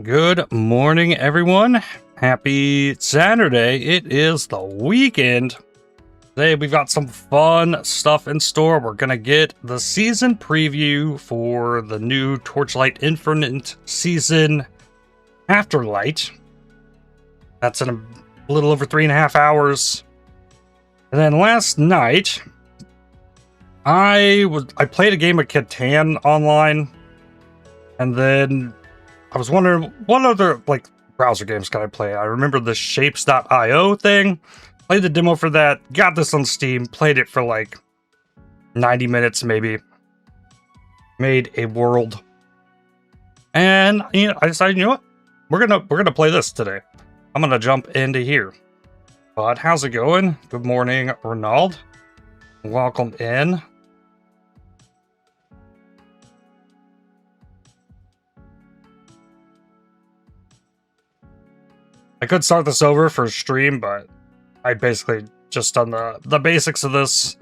Good morning, everyone. Happy Saturday. It is the weekend. Today, we've got some fun stuff in store. We're going to get the season preview for the new Torchlight Infinite season, Afterlight. That's in a little over 3.5 hours. And then last night, I played a game of Catan online, and then I was wondering what other browser games can I play. I remember the Shapez.io thing. Played the demo for that. Got this on Steam. Played it for like 90 minutes maybe. Made a world. And I decided, what? We're gonna play this today. I'm gonna jump into here. But how's it going? Good morning, Ronald. Welcome in. I could start this over for stream, but I basically just done the basics of this.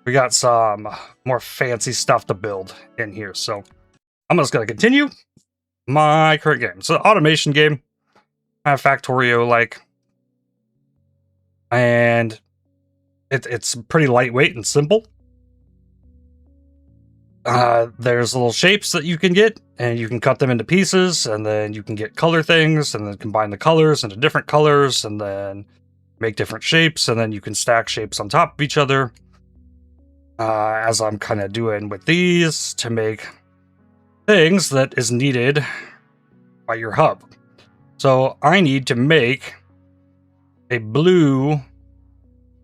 We got some more fancy stuff to build in here, so I'm just going to continue my current game. So, automation game, Factorio-like, and it's pretty lightweight and simple. There's little shapes that you can get, and you can cut them into pieces, and then you can get color things, and then combine the colors into different colors, and then make different shapes, and then you can stack shapes on top of each other, as I'm kind of doing with these, to make things that is needed by your hub. So I need to make a blue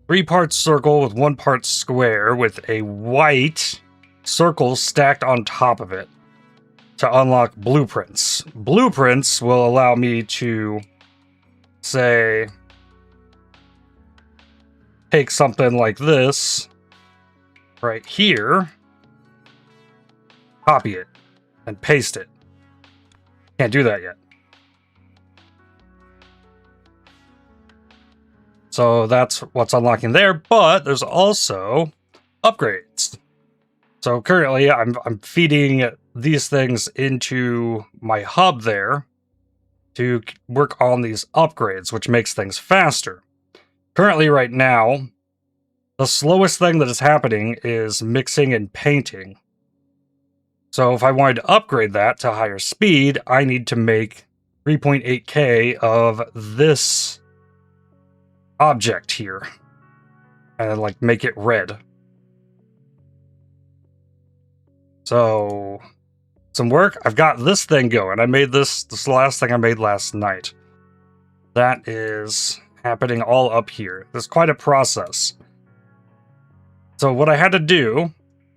3-part circle with 1 part square with a white circle stacked on top of it to unlock blueprints. Blueprints will allow me to, say, take something like this right here, copy it, and paste it. Can't do that yet. So that's what's unlocking there, but there's also upgrades. So currently I'm feeding these things into my hub there to work on these upgrades, which makes things faster. Currently right now, the slowest thing that is happening is mixing and painting. So if I wanted to upgrade that to higher speed, I need to make 3.8K of this object here and make it red. So, some work. I've got this thing going. I made this is the last thing I made last night. That is happening all up here. There's quite a process. So what I had to do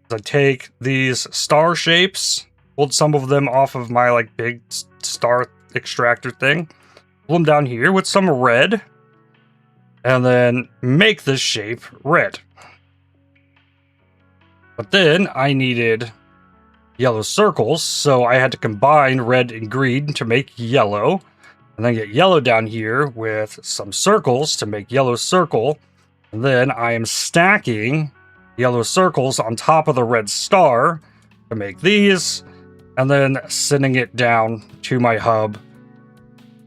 is I take these star shapes, pulled some of them off of my big star extractor thing, pull them down here with some red, and then make this shape red. But then I needed yellow circles, so I had to combine red and green to make yellow, and then get yellow down here with some circles to make yellow circle, and then I am stacking yellow circles on top of the red star to make these, and then sending it down to my hub,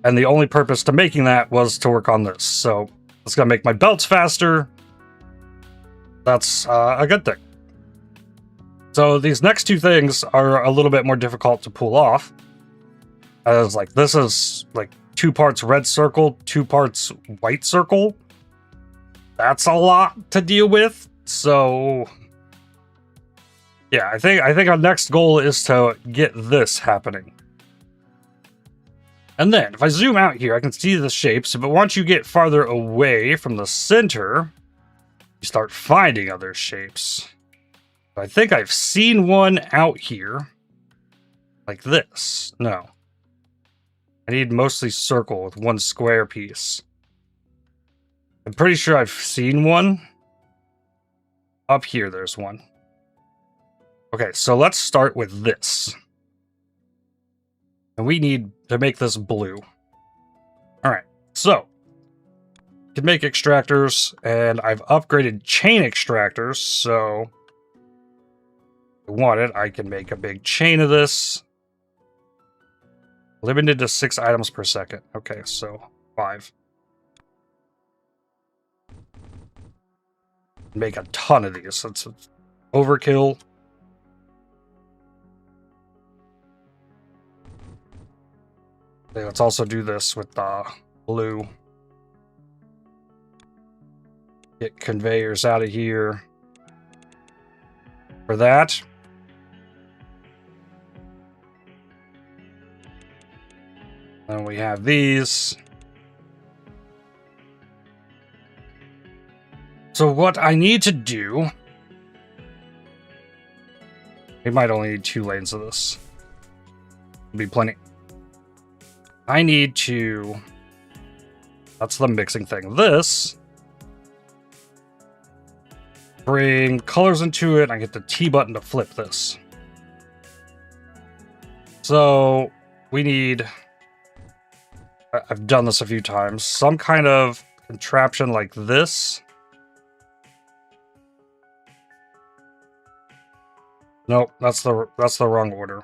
and the only purpose to making that was to work on this. So it's gonna make my belts faster. That's a good thing. So these next two things are a little bit more difficult to pull off. As this is 2 parts red circle, 2 parts white circle. That's a lot to deal with. So yeah, I think our next goal is to get this happening. And then if I zoom out here, I can see the shapes, but once you get farther away from the center, you start finding other shapes. I think I've seen one out here like this. No. I need mostly circle with 1 square piece. I'm pretty sure I've seen one. Up here, there's one. Okay, so let's start with this. And we need to make this blue. Alright, so you can make extractors, and I've upgraded chain extractors, so want it, I can make a big chain of this. Limited to 6 items per second. Okay, so 5. Make a ton of these. That's overkill. Okay, let's also do this with the blue. Get conveyors out of here for that. Then we have these. So what I need to do... We might only need 2 lanes of this. It'll be plenty. I need to... That's the mixing thing. This... Bring colors into it. I get the T button to flip this. So we need... I've done this a few times. Some kind of contraption like this. Nope, that's the wrong order.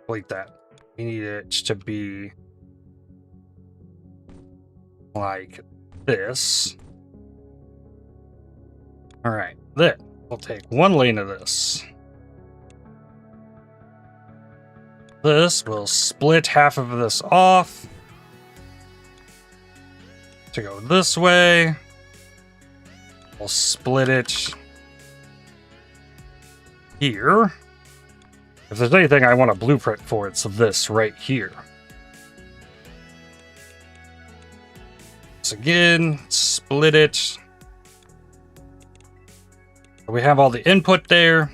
Delete that. We need it to be like this. All right, then we'll take 1 lane of this. This will split half of this off to go this way. We'll split it here. If there's anything I want a blueprint for, it's this right here. So again, split it. We have all the input there.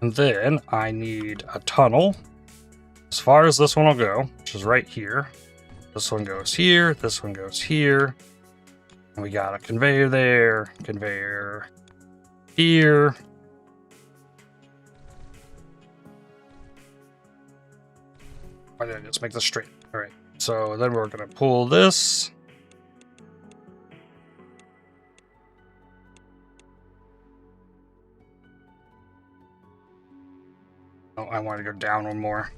And then I need a tunnel. As far as this one will go, which is right here. This one goes here, this one goes here. And we got a conveyor there, conveyor here. Why did I just make this straight? All right, so then we're gonna pull this. Oh, I want to go down one more.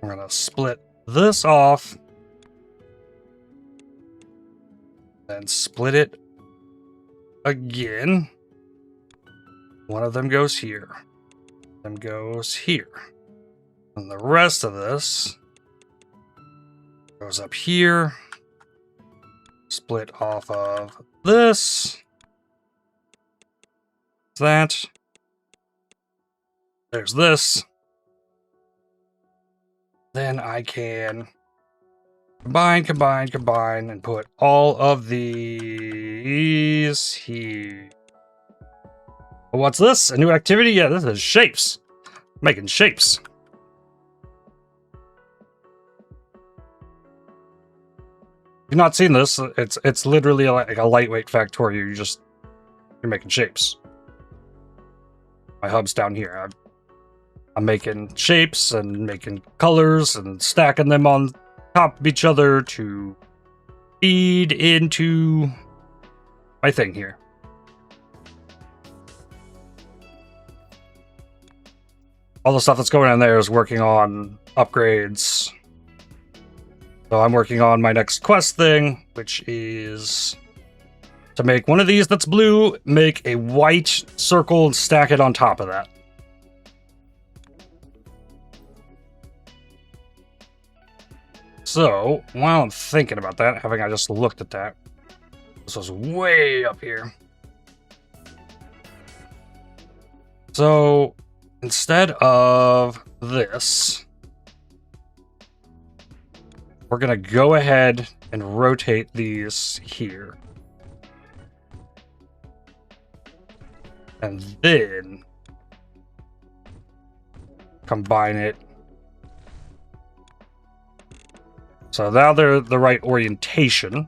We're gonna split this off. Then split it again. One of them goes here. One goes here. And the rest of this goes up here. Split off of this. That. There's this. Then I can combine, and put all of these here. What's this? A new activity? Yeah, this is shapes. Making shapes. If you've not seen this, it's literally like a lightweight factorio. You're making shapes. My hub's down here. I'm making shapes and making colors and stacking them on top of each other to feed into my thing here. All the stuff that's going on there is working on upgrades. So I'm working on my next quest thing, which is to make one of these that's blue, make a white circle and stack it on top of that. So, while I'm thinking about that, having I just looked at that, this was way up here. So, instead of this, we're going to go ahead and rotate these here. And then combine it. So now they're the right orientation.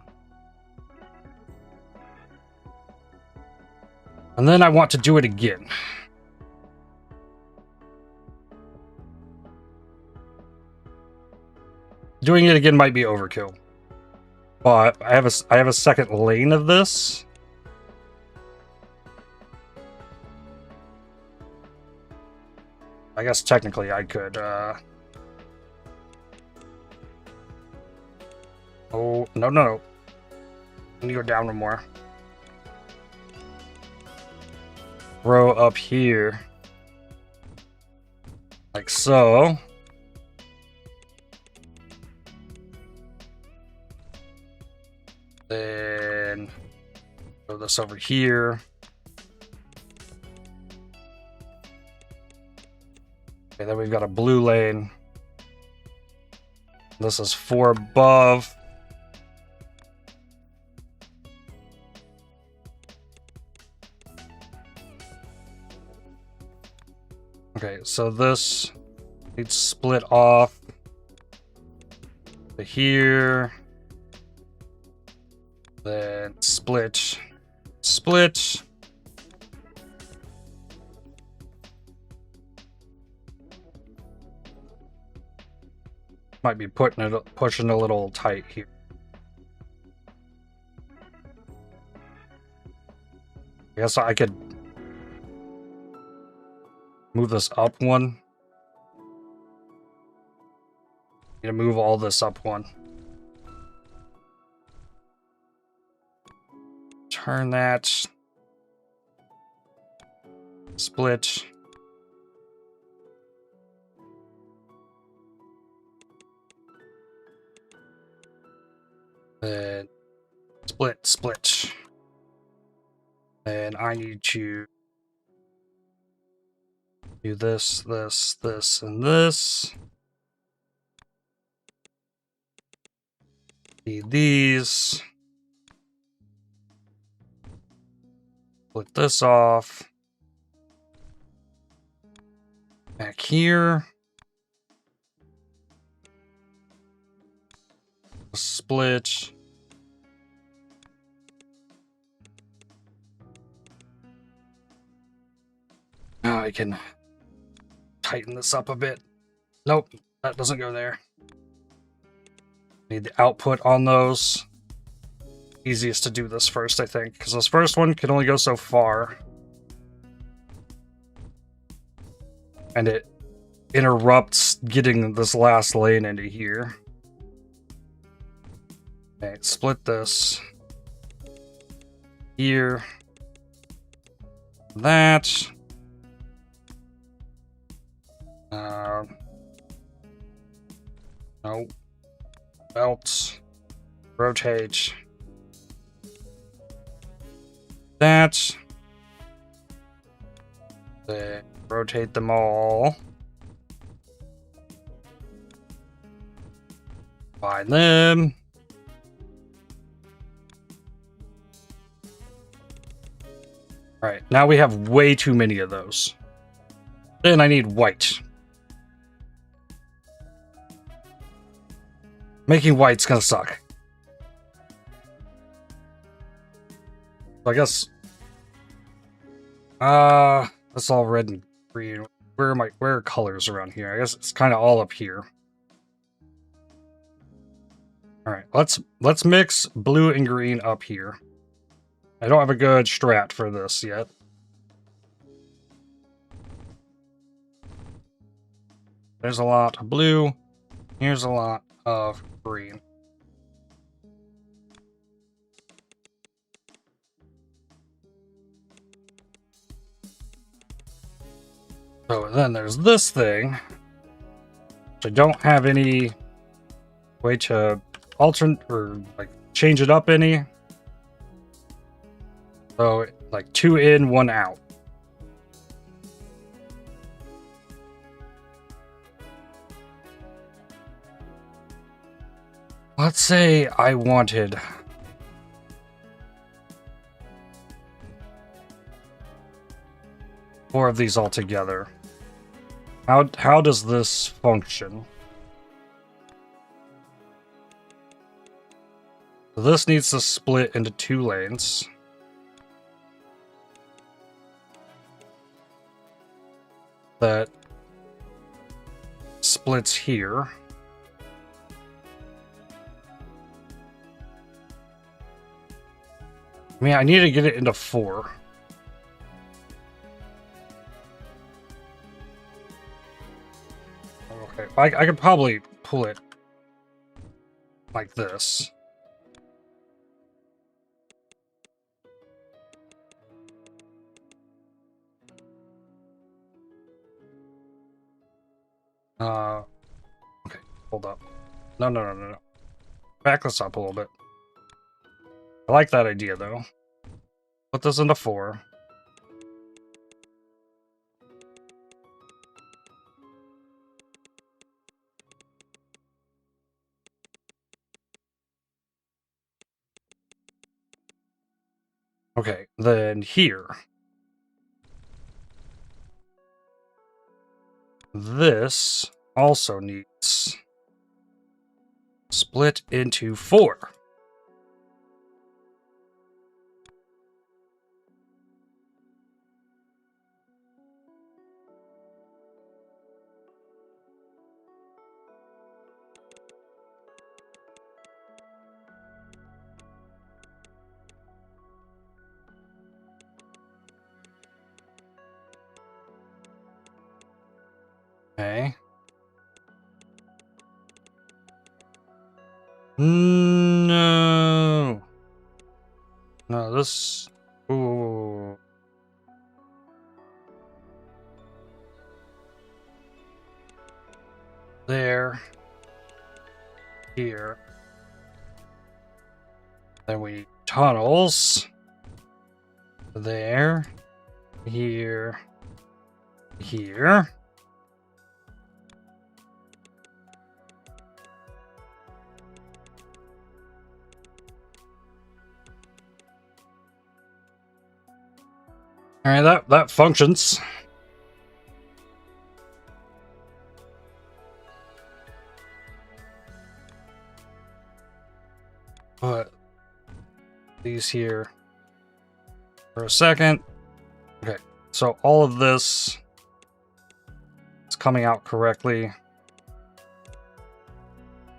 And then I want to do it again. Doing it again might be overkill. But I have a second lane of this. I guess technically I could, oh, no, no, no. I need to go down one more. Row up here. Like so. Then throw this over here. Okay, then we've got a blue lane. This is 4 above. Okay, so this needs split off to here. Then split. Split. Might be pushing a little tight here. I guess I could move this up one. Need to move all this up one. Turn that. Split. Then split, split. And I need to do this, this, this, and this. Need these. Split this off. Back here. Split. Now I can tighten this up a bit. Nope, that doesn't go there. Need the output on those. Easiest to do this first, I think, because this first one can only go so far. And it interrupts getting this last lane into here. Okay, split this. Here. That. No. Belt. Rotate. That. Then rotate them all. Find them. Alright, now we have way too many of those. Then I need white. Making white's gonna suck. I guess that's all red and green. Where are colors around here? I guess it's kind of all up here. All right, let's mix blue and green up here. I don't have a good strat for this yet. There's a lot of blue. Here's a lot of green. So then there's this thing, which I don't have any way to alter or like change it up any. So like 2 in, 1 out. Let's say I wanted four of these all together. How does this function? So this needs to split into 2 lanes. That splits here. I mean, I need to get it into 4. Okay, I could probably pull it like this. Okay, hold up. No. Back this up a little bit. I like that idea, though. Put this into 4. Okay, then here. This also needs split into 4. Okay. No. No, this... Ooh. There. Here. Then we need tunnels. There. Here. Here. Alright, that functions. Put these here for a second. Okay, so all of this is coming out correctly.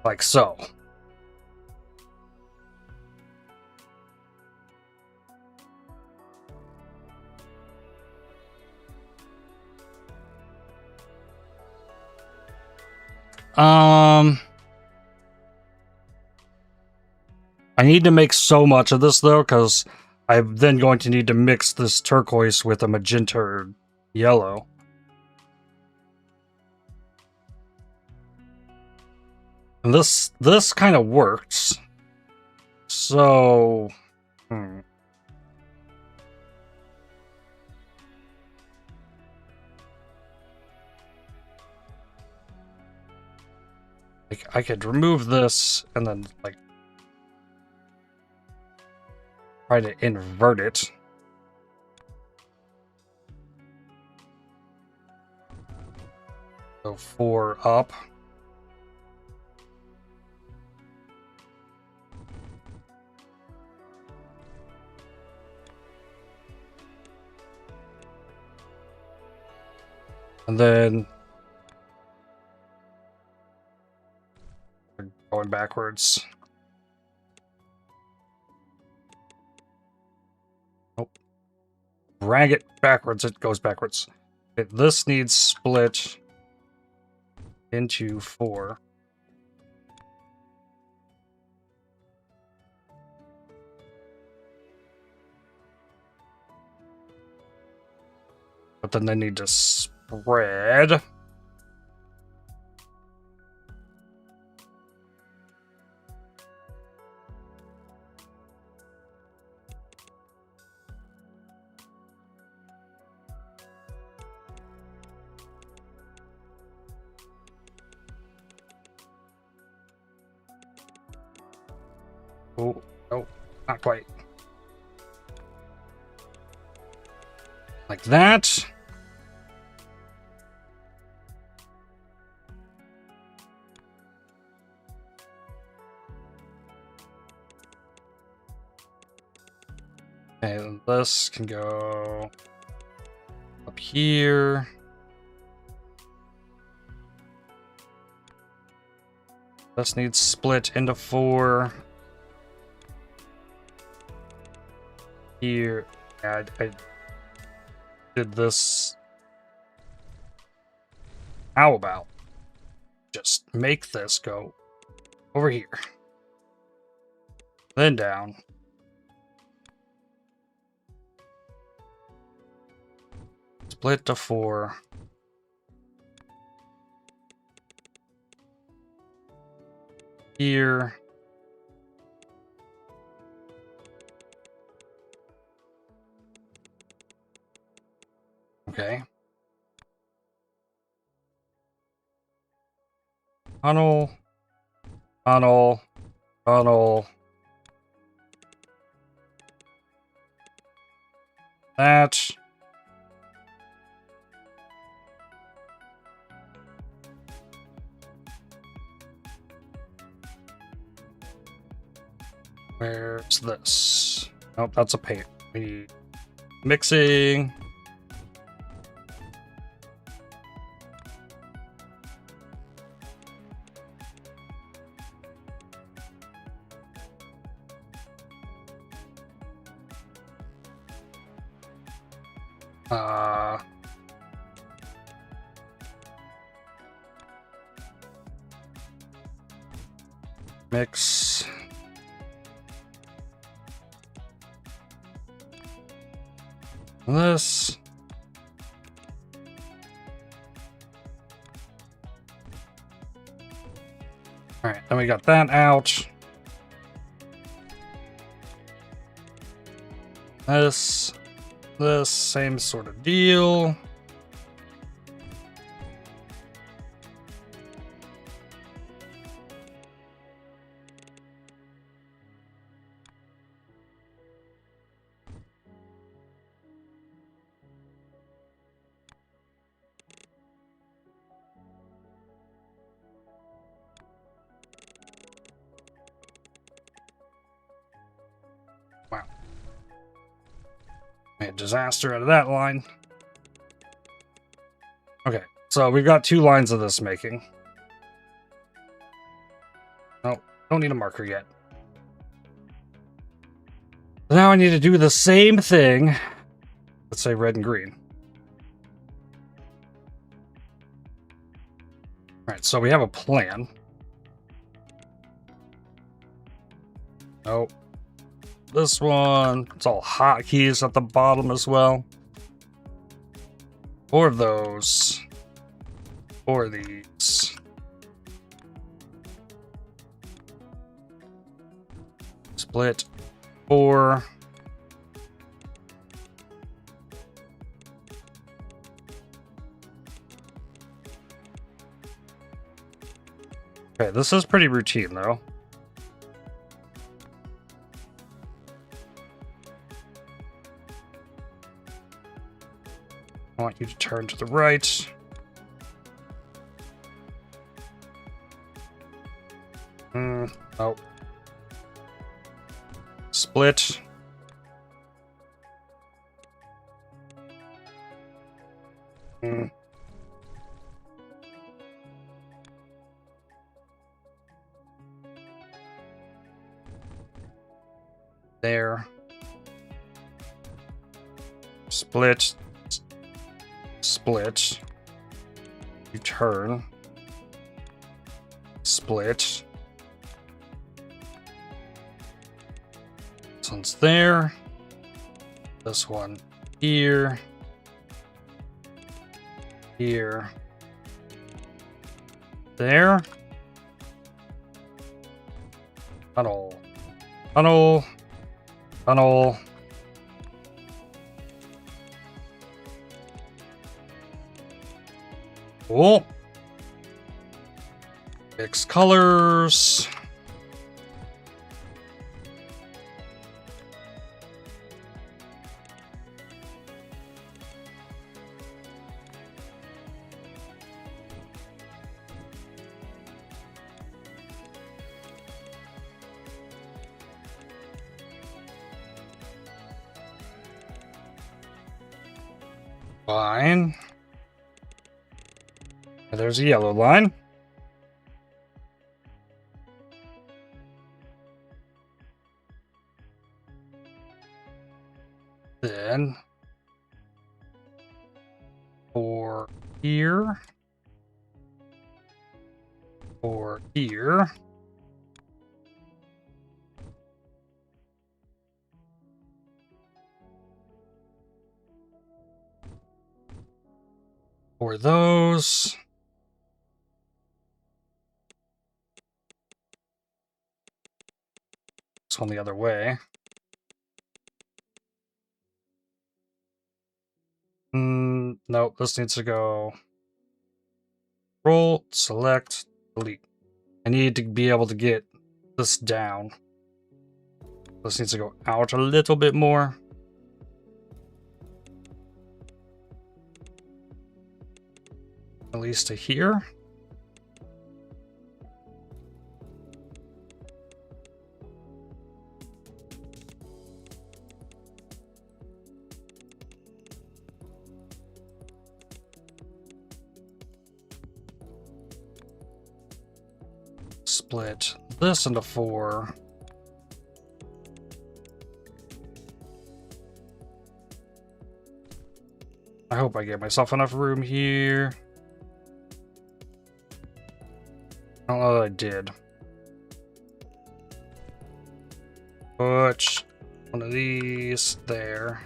Like so. I need to make so much of this, though, because I'm then going to need to mix this turquoise with a magenta or yellow. And this kind of works. So... I could remove this and then, like, try to invert it. Go 4 up. And then going backwards. Nope. Drag it backwards, it goes backwards. Okay, this needs split into 4. But then they need to spread. Oh, no, not quite. Like that. And this can go up here. This needs split into 4. Here, yeah, I did this. How about? just make this go over here. Then down. Split to 4. Here. Okay. Tunnel. Tunnel. Tunnel. That. Where's this? Nope, that's a paint. We need mixing. Mix. This. All right, then we got that out. This, same sort of deal. Wow. Made a disaster out of that line. Okay, so we've got 2 lines of this making. Oh, don't need a marker yet. So now I need to do the same thing. Let's say red and green. Alright, so we have a plan. Oh. This one, it's all hotkeys at the bottom as well. 4 of those. 4 of these. Split 4. Okay, this is pretty routine though. I want you to turn to the right. Oh. Split. There. Split. Split. You turn. Split. This one's there. This one here. Here. There. Tunnel. Tunnel. Tunnel. Cool. Mix colors. Fine. There's a yellow line. Then for here. Or here. Or those. This one the other way. Nope, this needs to go. Roll, select, delete. I need to be able to get this down. This needs to go out a little bit more. At least to here. Split this into 4. I hope I get myself enough room here. I don't know that I did. Put one of these there.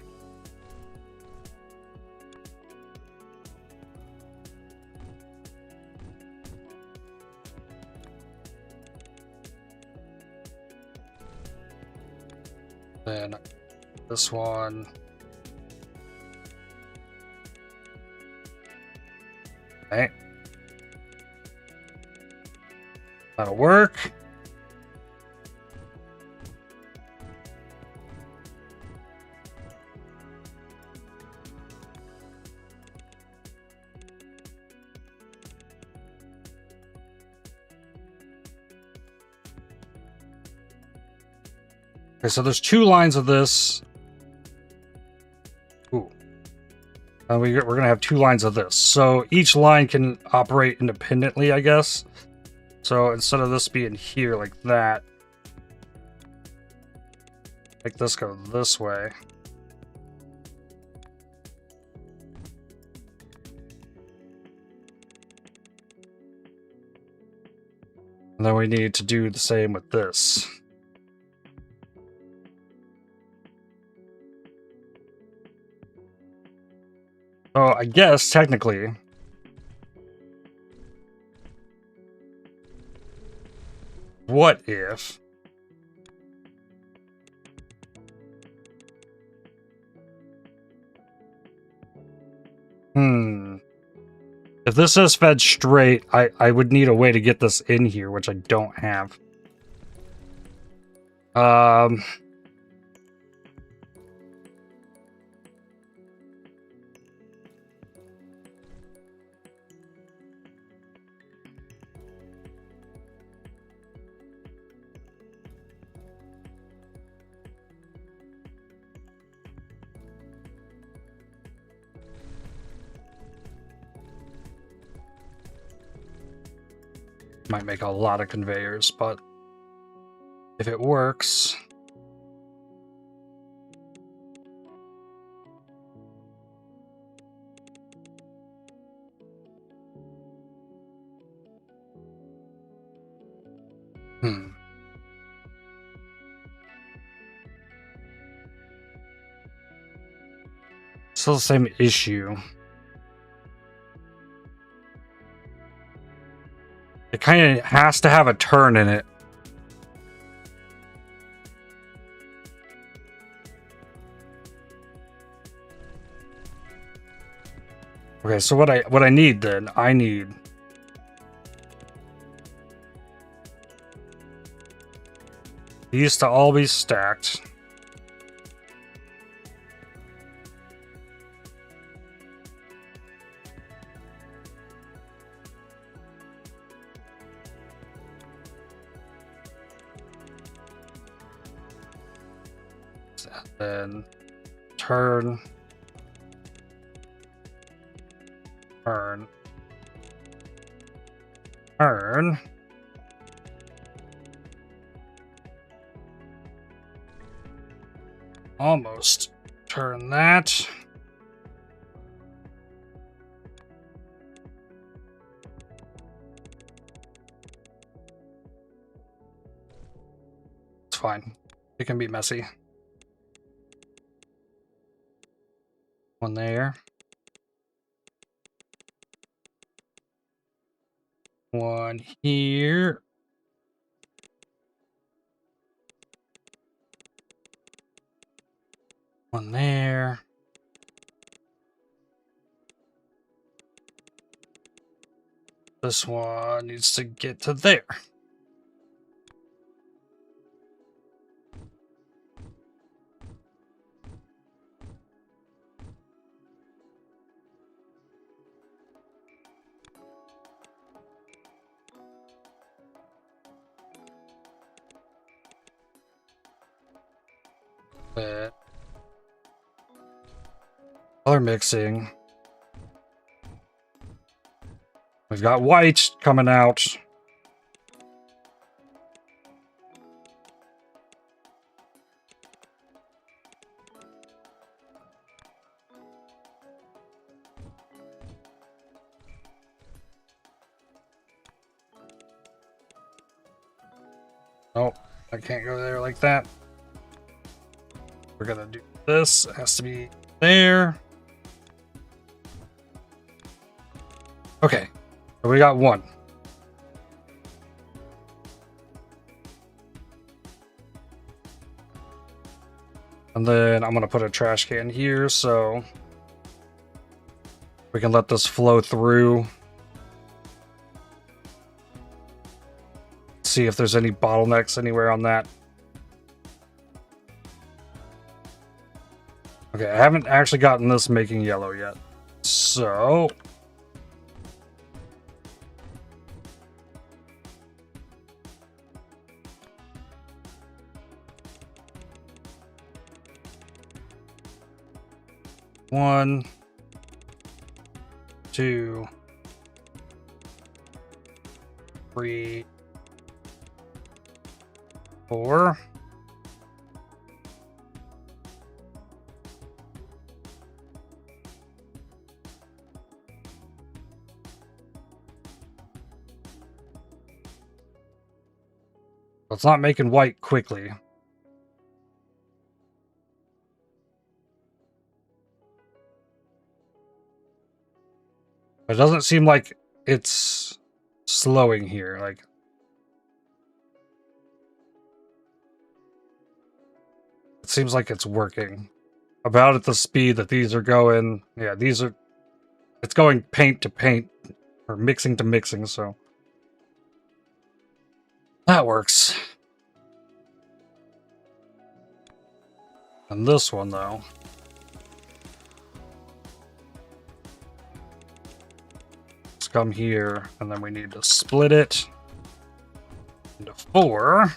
Then this one. Okay. That'll work. Okay, so there's 2 lines of this. Ooh. And we're going to have 2 lines of this. So each line can operate independently, I guess. So instead of this being here like that, make this go this way. And then we need to do the same with this. So I guess technically what if if this is fed straight, I would need a way to get this in here, which I don't have. Might make a lot of conveyors, but if it works. Still the same issue. It kind of has to have a turn in it. Okay, so what I need then, I need these to all be stacked. Then turn, turn, turn. Almost turn that. It's fine. It can be messy. One there. One here. One there. This one needs to get to there. Color mixing. We've got white coming out. Oh, I can't go there like that. We're gonna do this. It has to be there. Okay, so we got one. And then I'm gonna put a trash can here so we can let this flow through. See if there's any bottlenecks anywhere on that. Okay, I haven't actually gotten this making yellow yet. So one, two, three, four. It's not making white quickly. It doesn't seem like it's slowing here. Like, it seems like it's working about at the speed that these are going. Yeah, these are, it's going paint to paint or mixing to mixing, so that works. And this one though, let's come here and then we need to split it into 4.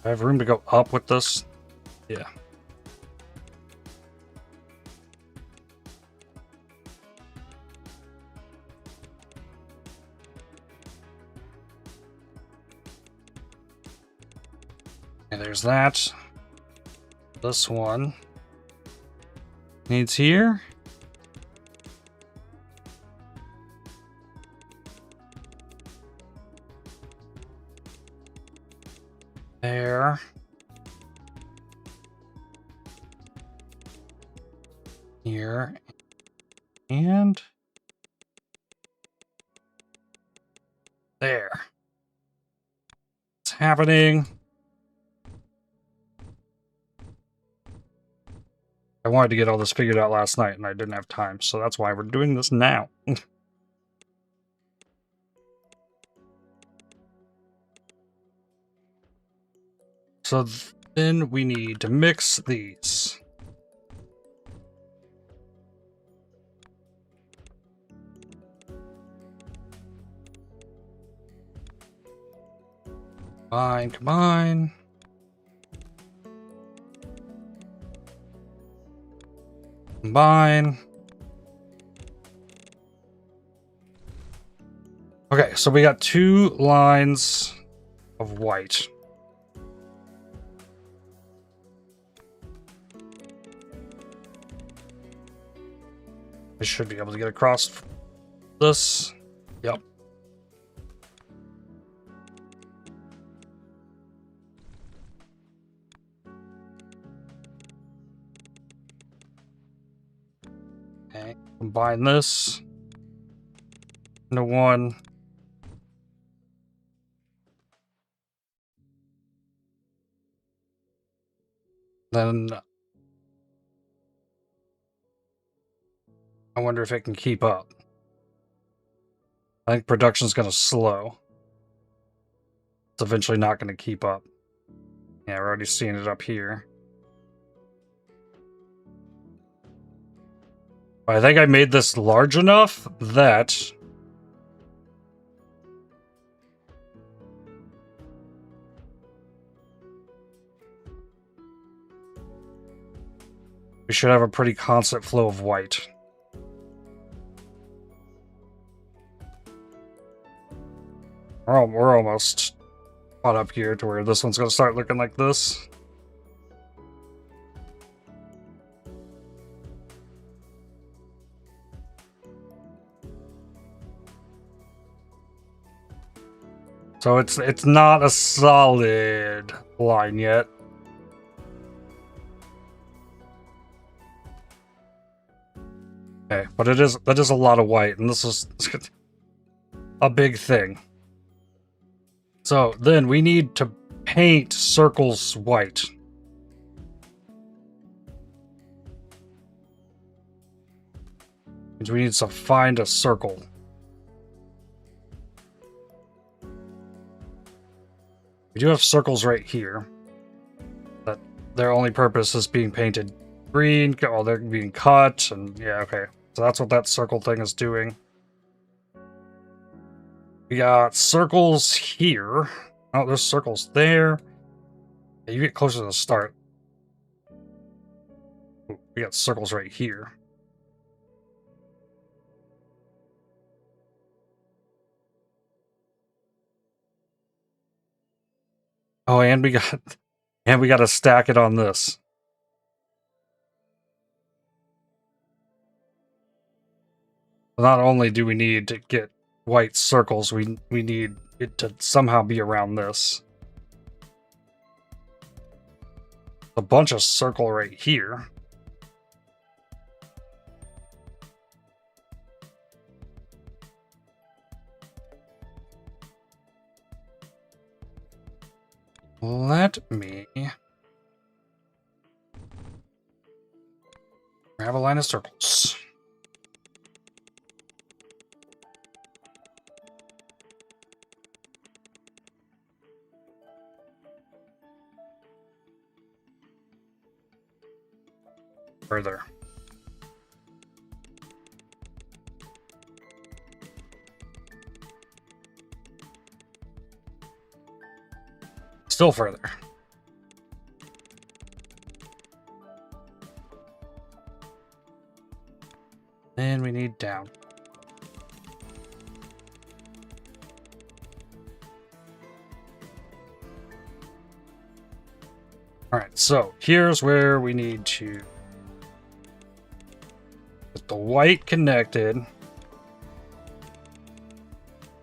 I have room to go up with this? Yeah. And there's that. This one needs here. There. Here. And there. It's happening. I wanted to get all this figured out last night and I didn't have time, so that's why we're doing this now. So then we need to mix these. Combine. Combine. Okay, so we got 2 lines of white. We should be able to get across this. Yep. Okay, combine this into one. Then I wonder if it can keep up. I think production's going to slow. It's eventually not going to keep up. Yeah, we're already seeing it up here. I think I made this large enough that we should have a pretty constant flow of white. We're almost caught up here to where this one's going to start looking like this. So it's not a solid line yet. Okay, but that is a lot of white, and this is a big thing. So then we need to paint circles white. Means we need to find a circle. We do have circles right here, but their only purpose is being painted green. Oh, they're being cut, and yeah, okay. So that's what that circle thing is doing. We got circles here. Oh, there's circles there. Yeah, you get closer to the start. Ooh, we got circles right here. Oh, and we got to stack it on this. Not only do we need to get white circles, we need it to somehow be around this. A bunch of circle right here. Let me grab a line of circles. Further. Still further. And we need down. Alright, so here's where we need to get the white connected.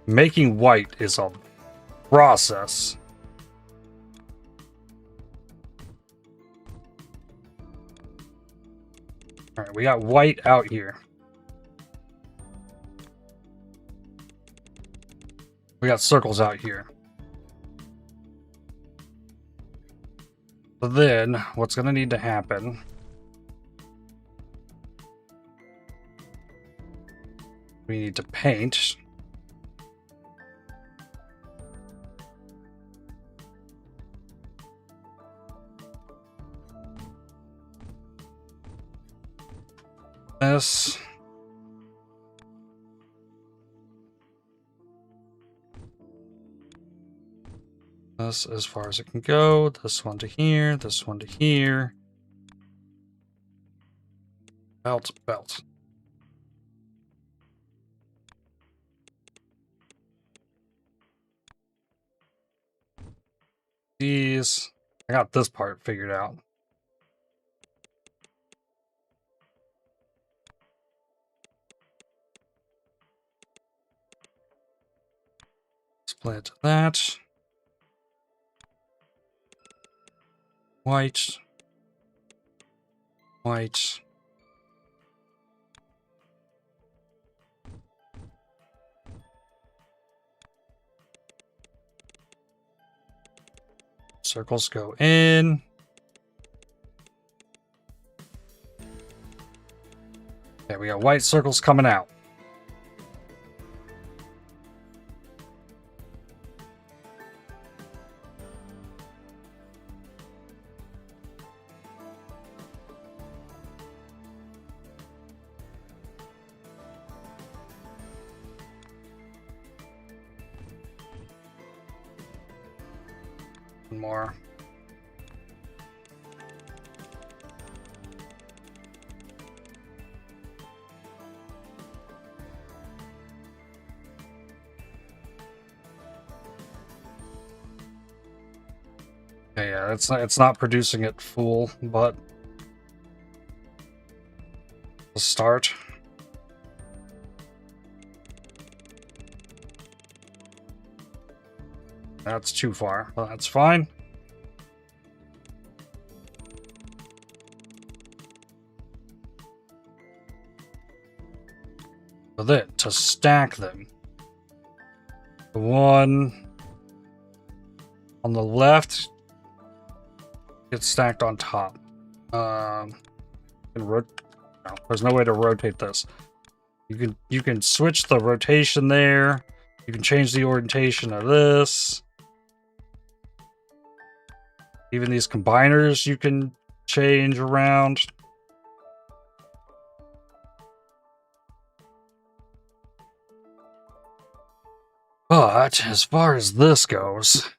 Making white is a process. Alright, we got white out here. We got circles out here. So then, what's going to need to happen... we need to paint... this. This as far as it can go. This one to here. This one to here. Belt, belt. These. I got this part figured out. Split that. White. White. Circles go in. Okay, we got white circles coming out. One more. Okay, yeah, it's not producing it full, but we'll start. That's too far. Well, that's fine. With it, to stack them. The one on the left gets stacked on top. No, there's no way to rotate this. You can switch the rotation there. You can change the orientation of this. Even these combiners you can change around. But as far as this goes,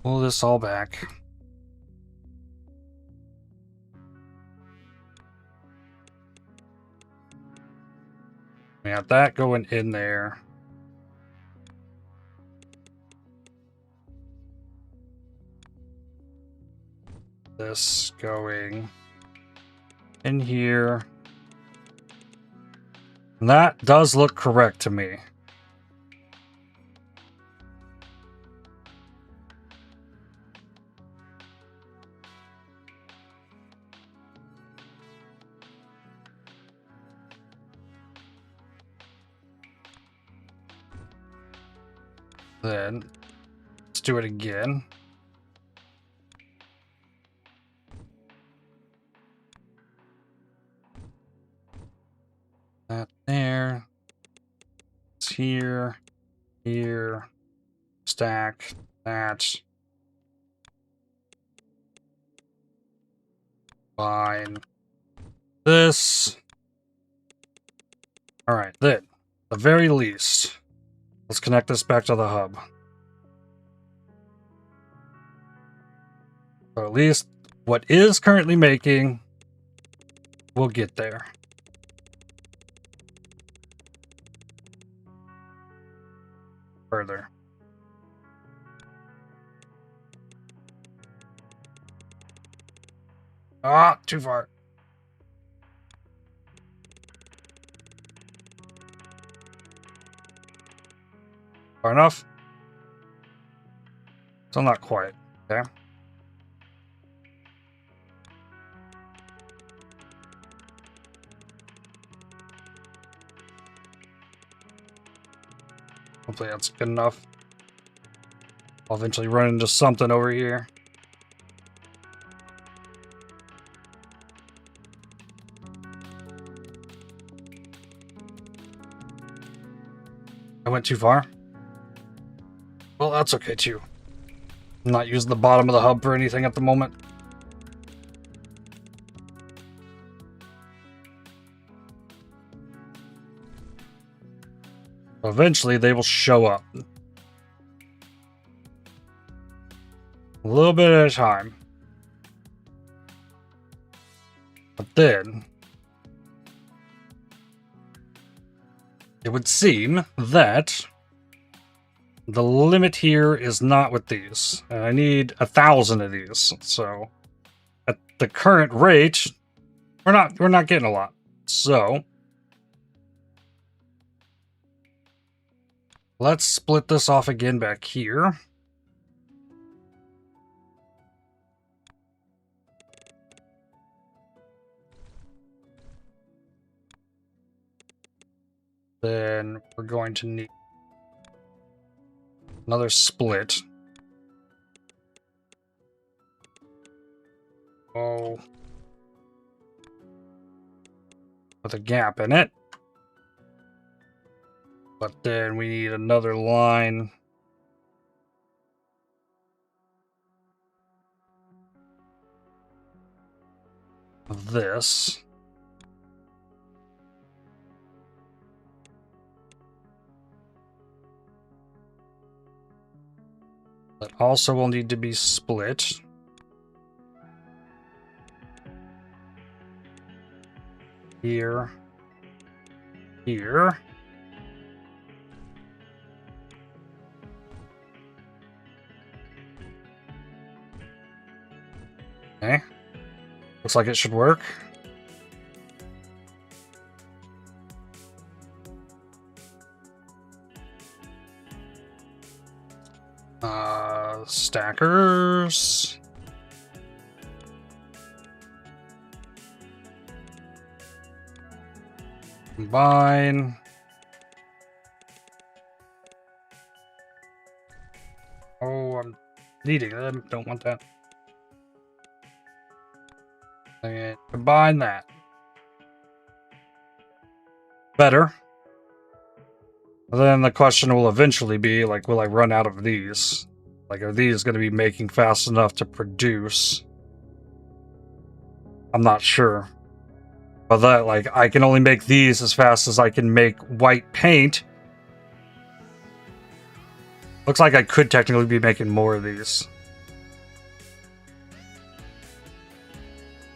pull this all back. We got that going in there. This going in here. And that does look correct to me. Then let's do it again. That there. It's here. Here. Stack. That. Fine. This. Alright, then. At the very least. Let's connect this back to the hub. So at least what is currently making will get there. Further. Ah, too far. Far enough? Still not quite. Okay. Hopefully that's good enough. I'll eventually run into something over here. I went too far? Well, that's okay too. I'm not using the bottom of the hub for anything at the moment. Eventually, they will show up. A little bit at a time. But then, it would seem that the limit here is not with these. I need 1,000 of these. So, at the current rate, we're not getting a lot. So, let's split this off again back here. Then we're going to need another split. Oh. With a gap in it. But then we need another line. Of this. That also will need to be split. Here. Here. Okay. Looks like it should work. Stackers. Combine. Oh, I'm needing them. Don't want that. Okay, combine that. Better. Then the question will eventually be, like, will I run out of these? Like, are these going to be making fast enough to produce? I'm not sure. But that, like, I can only make these as fast as I can make white paint. Looks like I could technically be making more of these.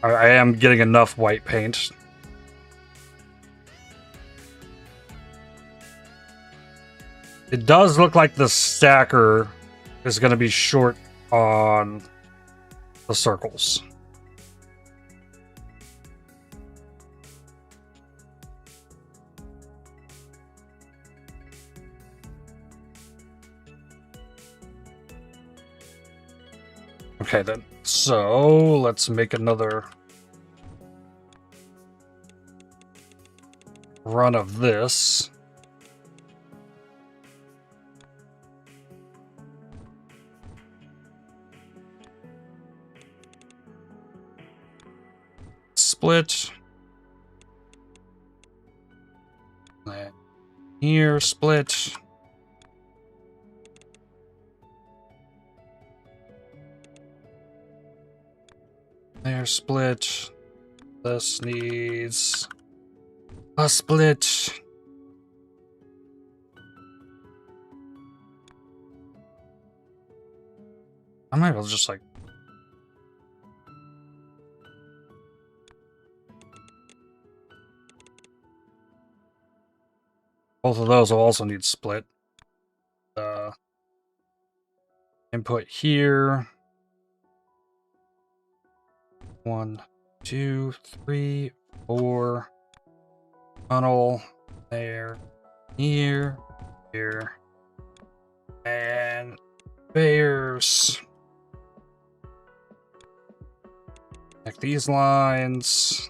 I am getting enough white paint. It does look like the stacker is going to be short on the circles. Okay then, so let's make another run of this. Split. And here, split. There, split. This needs a split. I might as well just like both of those will also need split. Input here. 1, 2, 3, 4. Tunnel there, here, here, and bears. Connect these lines.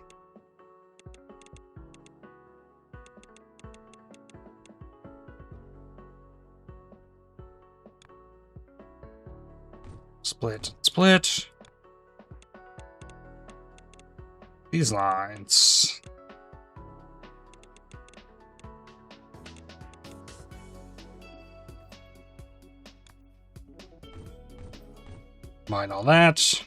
Split, split. These lines. Mine all that.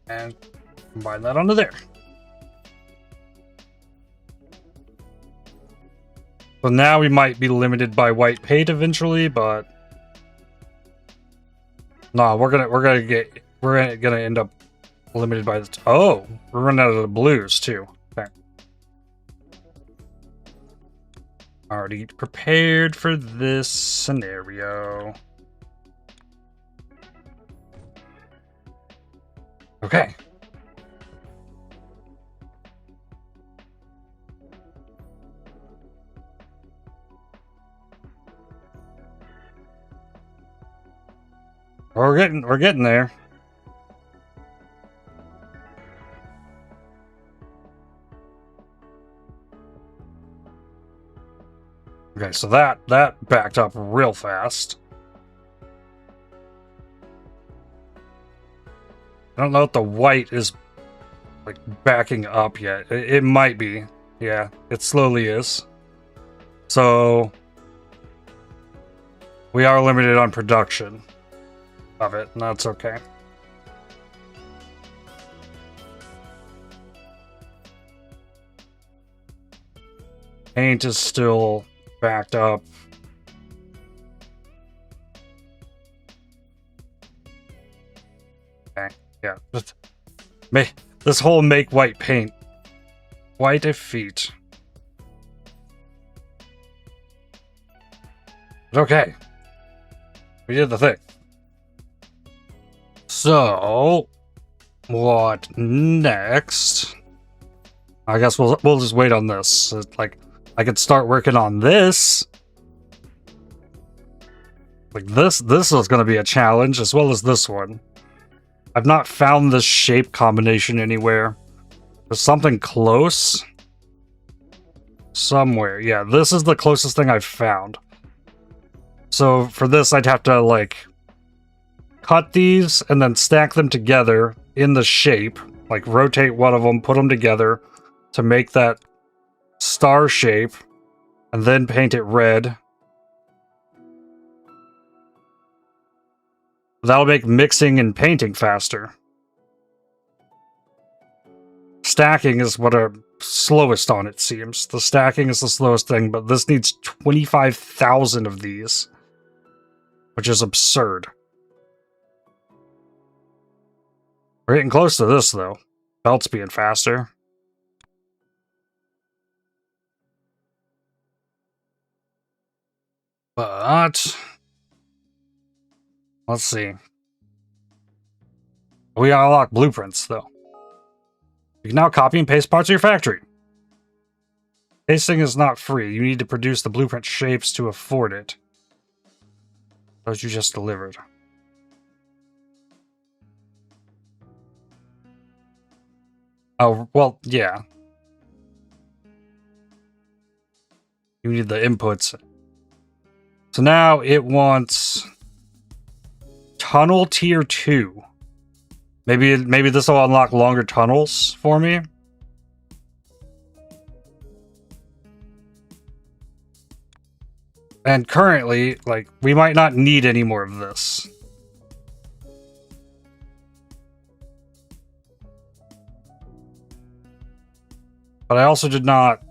And combine that onto there. So now we might be limited by white paint eventually, but no, we're gonna end up limited by the. Oh, we're running out of the blues too. Okay. Already prepared for this scenario. Okay. We're getting there. Okay, so that backed up real fast. I don't know if the white is like backing up yet. It might be. Yeah, it slowly is. So we are limited on production of it, and that's okay. Paint is still backed up. Okay, yeah. This whole make white paint. White defeat. Okay. We did the thing. So, what next? I guess we'll just wait on this. Like, I could start working on this. Like this is going to be a challenge, as well as this one. I've not found this shape combination anywhere. There's something close. Somewhere. Yeah, this is the closest thing I've found. So for this, I'd have to, like, cut these and then stack them together in the shape. Like, rotate one of them, put them together to make that star shape, and then paint it red. That'll make mixing and painting faster. Stacking is what are slowest on, it seems. The stacking is the slowest thing, but this needs 25,000 of these, which is absurd. We're getting close to this, though. Belt's being faster. But let's see. We unlock blueprints, though. You can now copy and paste parts of your factory. Pasting is not free. You need to produce the blueprint shapes to afford it. Those you just delivered. Oh, well, yeah. You need the inputs. So now it wants tunnel tier 2. Maybe this will unlock longer tunnels for me. And currently, like, we might not need any more of this. But I also did not...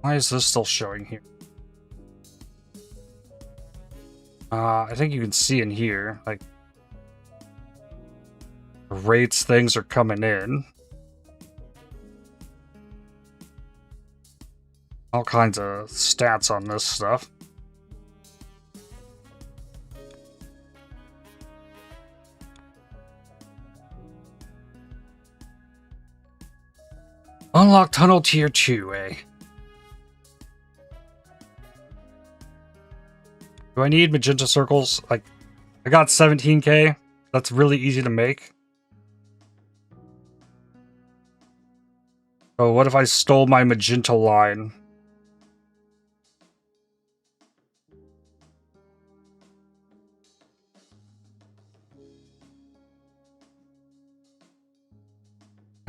Why is this still showing here? I think you can see in here, like, rates things are coming in. All kinds of stats on this stuff. Unlock tunnel tier 2, eh? Do I need magenta circles? Like, I got 17k. That's really easy to make. Oh, what if I stole my magenta line?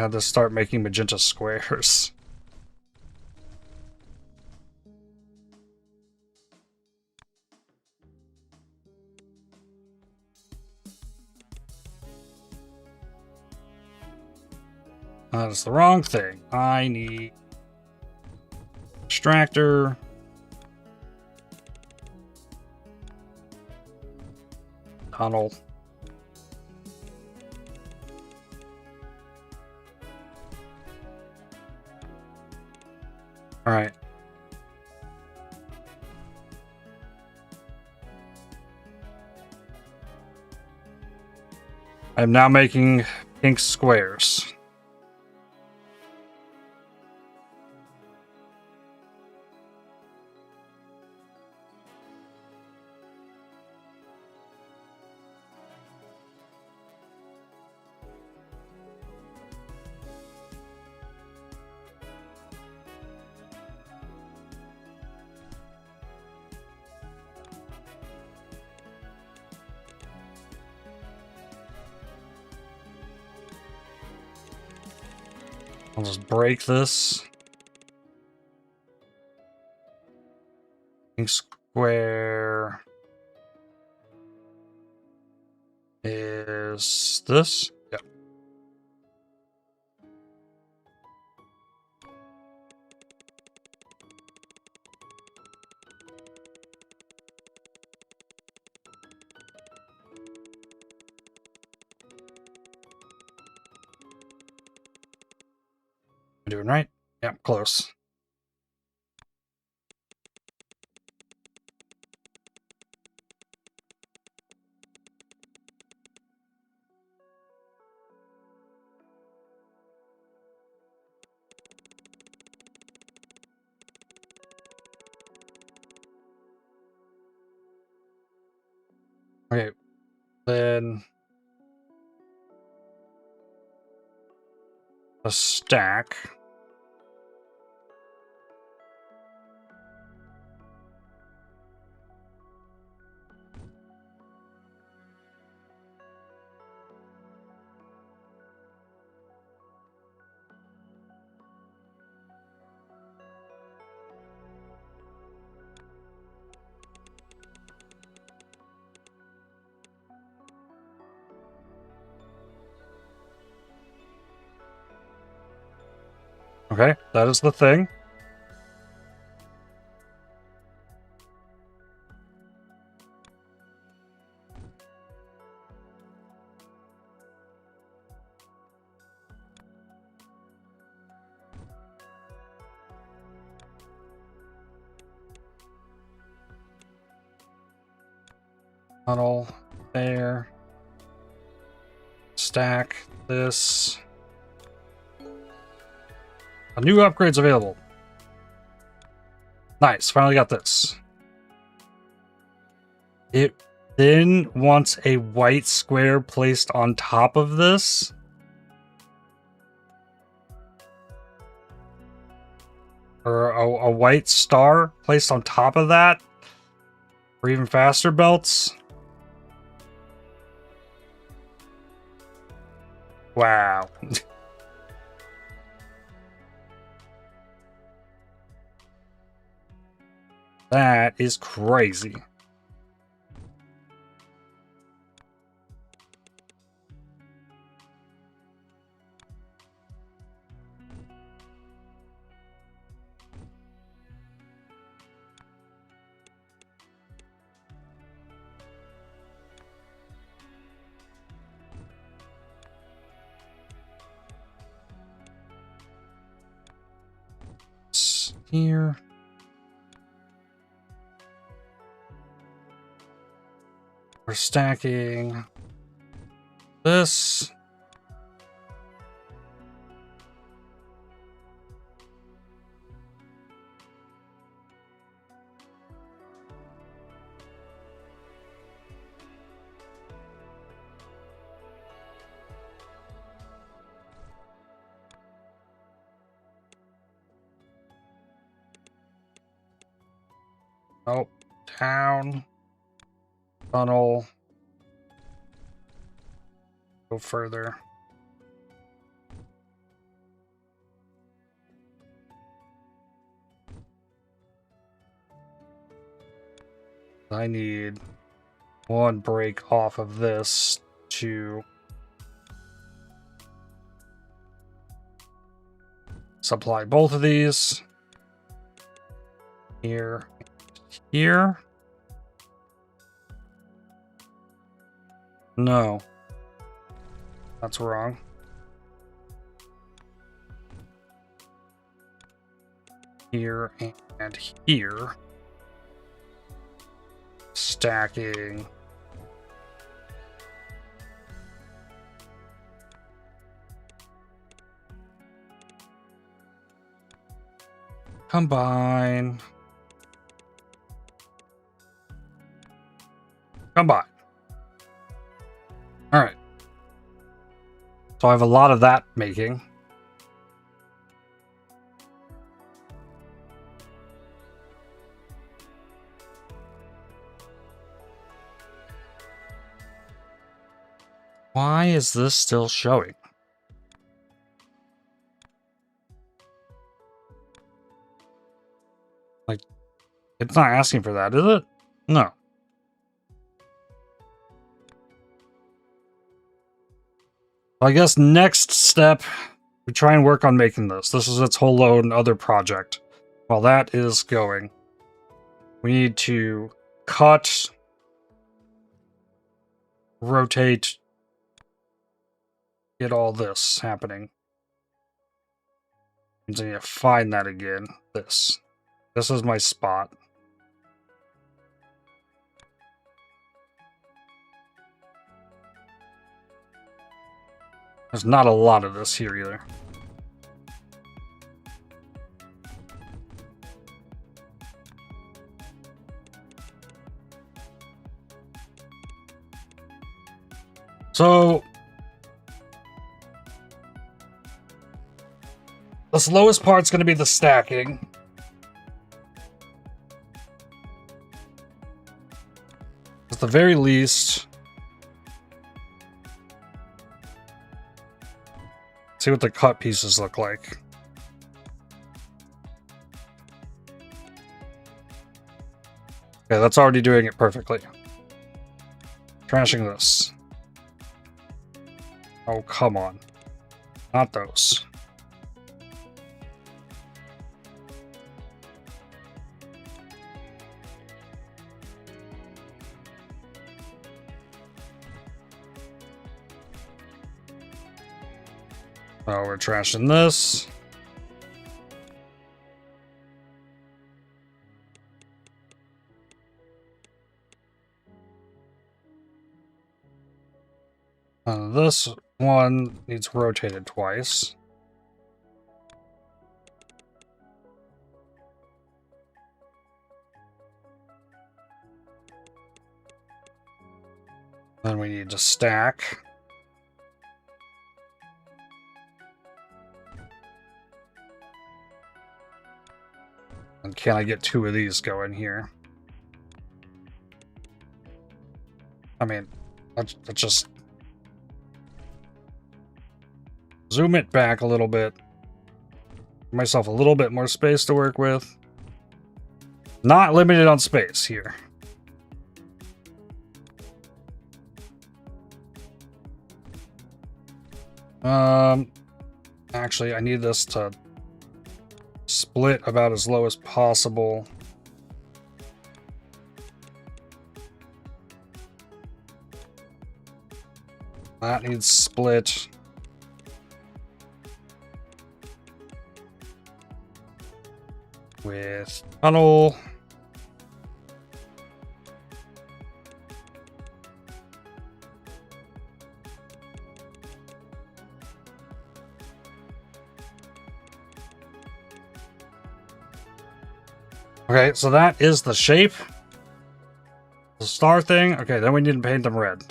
Had to start making magenta squares. That's the wrong thing. I need extractor. Tunnel. All right. I'm now making pink squares. I'll just break this. Pink square is this. Yep. I'm doing right? Yep, close. Okay, then a stack. Okay, that is the thing. Tunnel there. Stack this. A new upgrade's available. Nice, finally got this. It then wants a white square placed on top of this. Or a white star placed on top of that. For even faster belts. Wow. That is crazy. Here. We're stacking this. Oh, down. Tunnel. Go further. I need one break off of this to supply both of these. Here, here. No. That's wrong. Here and here. Stacking. Combine. Combine. All right. So I have a lot of that making. Why is this still showing? Like, it's not asking for that, is it? No. I guess next step, we try and work on making this. This is its whole own other project. While that is going, we need to cut, rotate, get all this happening. I need to find that again. This is my spot. There's not a lot of this here either. So the slowest part's going to be the stacking. At the very least, see what the cut pieces look like. Okay, that's already doing it perfectly. Trashing this. Oh, come on. Not those. Oh, we're trashing this. This one needs rotated twice. Then we need to stack. And can I get two of these going here? I mean, let's just zoom it back a little bit. Give myself a little bit more space to work with. Not limited on space here. Actually, I need this to split about as low as possible. That needs split. With tunnel. Okay, so that is the shape. The star thing. Okay, then we need to paint them red.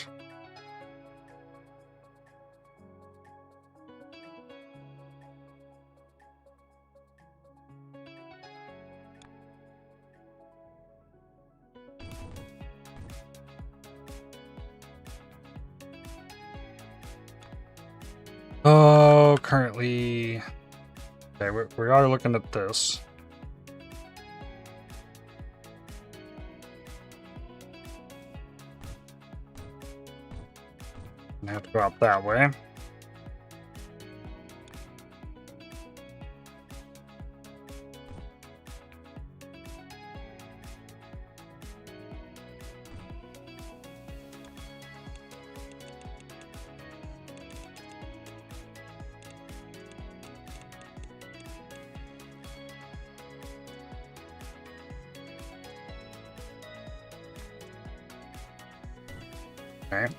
Oh, currently... Okay, we are looking at this. I have to go out that way. Okay.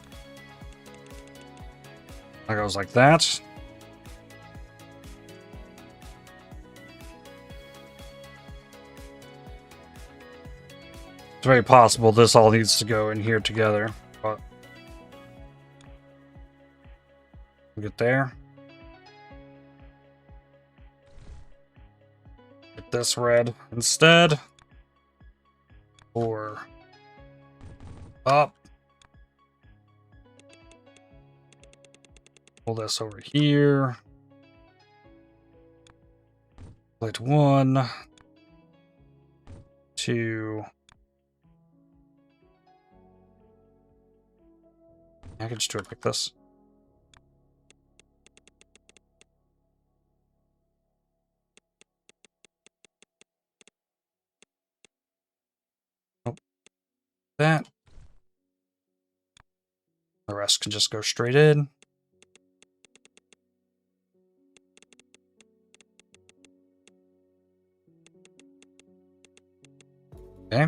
That goes like that. It's very possible this all needs to go in here together, but get there. Get this red instead. Or up. Pull this over here. Plate 1, 2. I can just do it like this. Nope. That. The rest can just go straight in. Okay.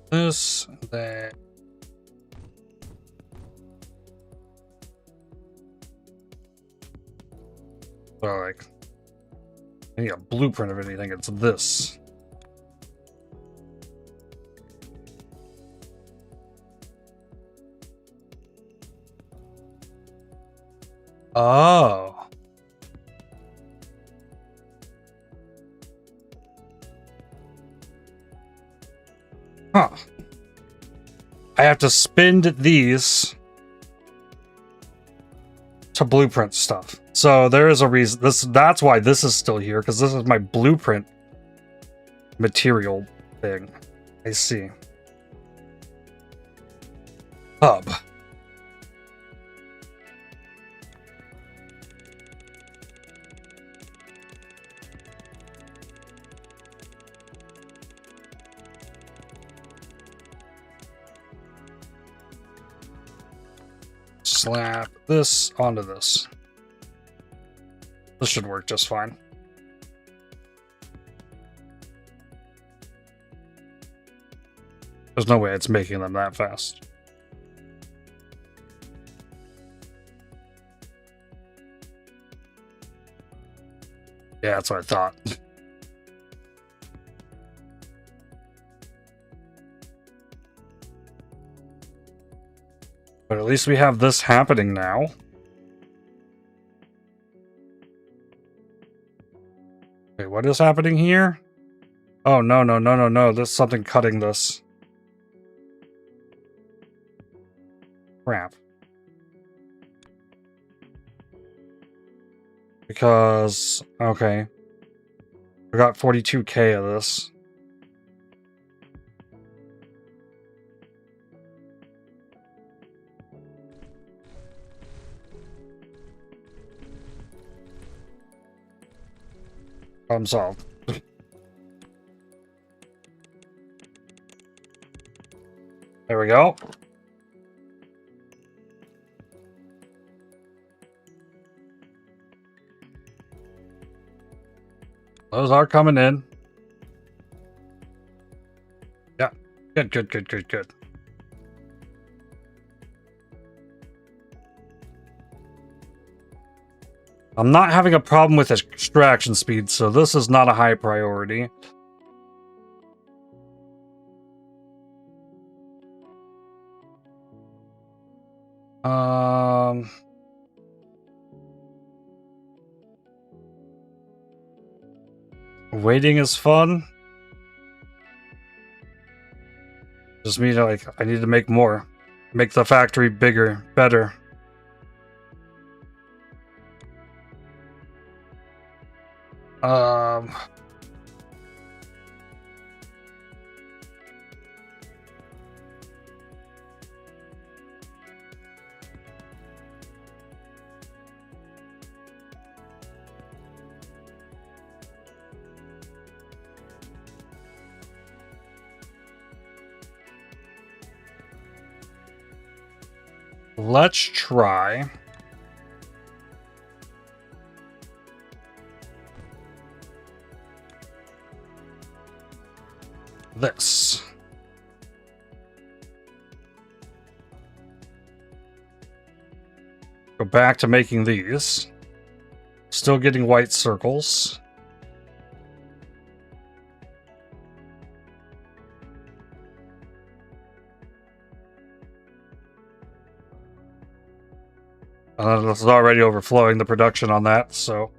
This, that. So, like, I need a blueprint of anything. It's this. Oh. Huh. I have to spend these to blueprint stuff. So there is a reason. That's why this is still here, because this is my blueprint material thing. I see. Hub. Slap this onto this. This should work just fine. There's no way it's making them that fast. Yeah, that's what I thought. But at least we have this happening now. Wait, what is happening here? Oh, no, no, no, no, no. There's something cutting this. Crap. Because, okay. I got 42k of this. Problem solved. There we go. Those are coming in. Yeah. Good, good, good, good, good. I'm not having a problem with extraction speed, so this is not a high priority. Waiting is fun. Just mean like I need to make more. Make the factory bigger, better. Um, let's try this. Go back to making these. Still getting white circles. This is already overflowing the production on that, so.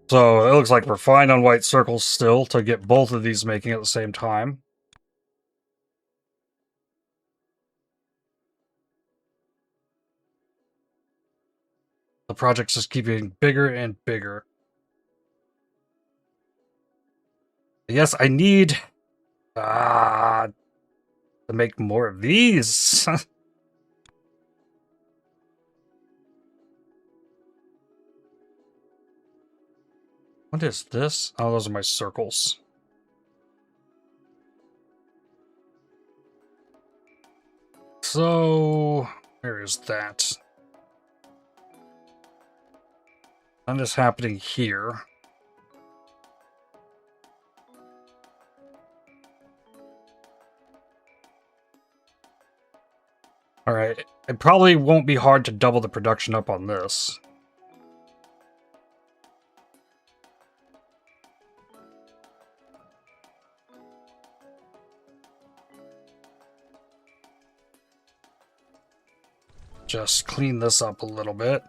So it looks like we're fine on white circles still to get both of these making at the same time. The project's just keep getting bigger and bigger. Yes, I need to make more of these. What is this? Oh, those are my circles. So, where is that? None is happening here. Alright, it probably won't be hard to double the production up on this. Just clean this up a little bit.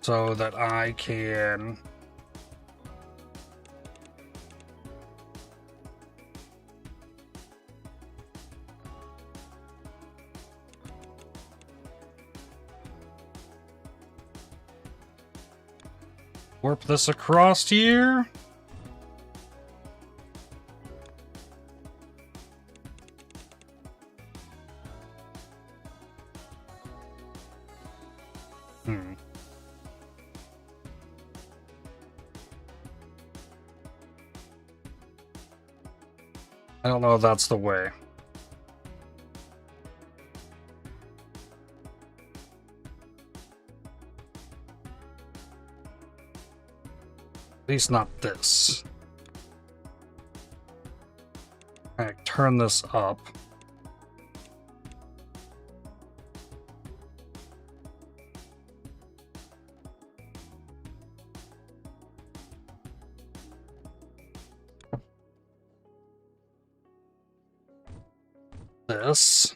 So that I can warp this across here. I don't know if that's the way. At least not this. Alright, turn this up. This.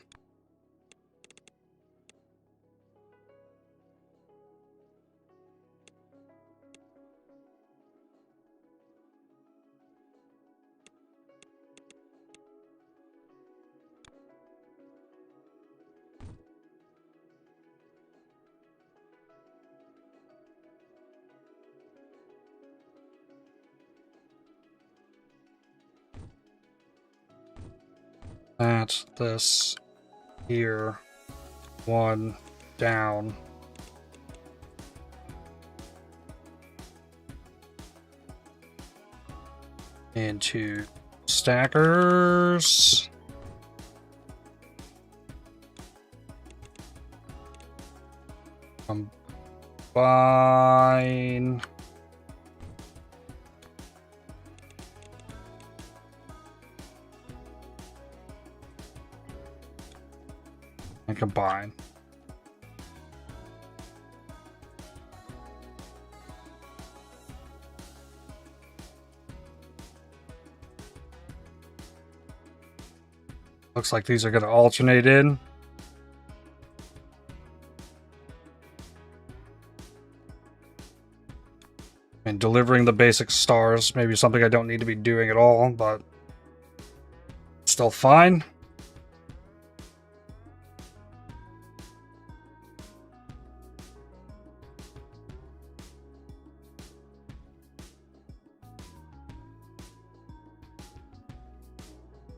That, this, here, one, down. Into stackers. Combine. And combine. Looks like these are going to alternate in. And delivering the basic stars, maybe something I don't need to be doing at all, but still fine.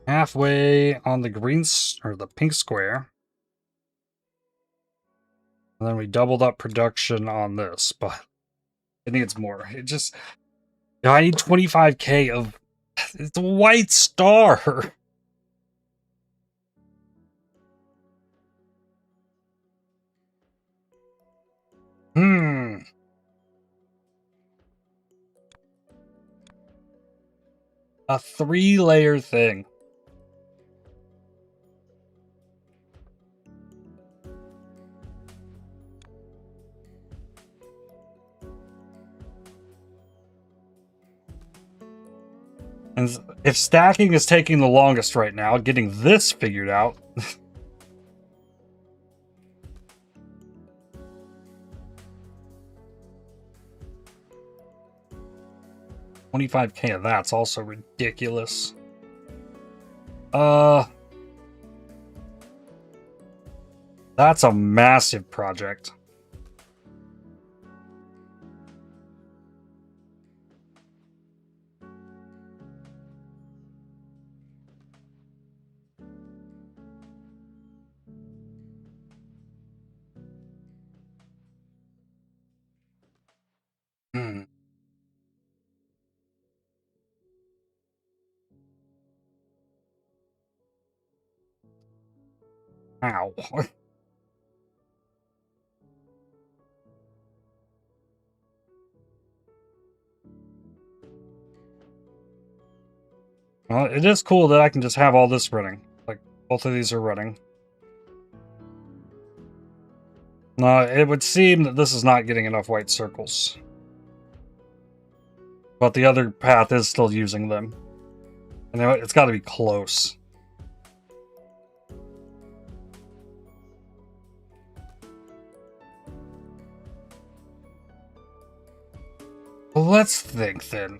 Halfway on the green or the pink square. And then we doubled up production on this, but I think it's more. It just, I need 25k of, it's a white star. A 3-layer thing. And if stacking is taking the longest right now, getting this figured out. 25k of that's also ridiculous. That's a massive project. Ow. Well, it is cool that I can just have all this running. Like, both of these are running. It would seem that this is not getting enough white circles. But the other path is still using them. And it's got to be close. Well, let's think then.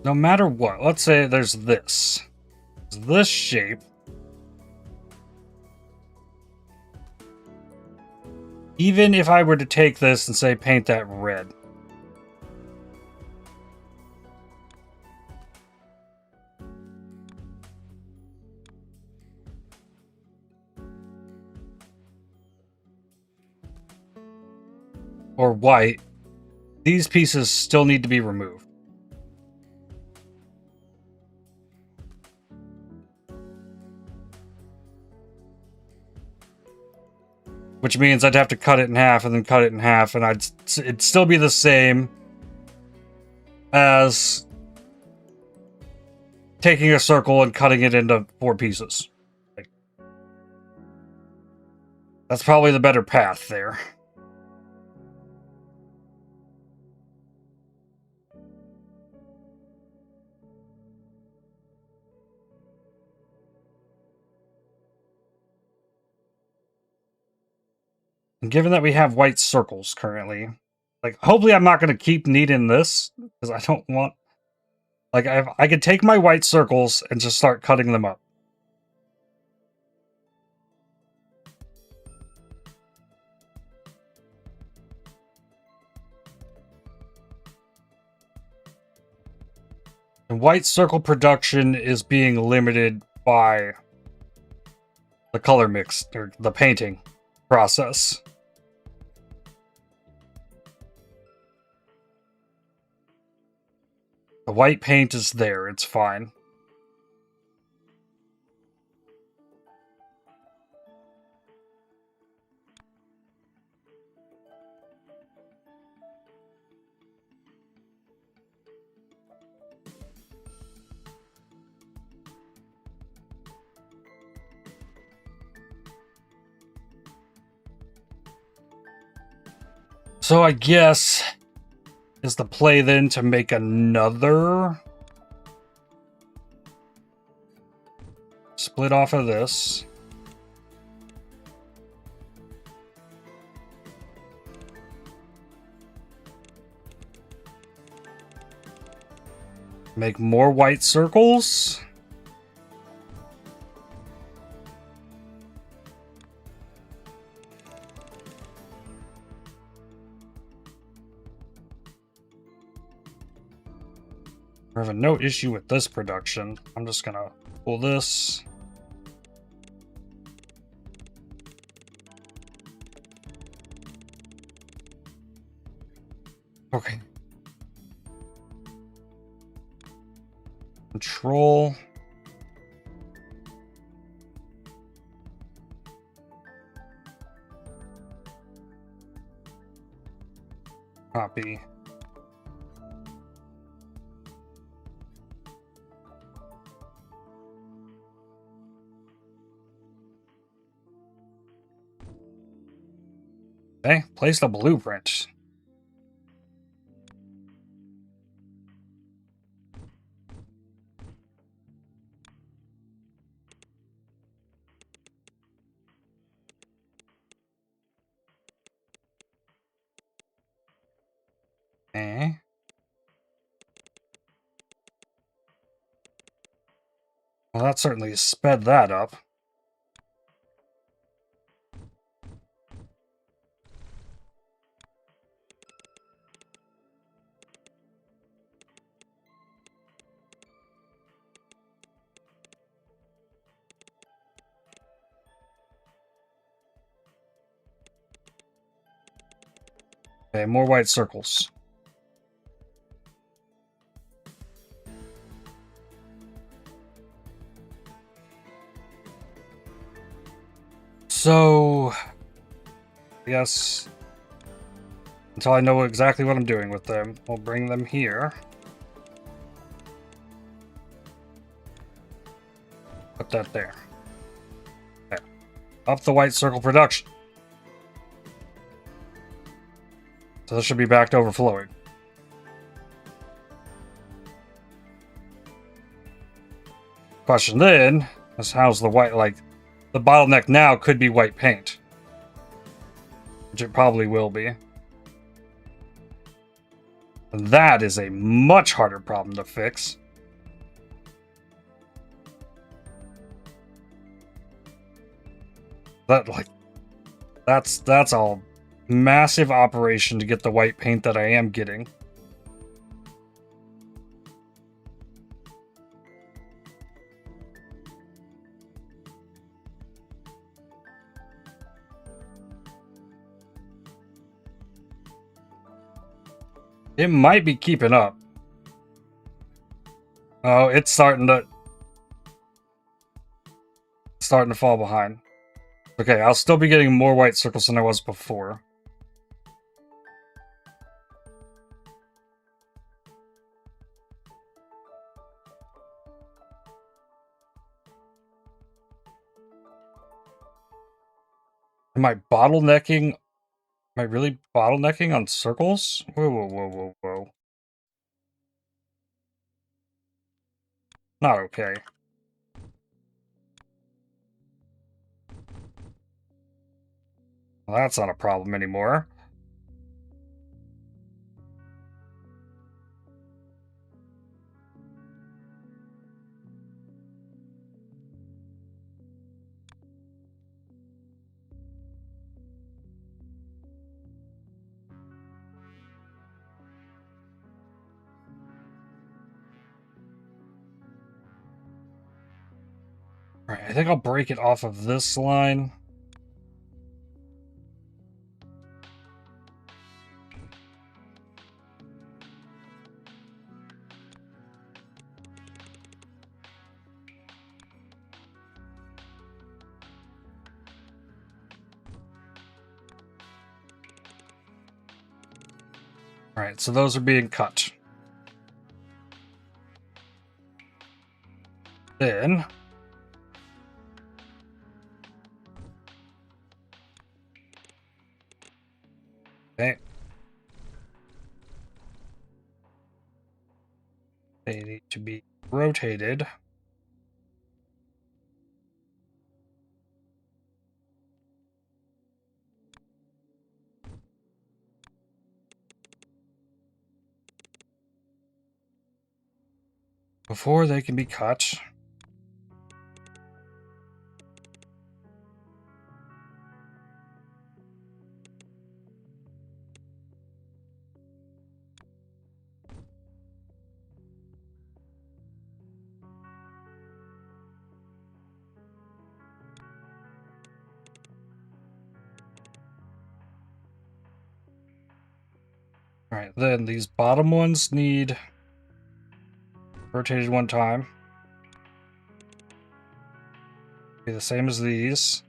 No matter what, let's say there's this. This shape. Even if I were to take this and say paint that red. Or white, these pieces still need to be removed. Which means I'd have to cut it in half and then cut it in half, and it'd still be the same as taking a circle and cutting it into 4 pieces. That's probably the better path there. And given that we have white circles currently, like, hopefully I'm not going to keep needing this, because I don't want... Like, I could take my white circles and just start cutting them up. And white circle production is being limited by the color mix, or the painting process. The white paint is there, it's fine. So I guess is the play then to make another split off of this. Make more white circles. I have no issue with this production. I'm just gonna pull this. Okay. Control. Copy. Okay, place the blueprint. Okay. Well, that certainly sped that up. Okay, more white circles. So, yes, until I know exactly what I'm doing with them, we'll bring them here. Put that there. Okay. Up the white circle production. So this should be back to overflowing. Question then is how's the white, like, the bottleneck now could be white paint. Which it probably will be. And that is a much harder problem to fix. That's a massive operation to get the white paint that I am getting. It might be keeping up. Oh, it's starting to fall behind. Okay, I'll still be getting more white circles than I was before. Am I bottlenecking? Am I really bottlenecking on circles? Whoa, whoa, whoa, whoa, whoa. Not okay. Well, that's not a problem anymore. Alright, I think I'll break it off of this line. Alright, so those are being cut. Then okay. They need to be rotated. before they can be cut. Alright, then these bottom ones need rotated one time. Be the same as these.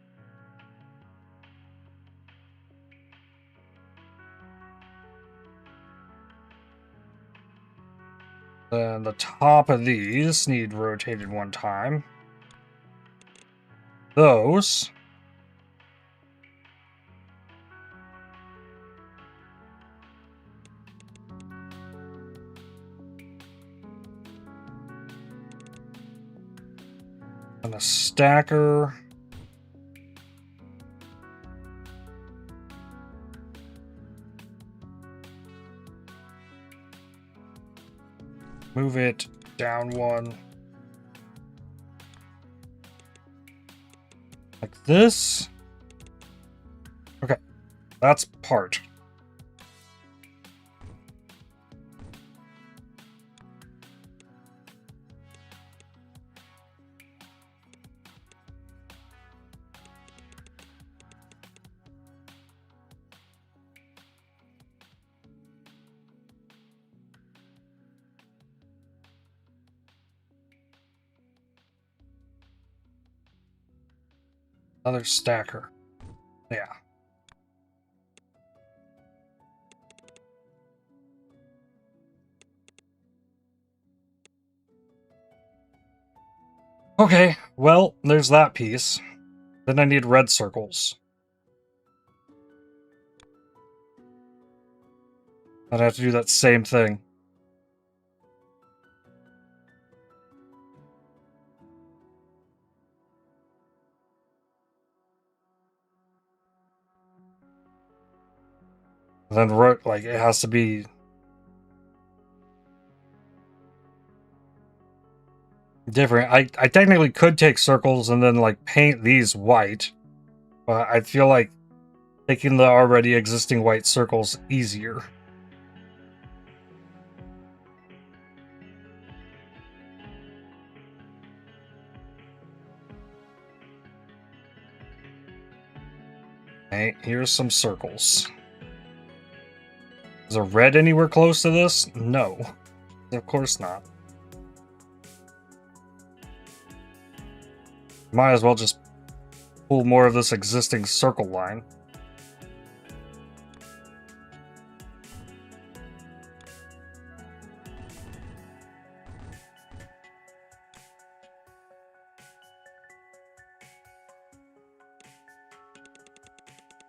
Then the top of these need rotated one time. Those. And a stacker. Move it down one. Like this. Okay, that's part. Another stacker. Yeah. Okay, well, there's that piece. Then I need red circles. I'd have to do that same thing. Then, like, it has to be different. I technically could take circles and then, like, paint these white. But I feel like making the already existing white circles easier. Okay, here's some circles. Is a red anywhere close to this? No. Of course not. Might as well just pull more of this existing circle line.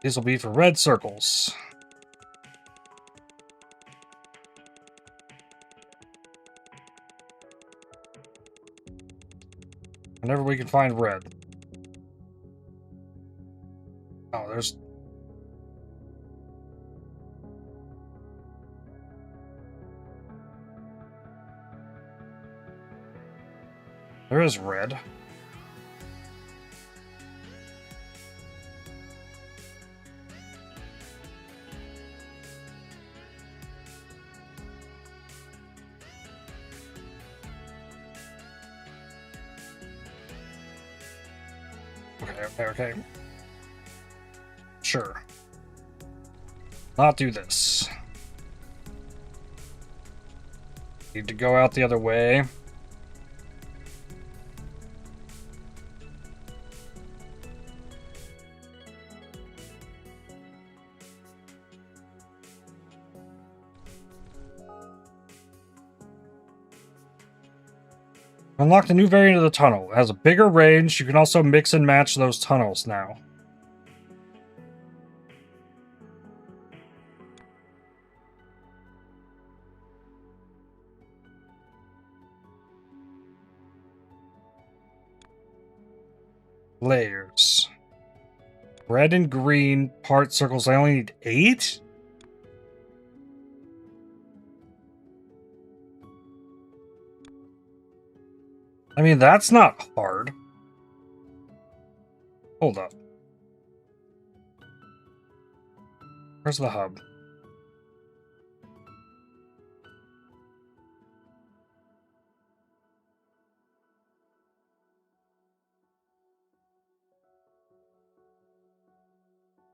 These will be for red circles. Whenever we can find red. Oh, there's... There is red. Okay. Sure. Not do this. Need to go out the other way. Unlocked a new variant of the tunnel. It has a bigger range. You can also mix and match those tunnels now. Layers. Red and green part circles. I only need 8? I mean, that's not hard. Hold up. Where's the hub?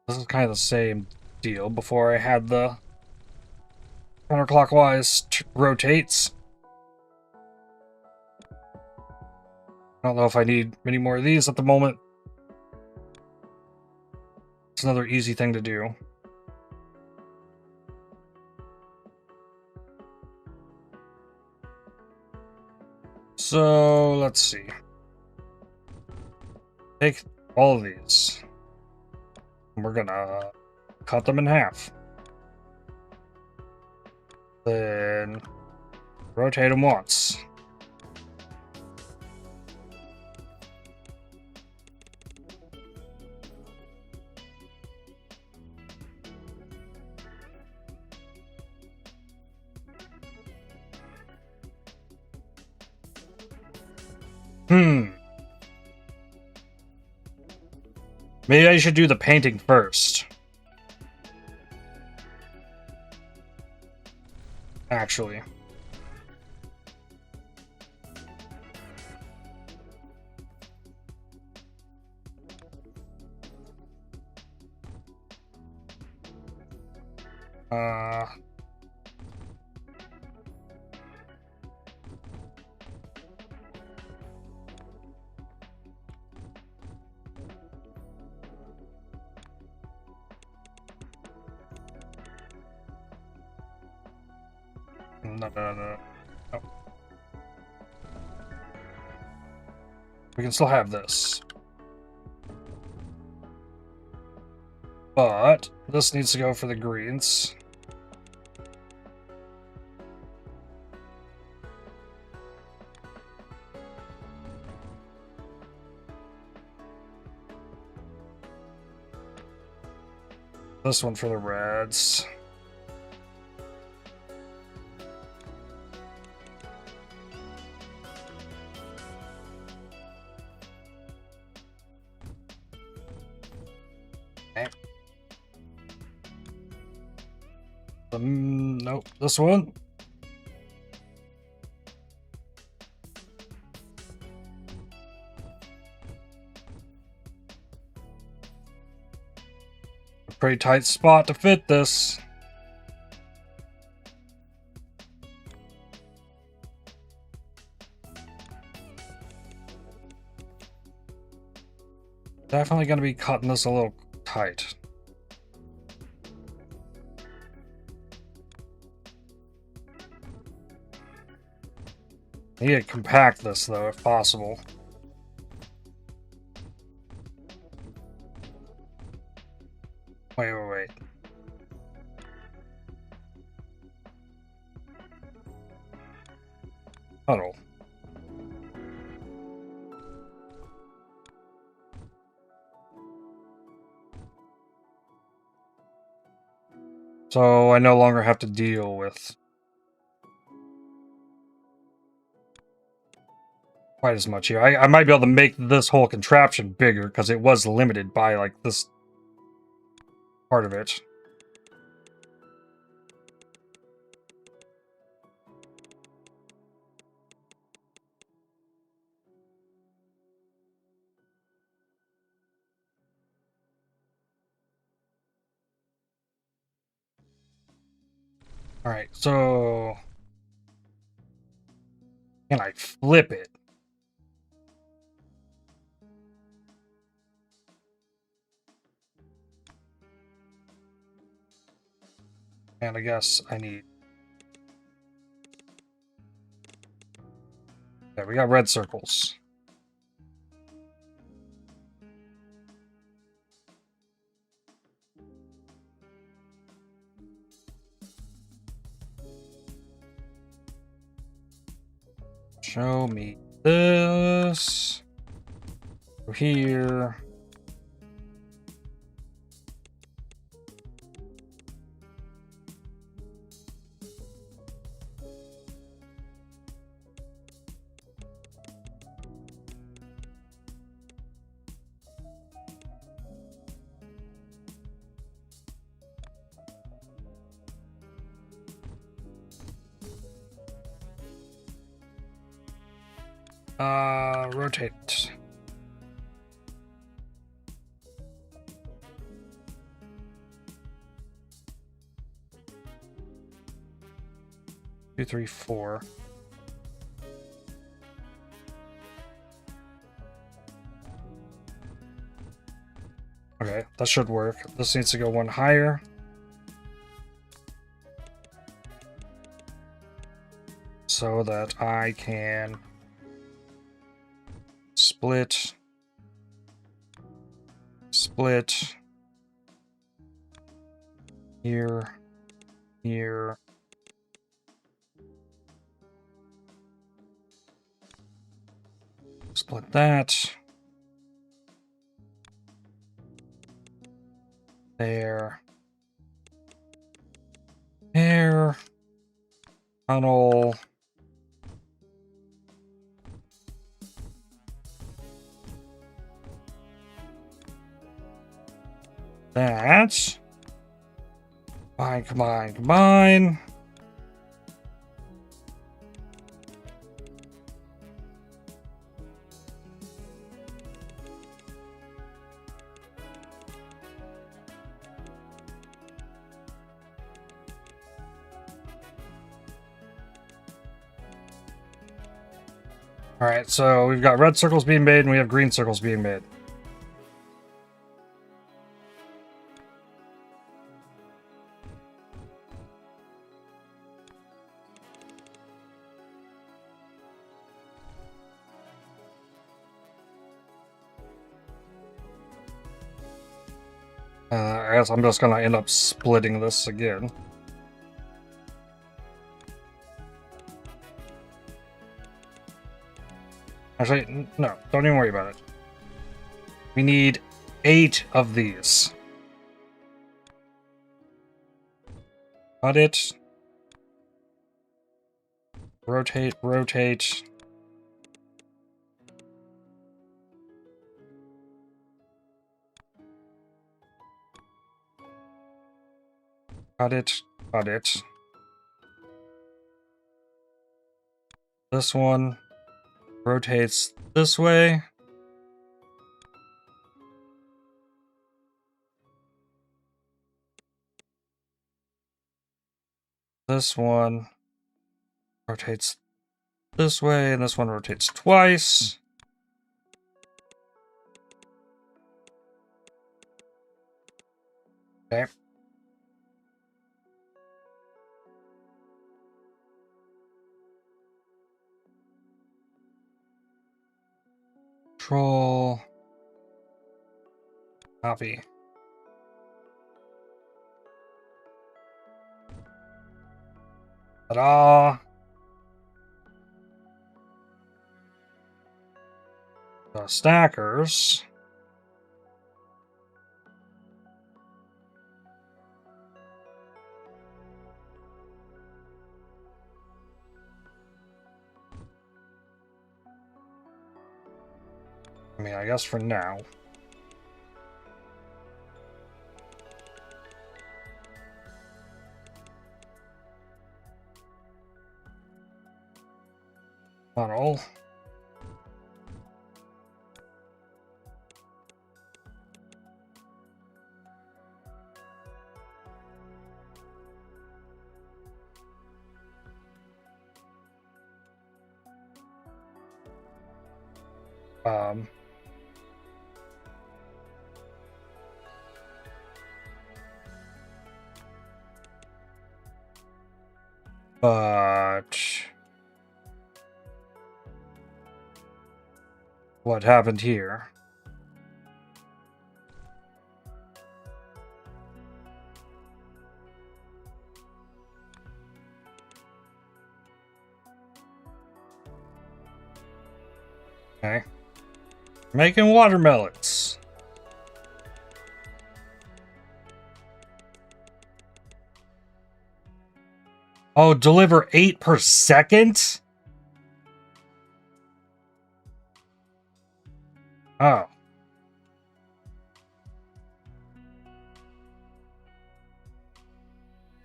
This is kind of the same deal before I had the counterclockwise rotates. I don't know if I need many more of these at the moment. It's another easy thing to do. So, let's see. Take all of these. We're gonna cut them in half. Then rotate them once. Maybe I should do the painting first. Actually. No. We can still have this. But this needs to go for the greens. This one for the reds. Okay. Nope, this one. Pretty tight spot to fit this. Definitely going to be cutting this a little tight. Need to compact this though, if possible. Wait. Huddle. So I no longer have to deal with quite as much here. I might be able to make this whole contraption bigger because it was limited by like this part of it. Alright, so can I flip it? And I guess I need... Yeah, we got red circles. Show me this. Go here. Rotate. Two, three, four. Okay, that should work. This needs to go one higher. So that I can split, here, here, split that, there, tunnel, that. Combine. All right, so we've got red circles being made and we have green circles being made. I guess I'm just gonna end up splitting this again. Actually, no, don't even worry about it. We need 8 of these. Cut it. Rotate, rotate. Cut it, cut it. This one rotates this way. This one rotates this way, and this one rotates twice. Okay. Control. Copy. Ta-da! The stackers. I mean, I guess for now. Funnel. But what happened here? Okay. Making watermelons. Oh, deliver 8 per second? Oh.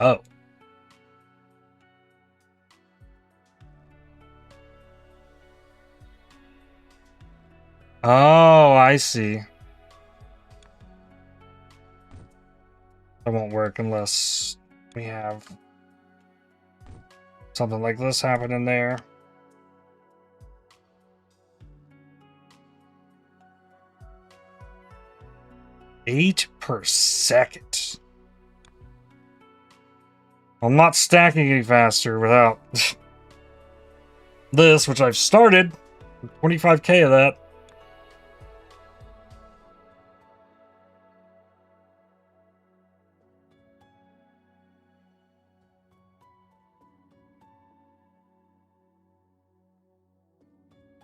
Oh. Oh, I see. That won't work unless we have something like this happen in there. Eight per second. I'm not stacking any faster without this, which I've started. 25k of that.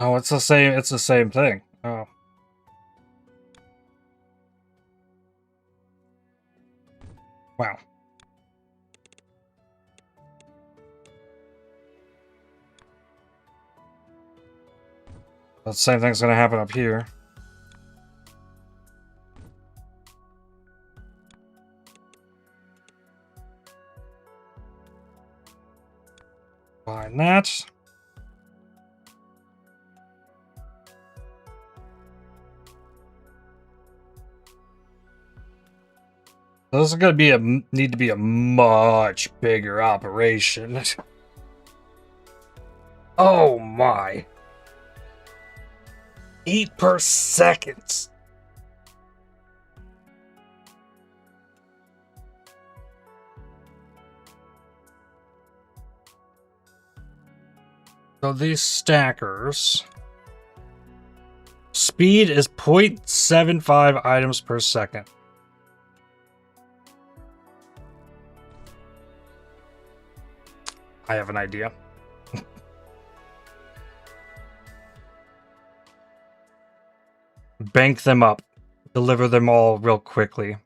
Oh, it's the same thing. Oh. Wow. The same thing's gonna happen up here. Find that. This is gonna be need to be a much bigger operation. Oh my. 8 per second. So these stackers. Speed is 0.75 items per second. I have an idea. Bank them up. Deliver them all real quickly.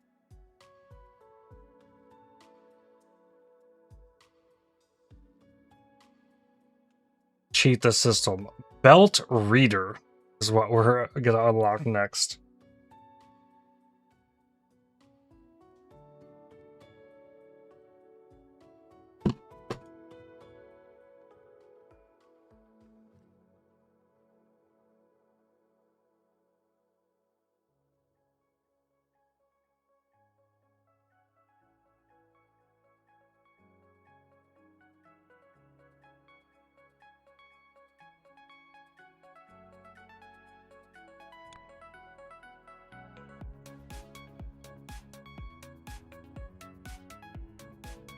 Cheat the system. Belt reader is what we're gonna unlock next.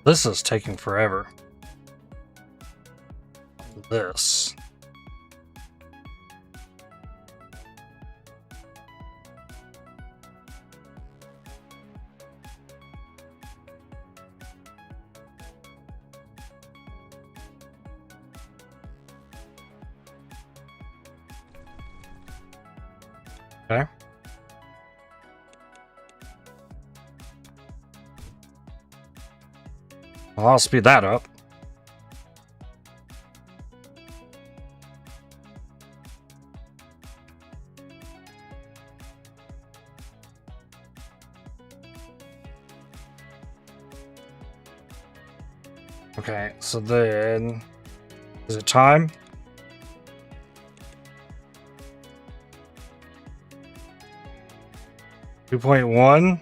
This is taking forever. This. Okay. Well, I'll speed that up. Okay, so then... Is it time? .1.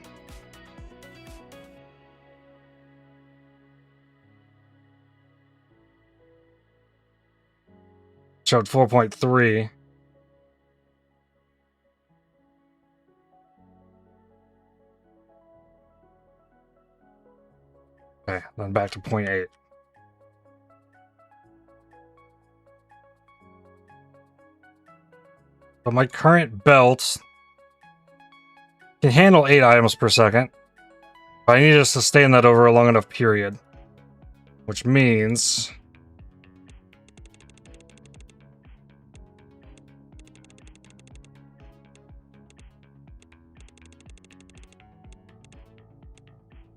Showed 4.3. Okay, then back to 0.8. But my current belt can handle 8 items per second. But I need to sustain that over a long enough period. Which means...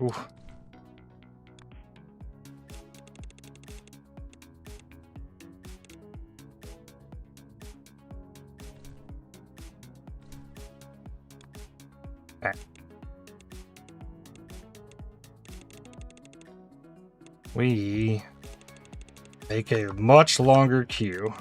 Ooh. Okay. We make a much longer queue.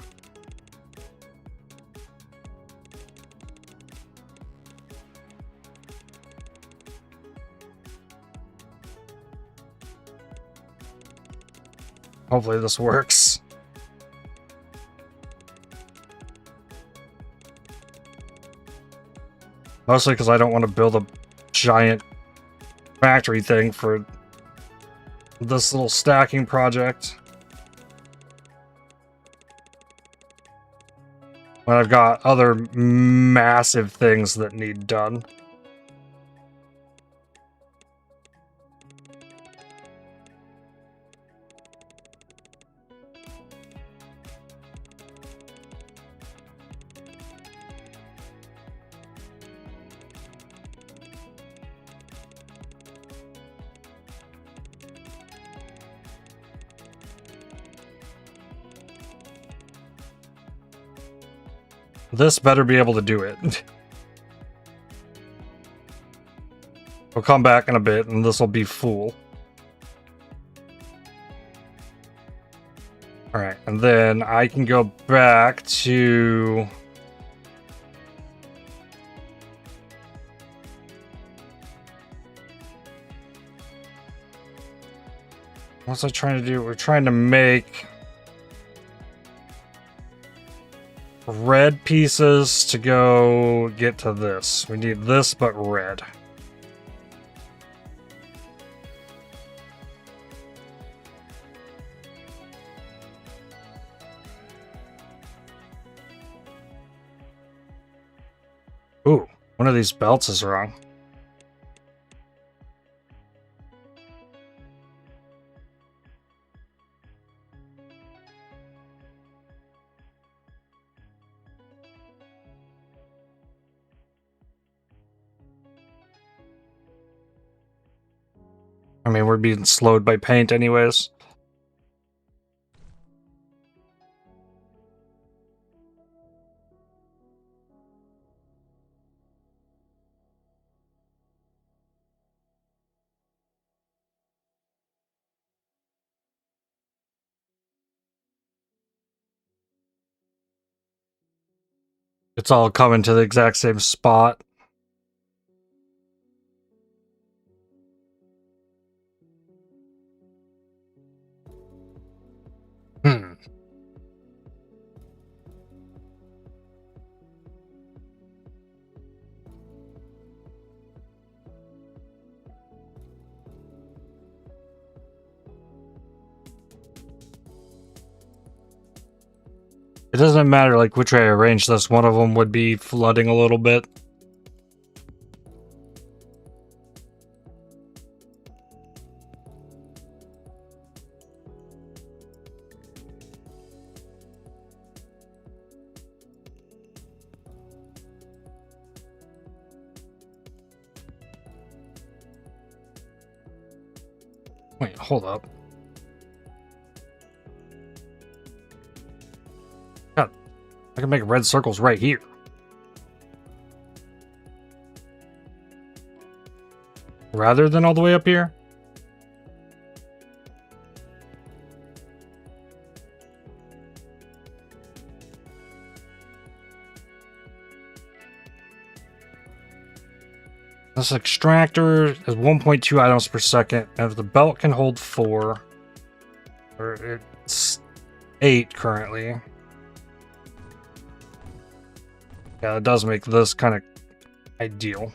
Hopefully this works. Mostly because I don't want to build a giant factory thing for this little stacking project. When I've got other massive things that need done. This better be able to do it. We'll come back in a bit and this will be full. Alright, and then I can go back to... What's I trying to do? We're trying to make red pieces to go get to this. We need this, but red. Ooh, one of these belts is wrong. I mean, we're being slowed by paint anyways. It's all coming to the exact same spot. It doesn't matter like which way I arrange this, one of them would be flooding a little bit. Wait, hold up. God, I can make red circles right here. Rather than all the way up here? This extractor is 1.2 items per second, and if the belt can hold 4, or it's 8 currently. Yeah, it does make this kind of ideal.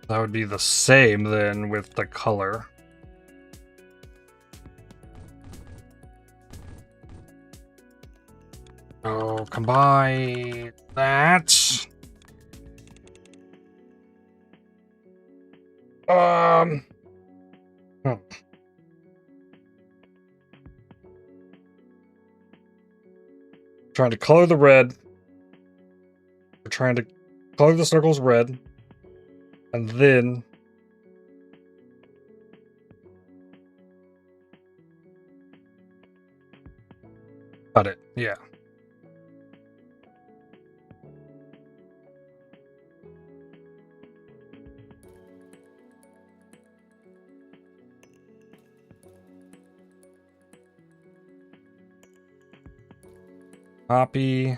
That would be the same then with the color. So combine that. Trying to color the red. We're trying to color the circles red. And then got it, yeah. Copy.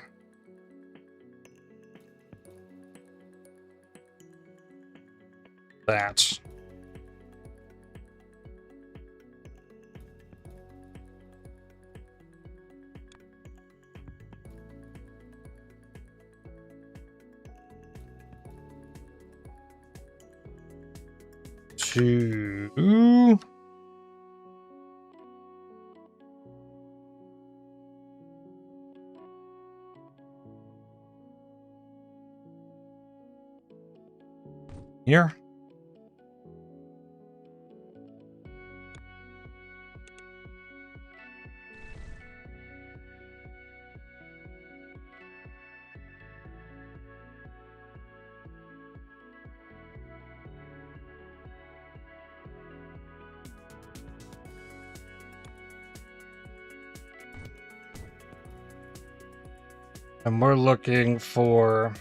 That. To here. And we're looking for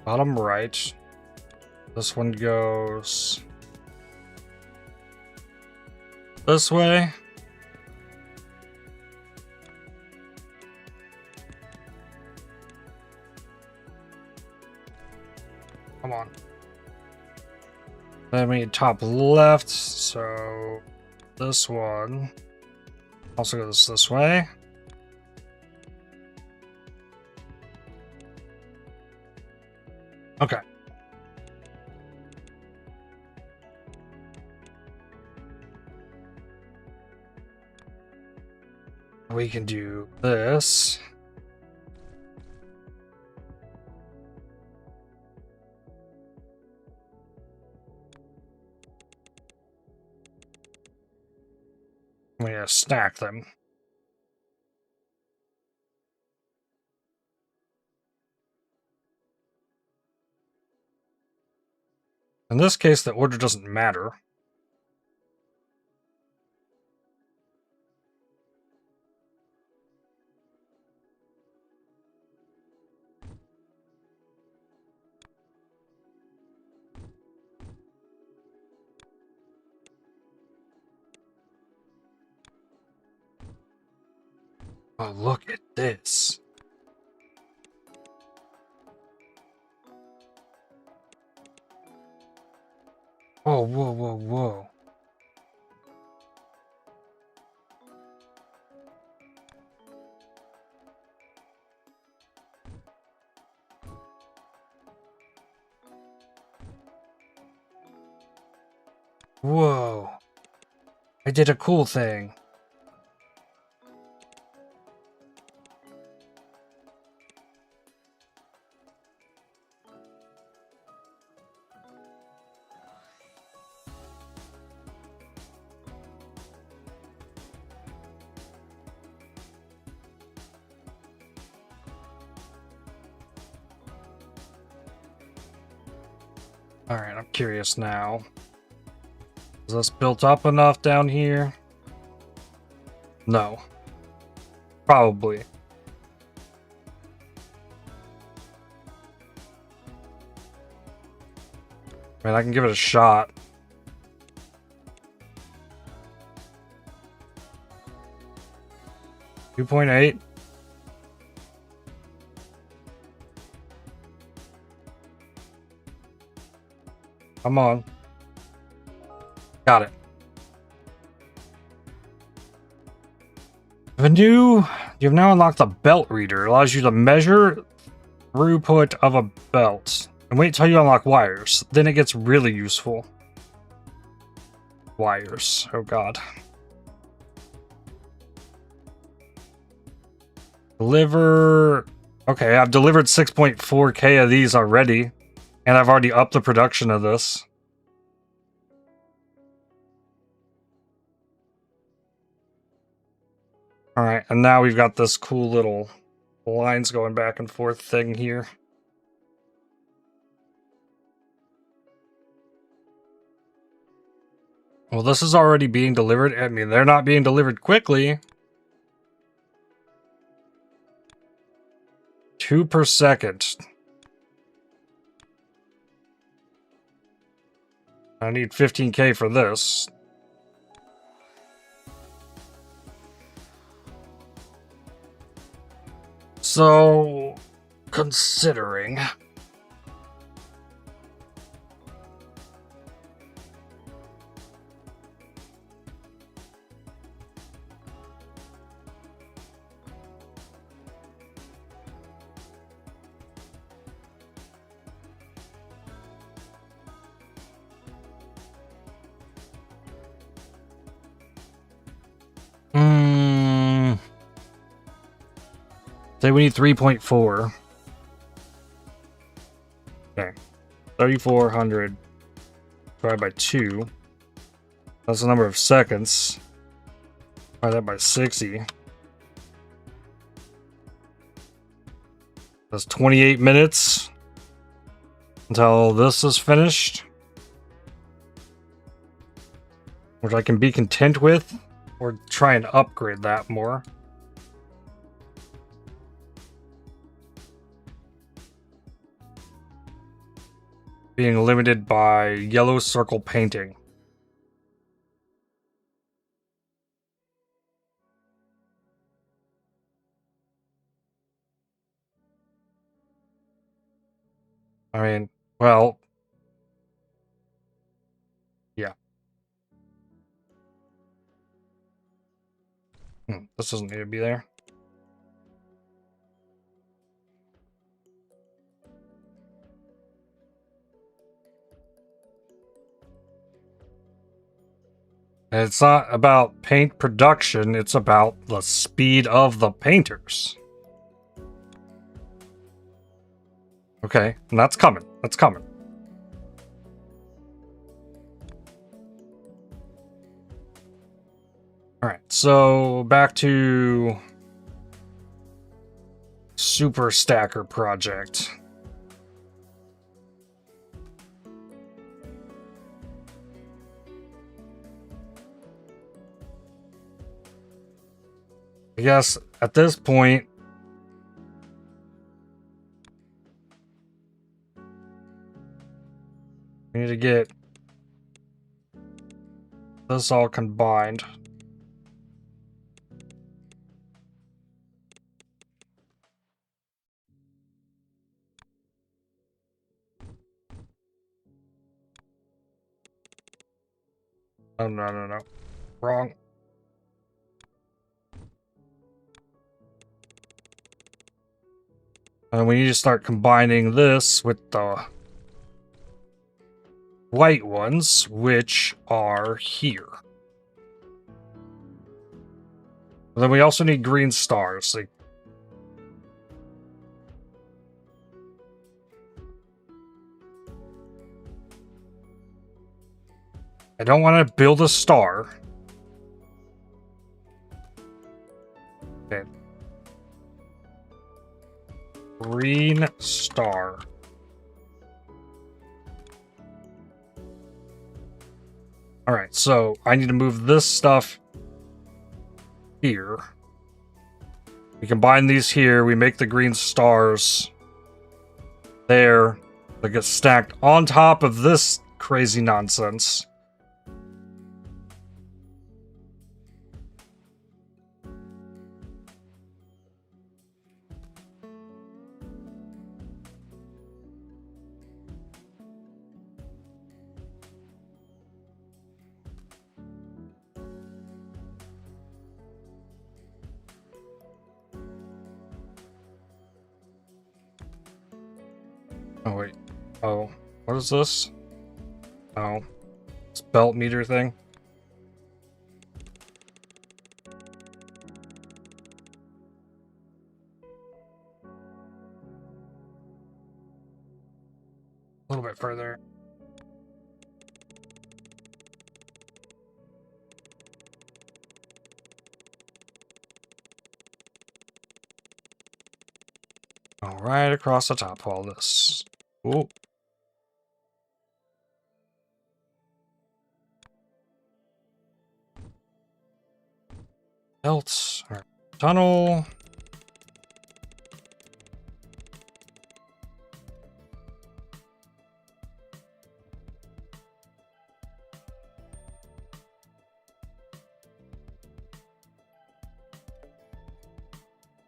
bottom right. This one goes this way. Come on. Then we need top left, so this one also goes this way. Okay. We can do this. We gotta stack them. In this case, the order doesn't matter. Oh, look at this. Oh, whoa, whoa, whoa. Whoa. I did a cool thing. Alright, I'm curious now. Is this built up enough down here? No. Probably. I mean, I can give it a shot. $2.8. Come on. Got it. You've now unlocked a belt reader. It allows you to measure throughput of a belt. And wait till you unlock wires. Then it gets really useful. Wires. Oh god. Deliver. Okay, I've delivered 6.4k of these already. And I've already upped the production of this. Alright, and now we've got this cool little lines going back and forth thing here. Well, this is already being delivered. I mean, they're not being delivered quickly. 2 per second. I need 15k for this. So, considering... Say we need 3.4. Okay. 3,400 divided by 2. That's the number of seconds. Divide that by 60. That's 28 minutes until this is finished. Which I can be content with, or try and upgrade that more. Being limited by yellow circle painting. I mean, well, yeah. This doesn't need to be there. And it's not about paint production, it's about the speed of the painters. Okay, and that's coming. That's coming. Alright, so back to Super Stacker Project. I guess at this point, we need to get this all combined. Oh, no. Wrong. And we need to start combining this with the white ones, which are here. And then we also need green stars. Like, I don't want to build a star. Okay. Green star. Alright, so I need to move this stuff here. We combine these here, we make the green stars there. They get stacked on top of this crazy nonsense. Oh, wait. Oh, what is this? Oh, it's belt meter thing. A little bit further. All right, across the top of all this. Ooh. Belts. All right. Tunnel.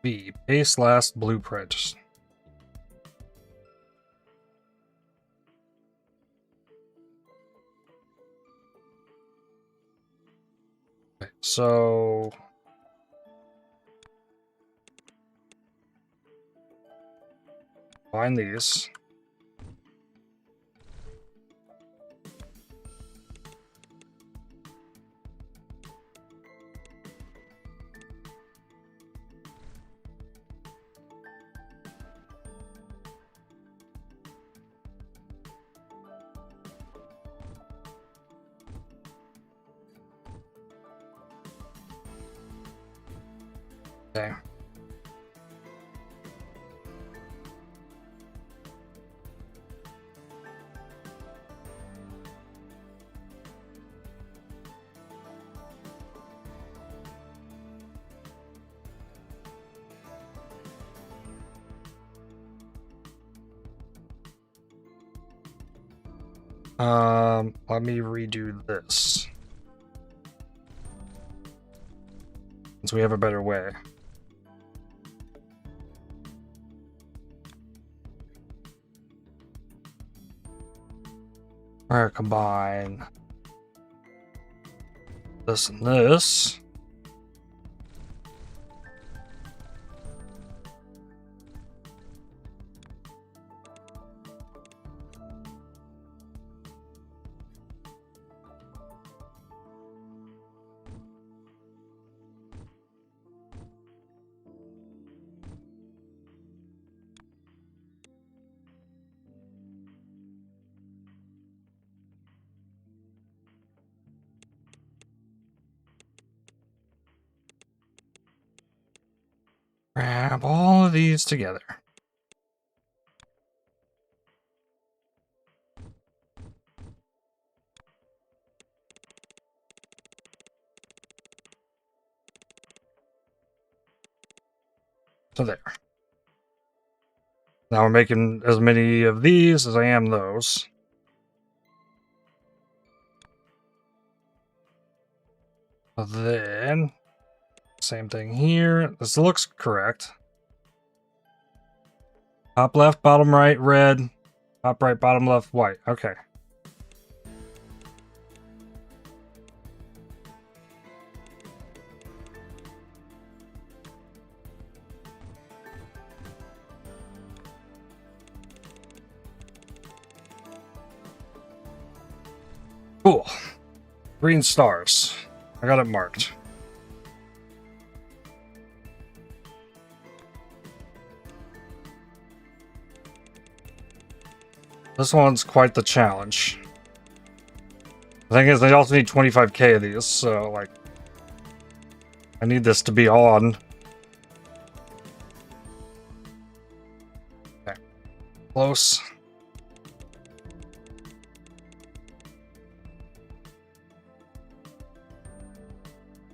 B. Paste last blueprint. Okay, so find these. Okay. Let me redo this. Since we have a better way. Alright, combine this and this. Grab all of these together. So there. Now we're making as many of these as I am those. So then, same thing here. This looks correct. Top left, bottom right, red. Top right, bottom left, white. Okay. Cool. Green stars. I got it marked. This one's quite the challenge. The thing is, I also need 25k of these, so, like, I need this to be on. Okay. Close.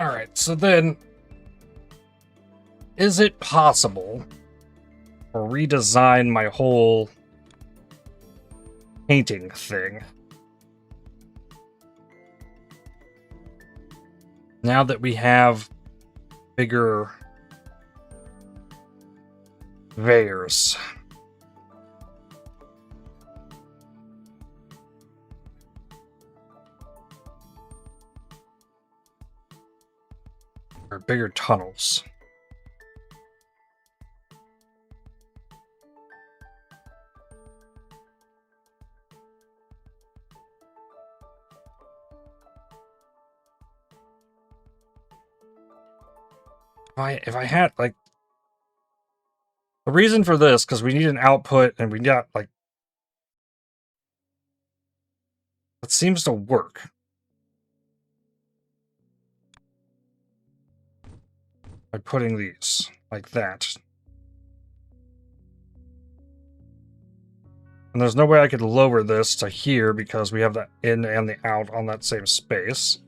Alright, so then, is it possible to redesign my whole painting thing? Now that we have bigger veyors. Or bigger tunnels. If I had, like, the reason for this, because we need an output and we got, like, it seems to work. By putting these like that. And there's no way I could lower this to here because we have the in and the out on that same space.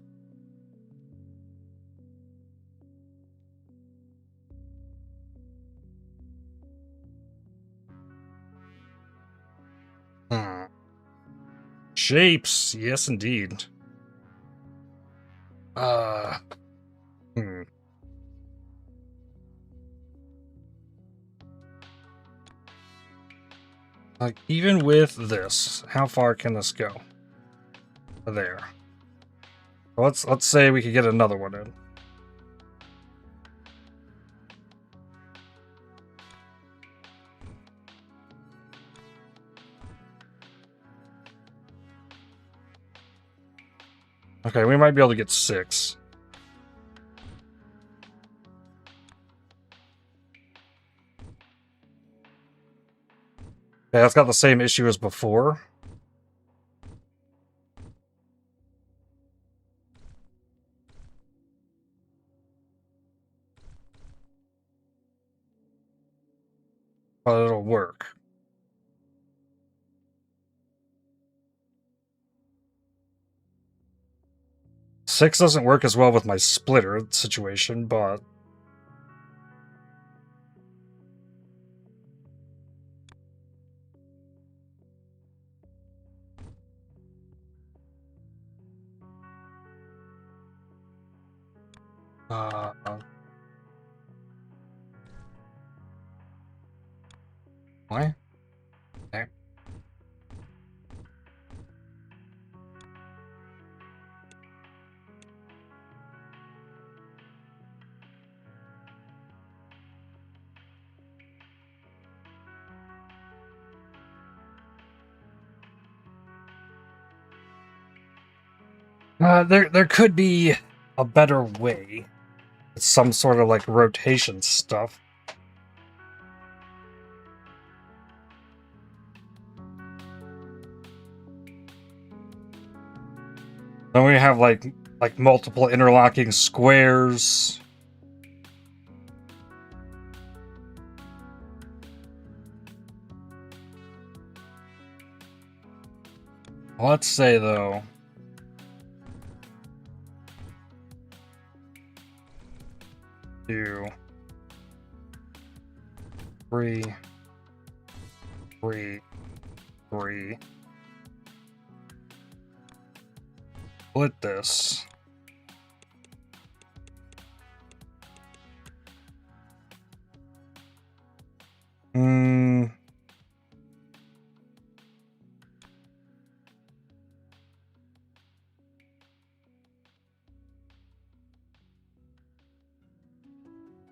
Shapes, yes indeed. Like, even with this, how far can this go? There. Let's say we could get another one in. Okay, we might be able to get 6. Okay, that's got the same issue as before. But it'll work. Six doesn't work as well with my splitter situation, but... why? Okay. There could be a better way. It's some sort of like rotation stuff. Then we have like multiple interlocking squares. Let's say though, 2, 3, 3, 3. Split this.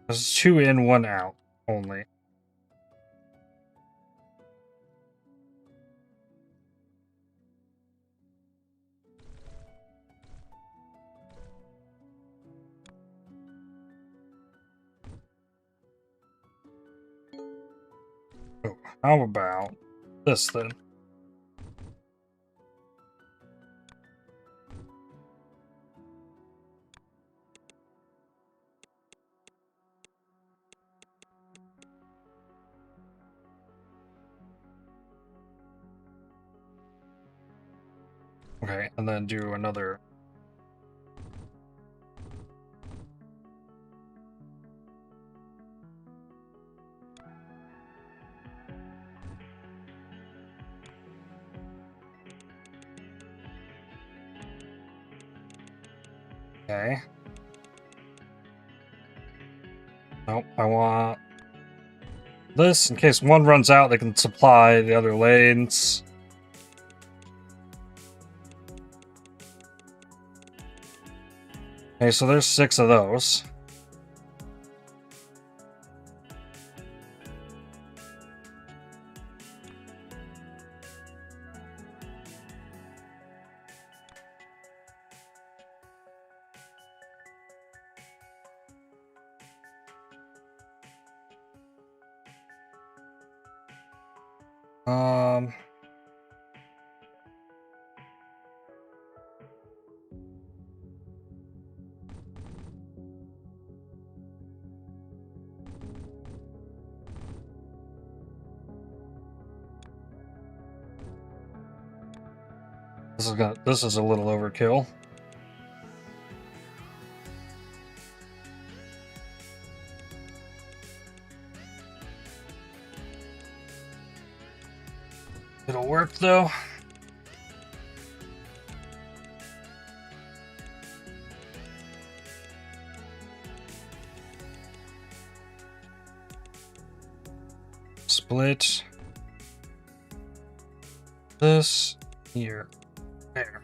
There's 2 in, 1 out only. Oh, how about this then? Okay, and then do another. Okay. Nope, I want this in case one runs out, they can supply the other lanes. Okay, so there's 6 of those. This is a little overkill. It'll work though. Split. this here. There.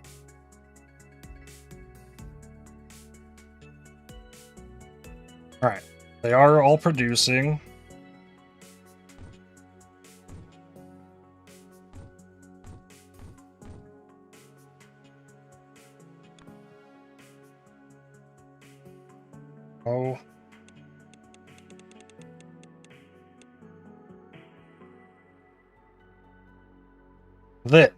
Alright. They are all producing. Oh. That.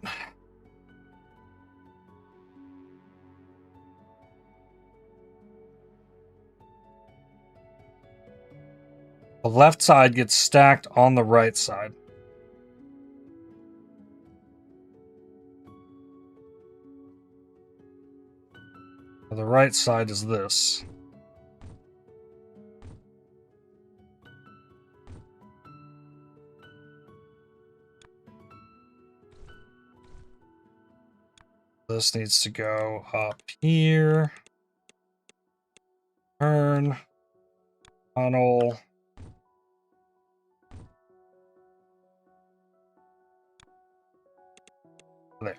The left side gets stacked on the right side. The right side is this. This needs to go up here. Turn. Tunnel. There.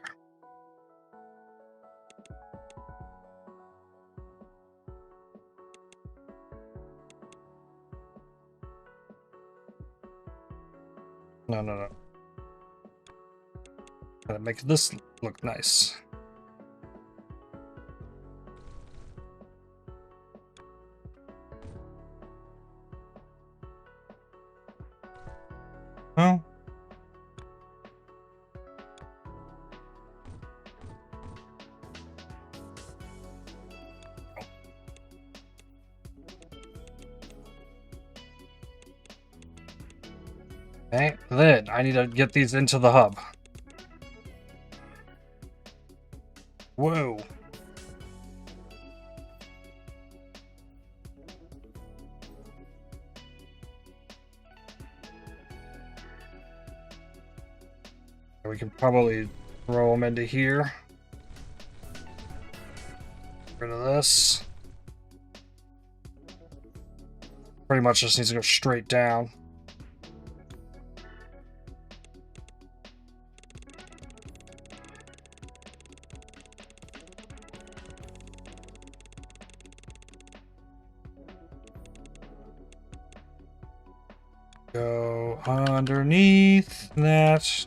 No. Gotta make this look nice. Oh. Okay, then I need to get these into the hub. Whoa. We can probably throw them into here. Get rid of this. Pretty much just needs to go straight down. Go underneath that.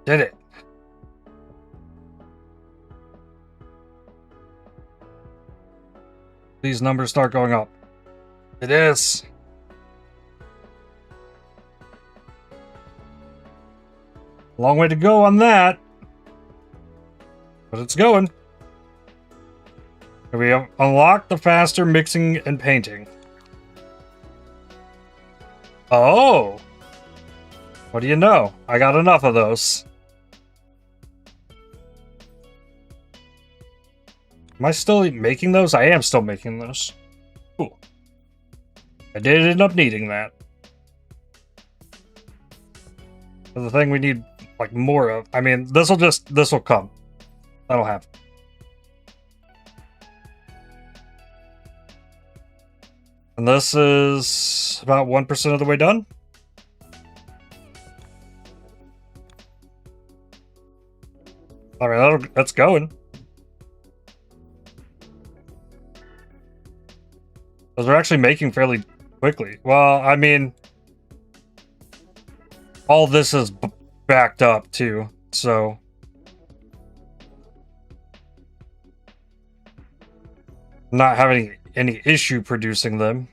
Did it. These numbers start going up. It is. Long way to go on that. But it's going. We have unlocked the faster mixing and painting. Oh! What do you know? I got enough of those. Am I still making those? I am still making those. Cool. I did end up needing that. The thing we need, like, more of. I mean, this will come. That'll happen. And this is about 1% of the way done. Alright, that's going. Those are actually making fairly quickly. Well, I mean, all this is backed up too, so not having any issue producing them.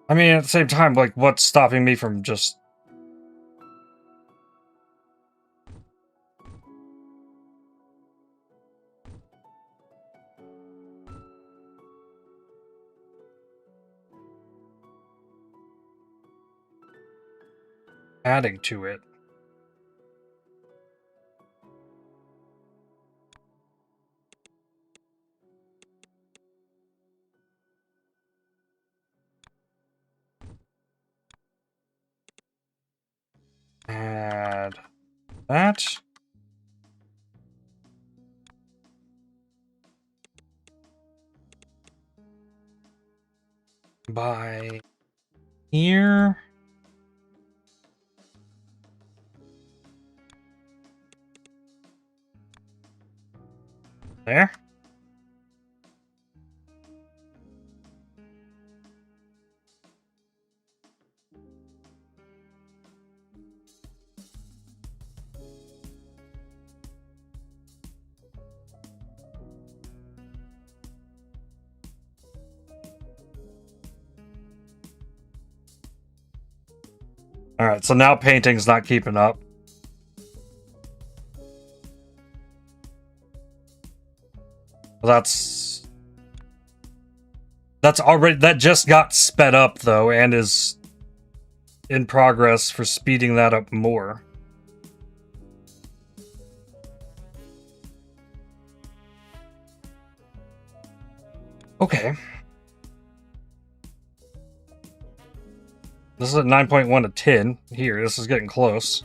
I mean, at the same time, like, what's stopping me from just adding to it? Add that. by here. There. All right, so now painting's not keeping up. That's already, that just got sped up though, and is in progress for speeding that up more. Okay. This is at 9.1 to 10. Here, this is getting close.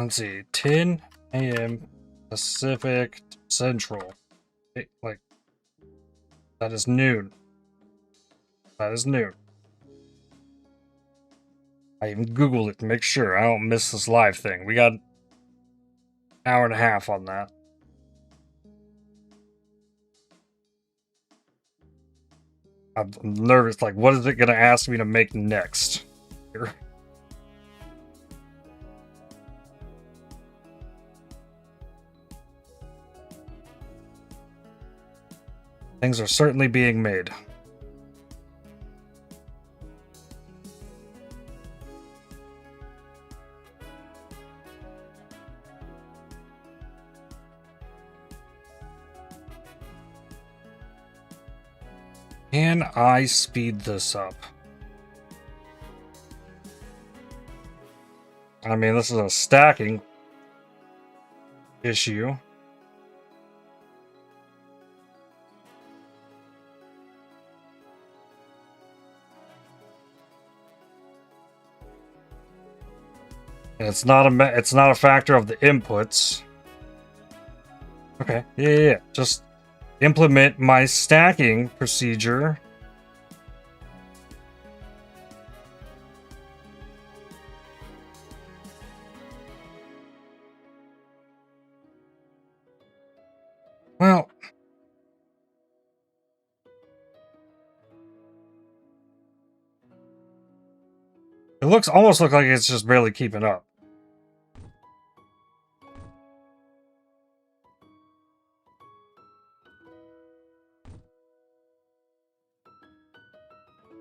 Let's see, 10 a.m. Pacific Central. Like, that is noon. That is noon. I even Googled it to make sure I don't miss this live thing. We got an hour and a half on that. I'm nervous, like, what is it gonna ask me to make next? Here. Things are certainly being made. Can I speed this up? I mean, this is a stacking issue. And it's not a factor of the inputs. Okay, yeah. Just implement my stacking procedure. Well, it almost looks like it's just barely keeping up.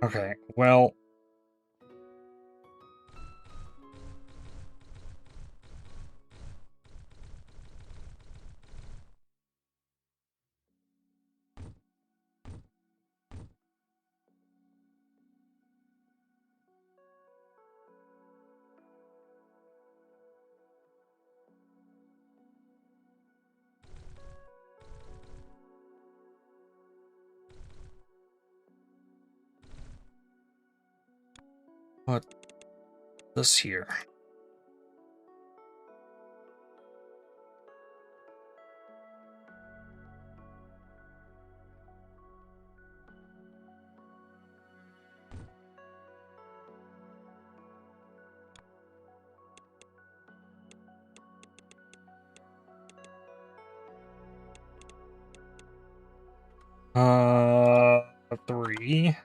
Okay, well... What? This here. Three.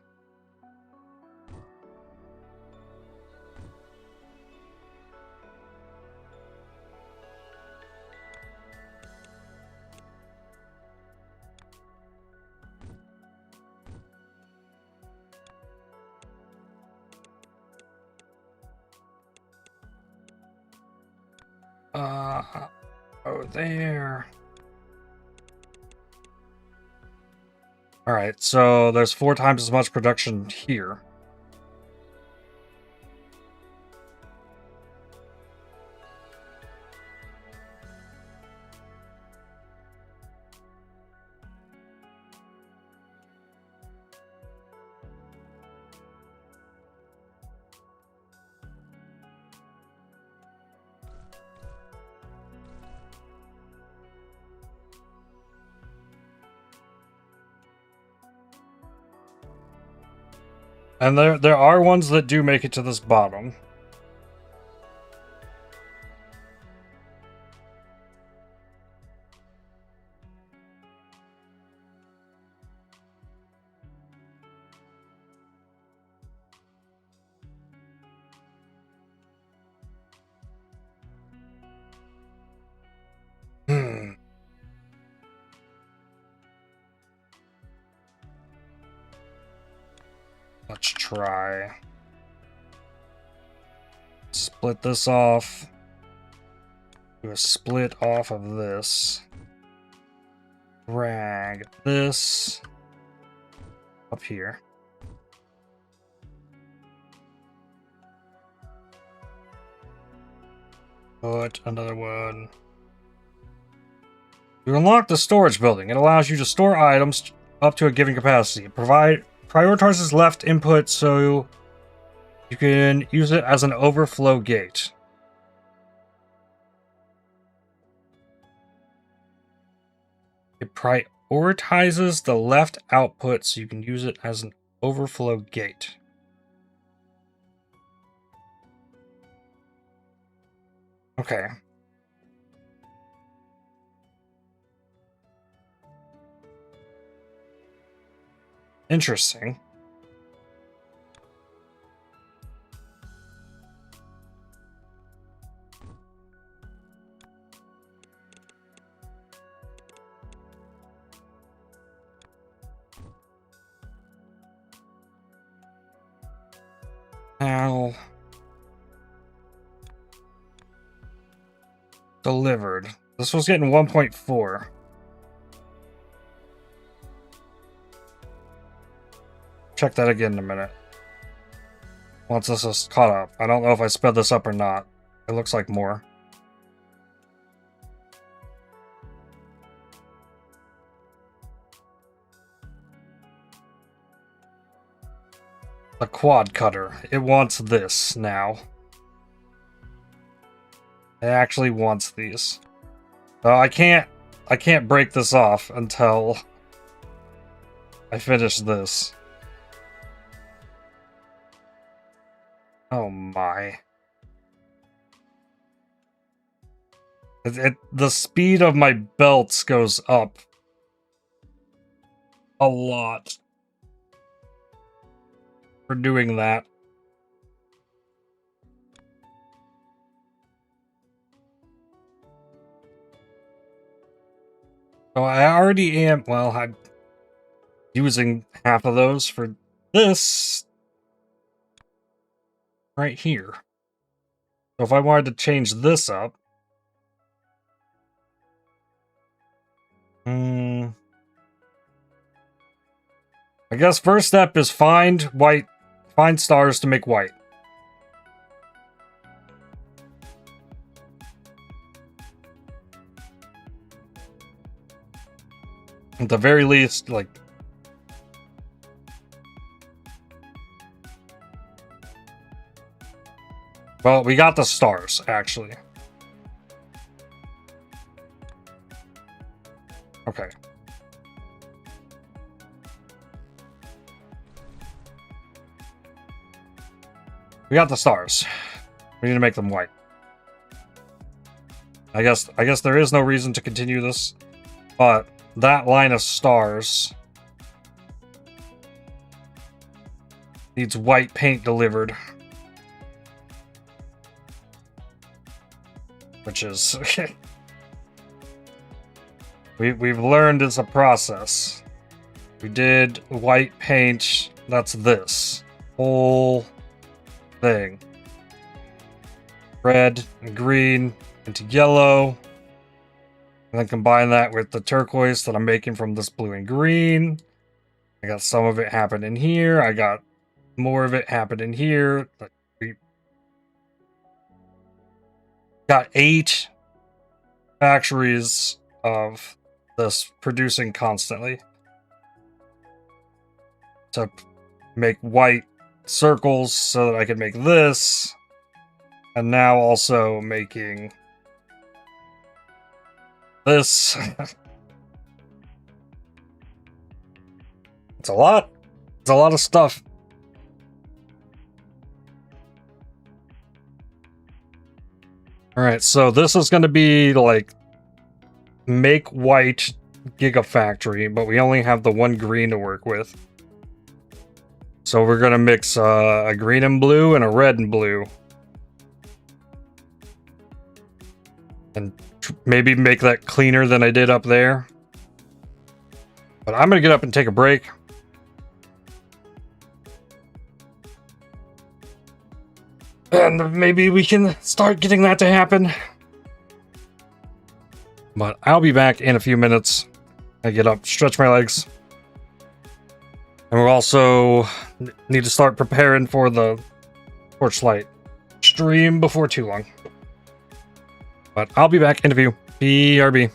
Oh, there. Alright, so there's 4 times as much production here. And there are ones that do make it to this bottom. Let's try. Split this off. Do a split off of this. Drag this up here. Put another one. You unlock the storage building. It allows you to store items up to a given capacity. Prioritizes left input so you can use it as an overflow gate. It prioritizes the left output so you can use it as an overflow gate. Okay. Interesting. Now, delivered. This was getting 1.4. Check that again in a minute. Once this is caught up. I don't know if I sped this up or not. It looks like more. The quad cutter. It wants this now. It actually wants these. So I can't break this off until I finish this. Oh my. The speed of my belts goes up a lot for doing that. So I already am, well, I'm using half of those for this right here. So if I wanted to change this up, I guess first step is find stars to make white. At the very least, like, well, we got the stars, actually. Okay. We got the stars. We need to make them white. I guess there is no reason to continue this, but that line of stars needs white paint delivered. Which is we've learned it's a process. We did white paint, that's this whole thing. Red and green into yellow. And then combine that with the turquoise that I'm making from this blue and green. I got some of it happening here. I got more of it happening here. We got 8 factories of this producing constantly to make white circles so that I could make this. And now also making this. It's a lot. It's a lot of stuff. All right, so this is going to be like make white gigafactory, but we only have the one green to work with. So we're going to mix a green and blue and a red and blue. And maybe make that cleaner than I did up there. But I'm going to get up and take a break. And maybe we can start getting that to happen. But I'll be back in a few minutes. I get up, stretch my legs. And we'll also need to start preparing for the Torchlight stream before too long. But I'll be back in a few. BRB.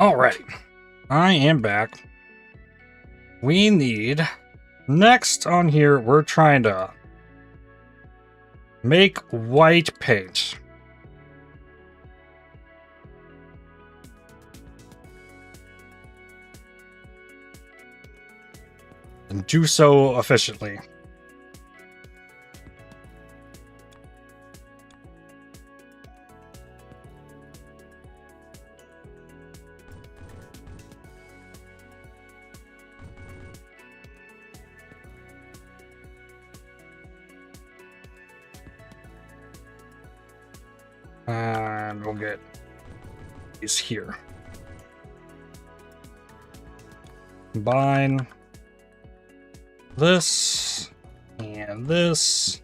Alrighty, I am back. We need, next on here, we're trying to make white paint. And do so efficiently. And we'll get these here. Combine this and this.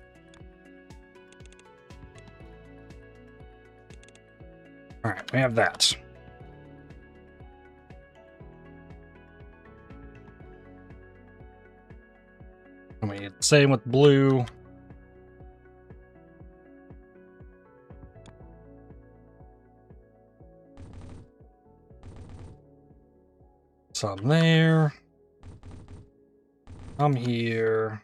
All right, we have that. And we same with blue. Some there. I'm here.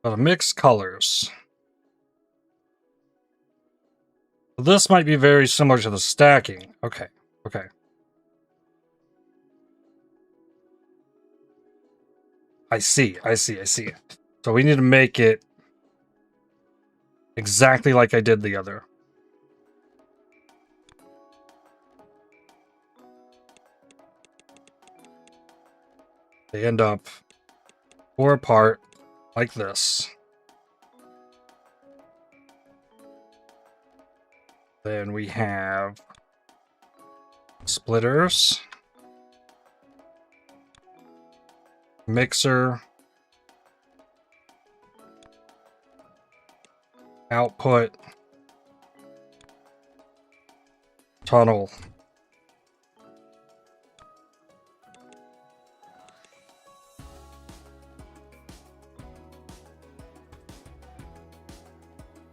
But mixed colors. This might be very similar to the stacking. Okay, okay. I see. So we need to make it exactly like I did the other. They end up 4 apart like this. Then we have splitters, mixer, output, tunnel.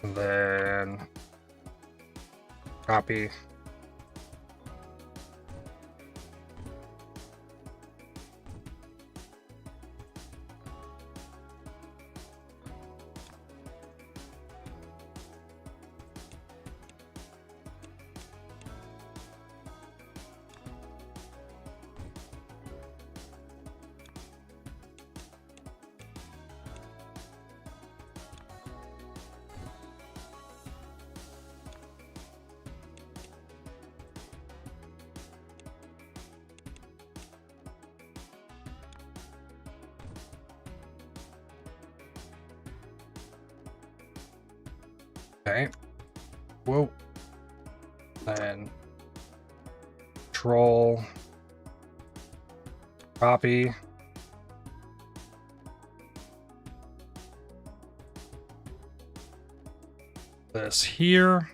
And then copy. Okay. Whoa. Then control. Copy. This here.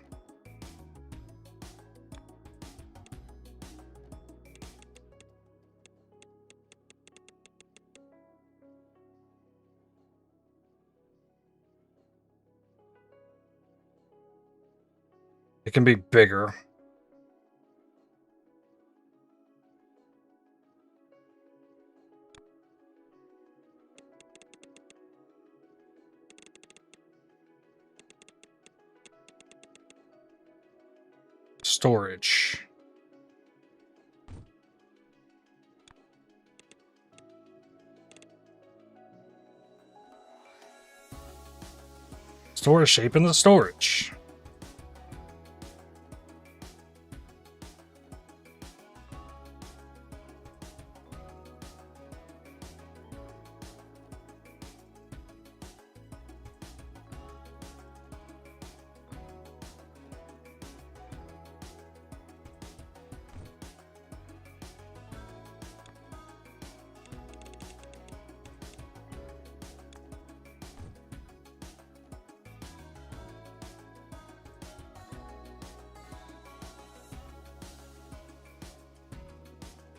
It can be bigger. Storage. Store a shape in the storage.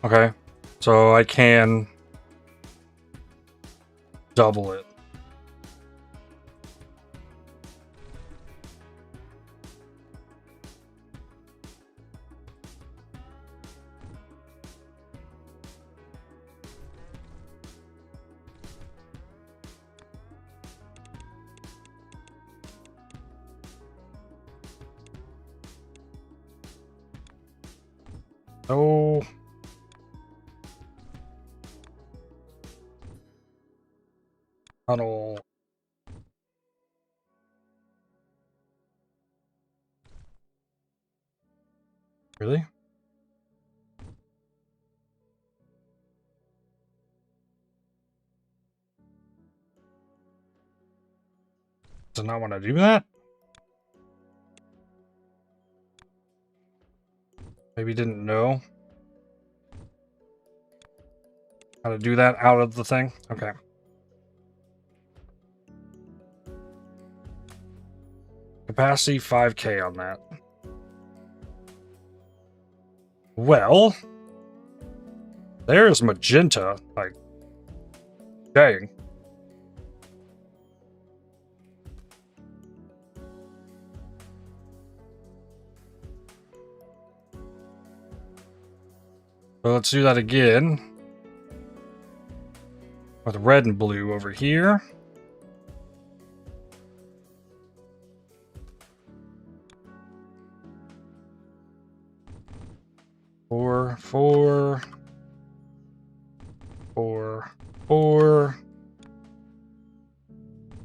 Okay, so I can double it. Oh. Tunnel. Really? Does not want to do that? Maybe didn't know how to do that out of the thing? Okay. Capacity 5K on that. Well, there's magenta, like, dang. So let's do that again. With red and blue over here. Four, four.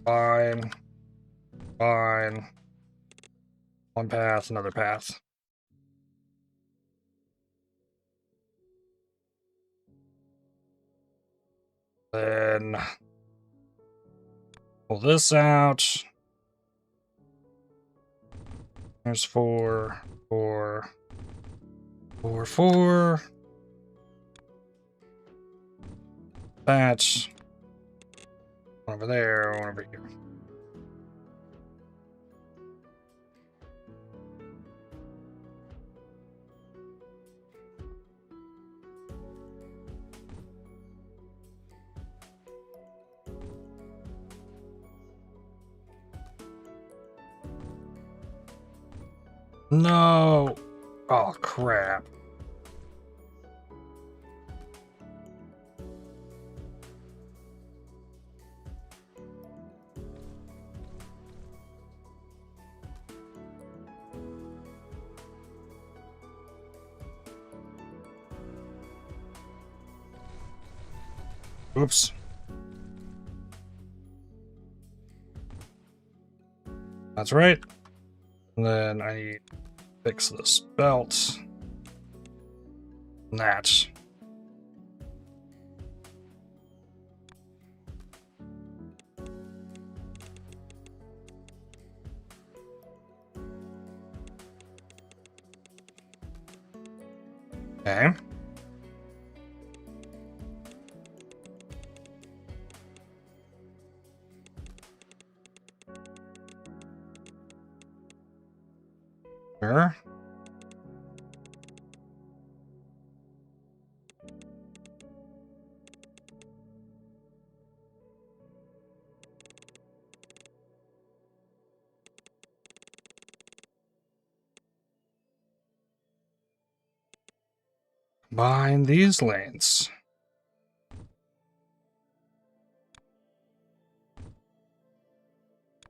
Fine. Fine. One path, another path. Then pull this out. There's four. That's one over there, one over here. No! Oh, crap. Oops. That's right. And then I need to fix this belt. And that. Okay. Sure. Combine these lanes.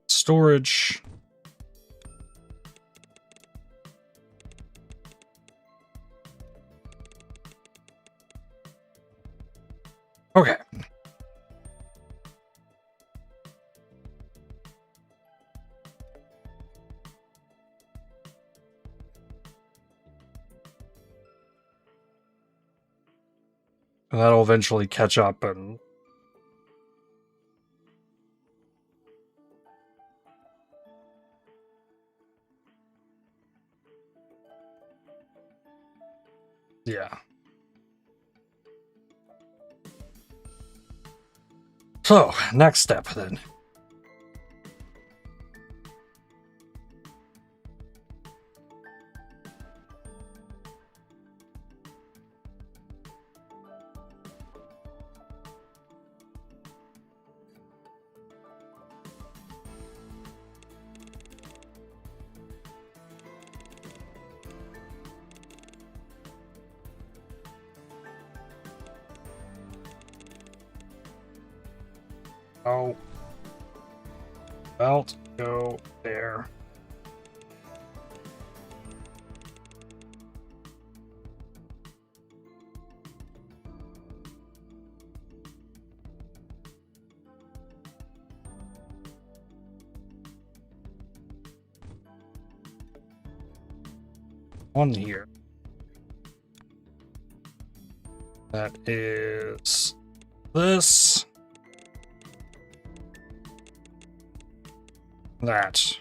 Storage. Okay. And that'll eventually catch up and... yeah. So, next step then. Oh. Belt, go there. One here. That is this. That.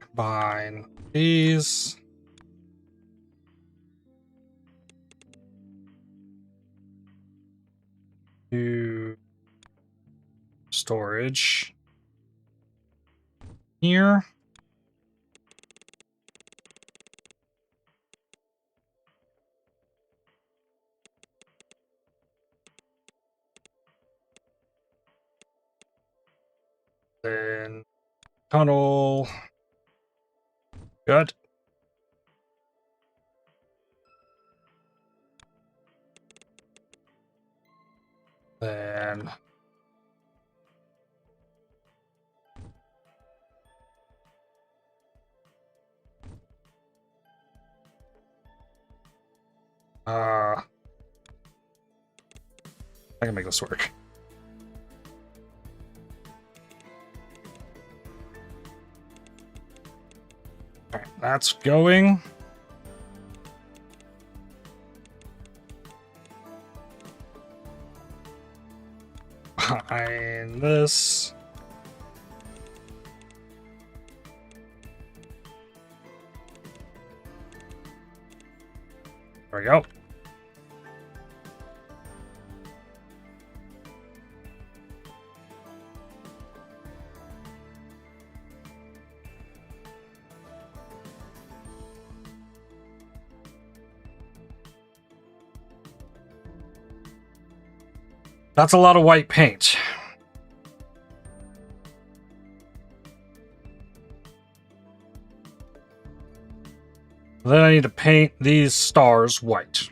Combine these. To storage here. Then tunnel. Good. Then I can make this work. All right, that's going. Behind this. There we go. That's a lot of white paint. Then I need to paint these stars white.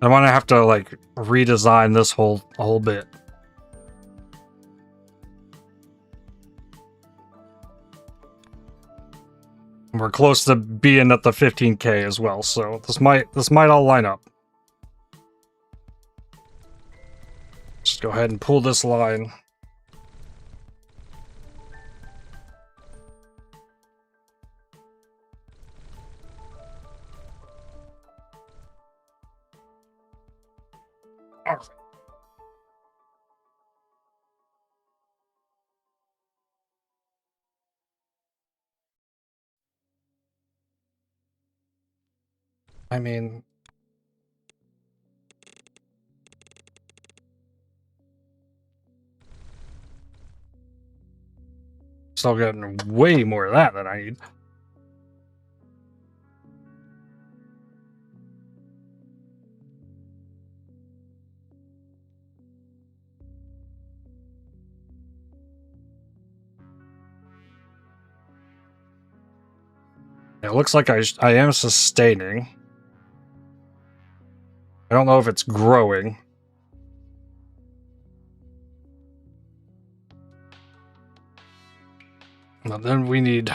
I want to have to like redesign this whole bit. We're close to being at the 15K as well, so this might all line up. Just go ahead and pull this line. All right. I mean, still getting way more of that than I need. It looks like I am sustaining. I don't know if it's growing. But then we need...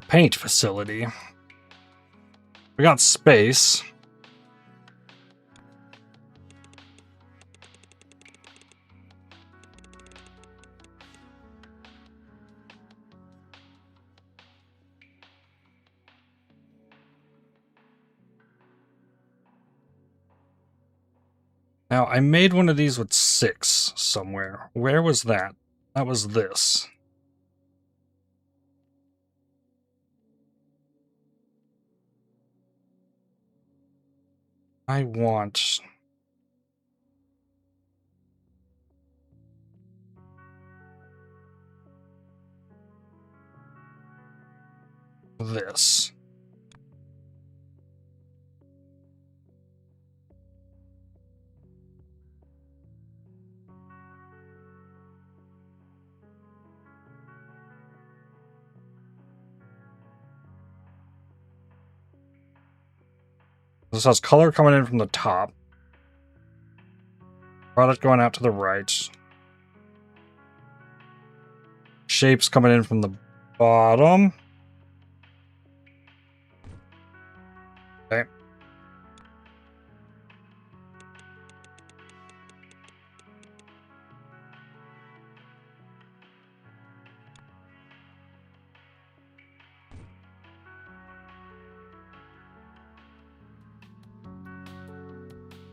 paint facility. We got space. Now, I made one of these with 6 somewhere. Where was that? That was this. I want... this. This has color coming in from the top. Product going out to the right. Shapes coming in from the bottom. Okay.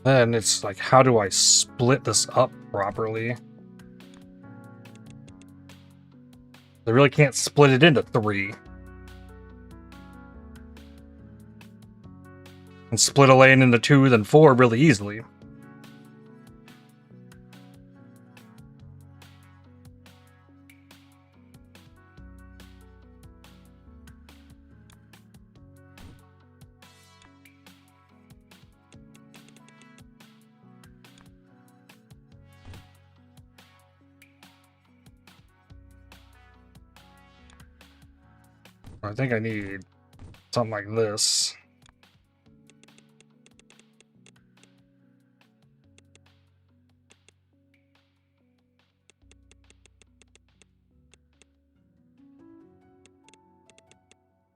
Then it's like, how do I split this up properly? I really can't split it into 3. And split a lane into 2, then 4 really easily. I think I need something like this.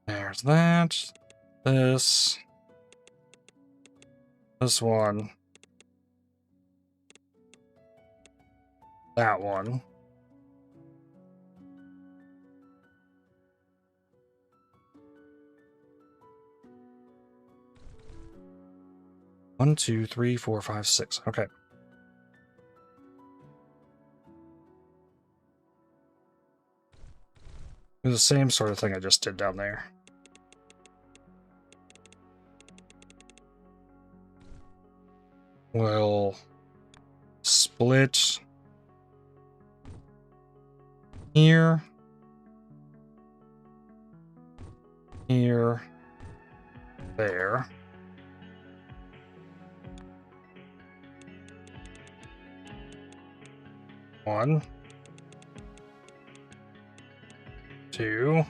There's that. This one. That one. One, 2, 3, 4, 5, 6. Okay. Do the same sort of thing I just did down there. We'll split here, here, there. One, 2,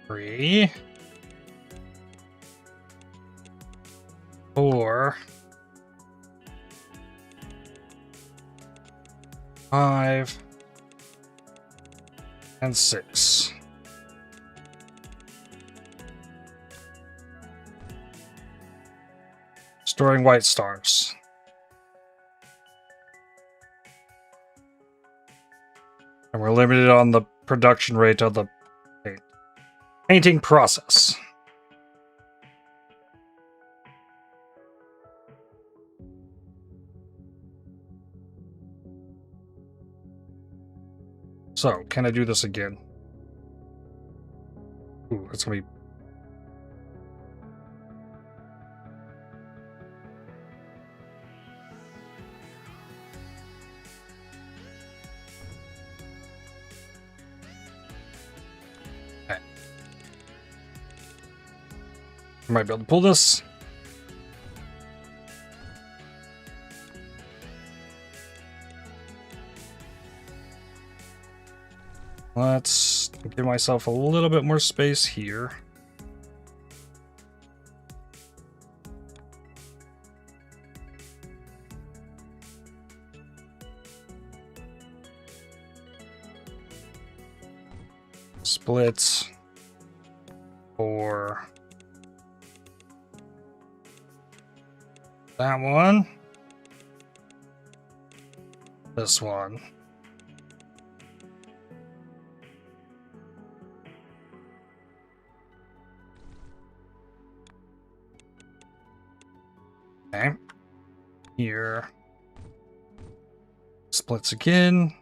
3, 4, 5, and 6. Storing white stars. And we're limited on the production rate of the painting process. So, can I do this again? Ooh, it's gonna be... Okay. I might be able to pull this. Let's give myself a little bit more space here. Splits for that one. This one. Okay. Here. Splits again.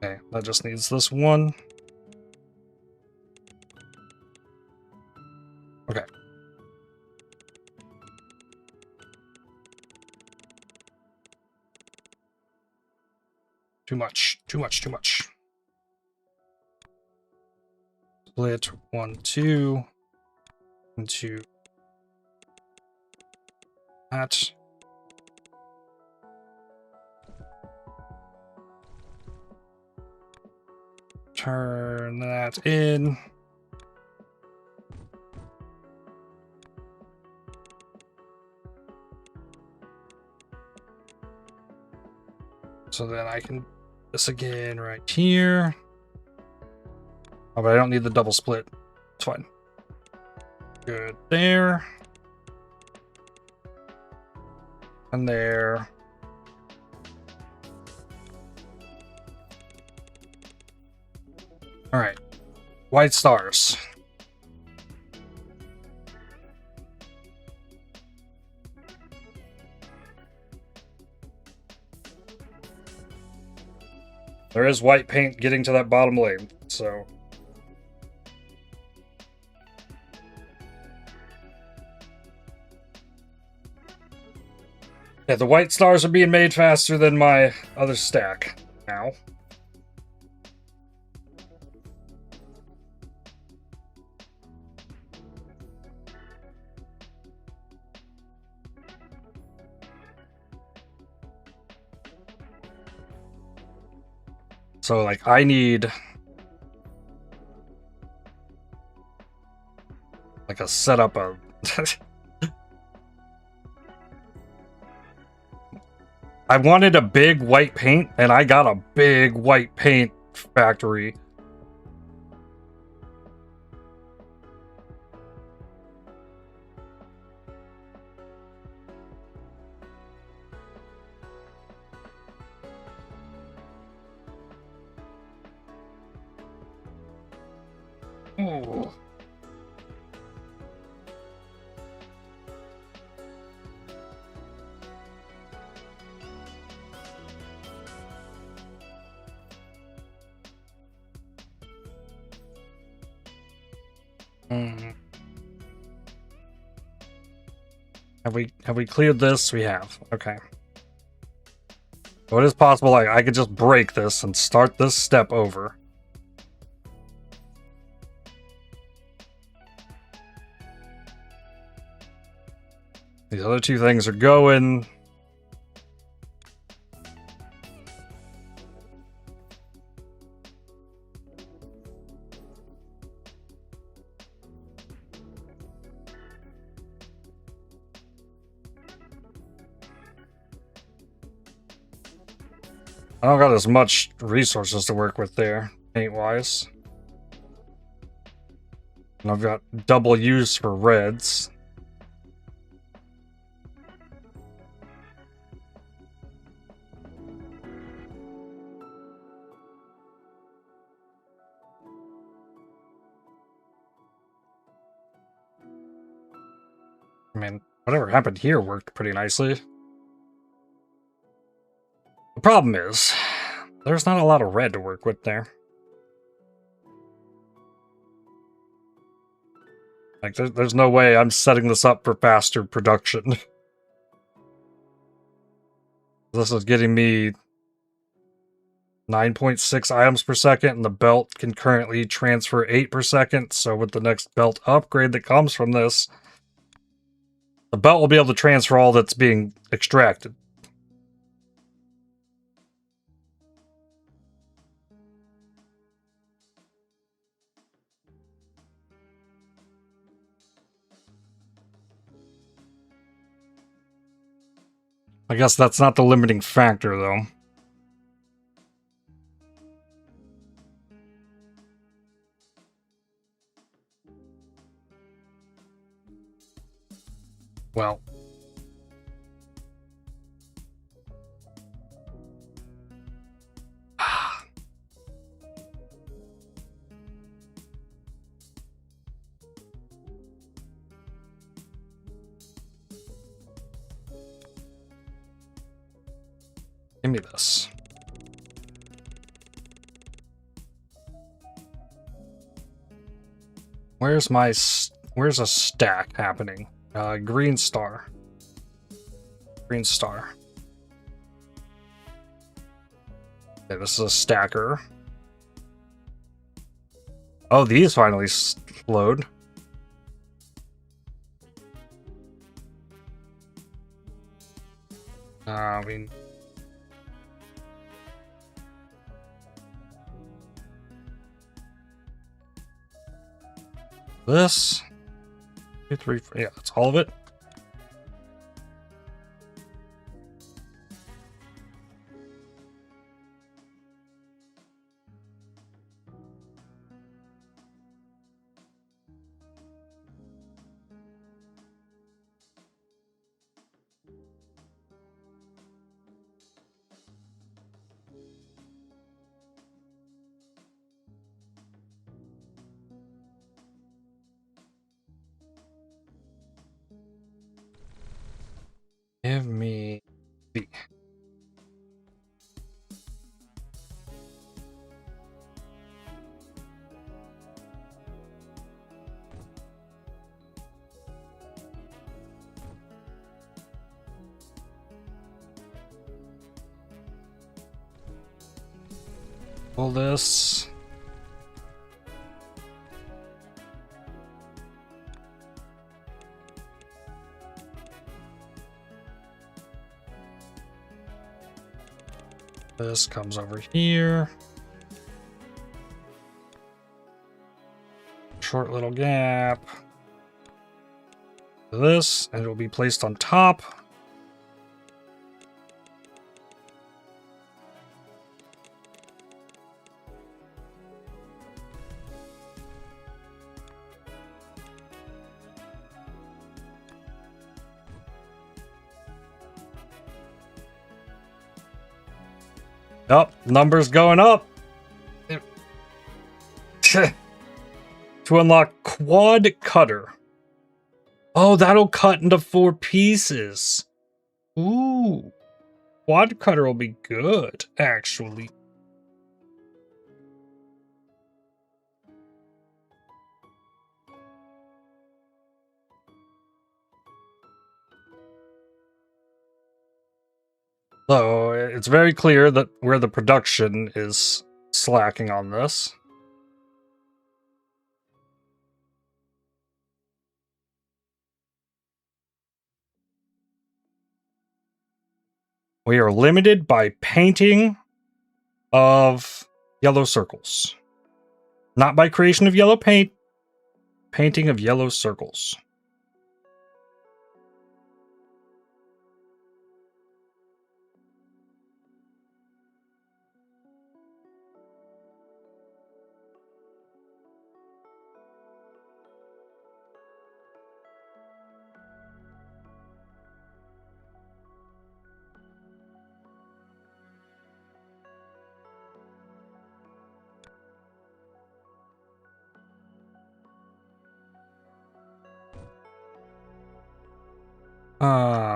Okay, that just needs this one. Too much. Too much. Too much. Split 1, 2 into that. Turn that in. So then I can do this again right here. Oh, but I don't need the double split. It's fine. Good there. And there. All right. White stars. There is white paint getting to that bottom lane, so... Yeah, the white stars are being made faster than my other stack now. So, like, I need... like a setup of... I wanted a big white paint, and I got a big white paint factory. Ooh. Have we cleared this? We have. Okay. So it is possible I could just break this and start this step over. These other two things are going. I don't got as much resources to work with there, paint-wise. And I've got double use for reds. I mean, whatever happened here worked pretty nicely. The problem is, there's not a lot of red to work with there. Like, there's no way I'm setting this up for faster production. This is getting me 9.6 items per second, and the belt can currently transfer 8 per second, so with the next belt upgrade that comes from this, the belt will be able to transfer all that's being extracted. I guess that's not the limiting factor, though. Well. Give me this. Where's a stack happening? Green star. Green star. Okay, this is a stacker. Oh, these finally load. I mean... This... 2, 3, 4, yeah, that's all of it. Give me the... Pull this. This comes over here. Short little gap. This, and it will be placed on top. Oh, numbers going up. To unlock quad cutter. Oh, that'll cut into 4 pieces. Ooh. Quad cutter will be good, actually. So, it's very clear that where the production is slacking on this. We are limited by painting of yellow circles. Not by creation of yellow paint, painting of yellow circles.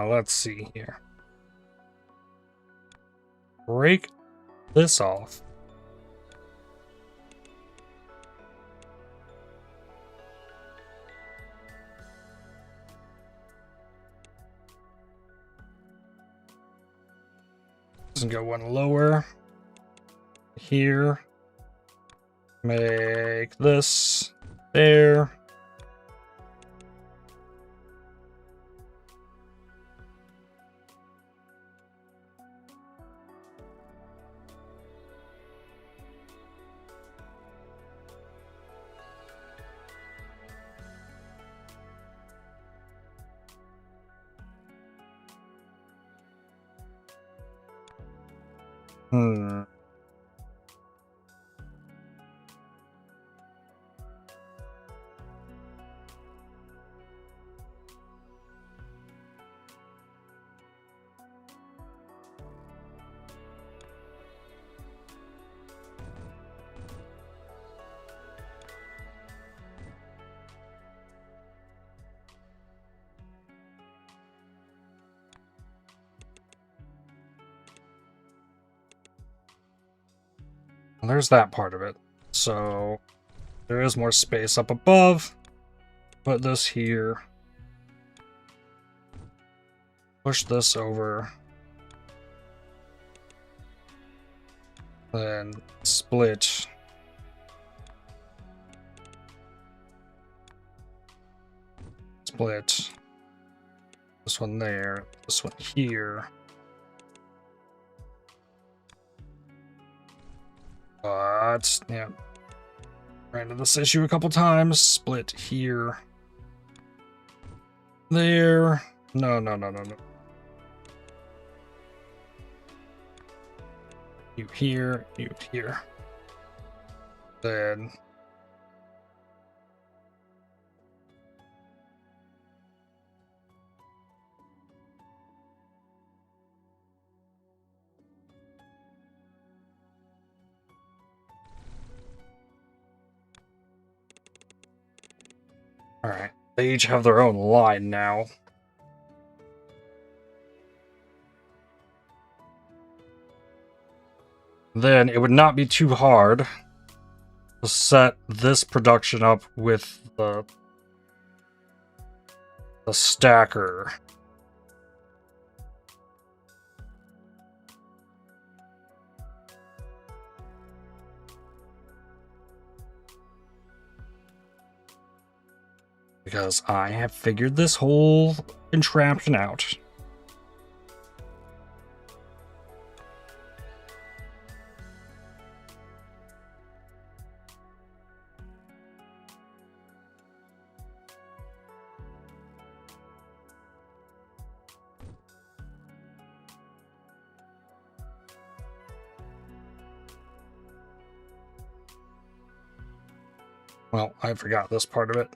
Let's see here. Break this off. Doesn't go one lower. Here. Make this there. Well, there's that part of it. So there is more space up above. Put this here. Push this over. Then split. Split. This one there. This one here. But, yeah. Ran into this issue a couple times. Split here. There. No. You here. You here. Then. Alright. They each have their own line now. Then it would not be too hard to set this production up with the stacker. Because I have figured this whole contraption out. Well, I forgot this part of it.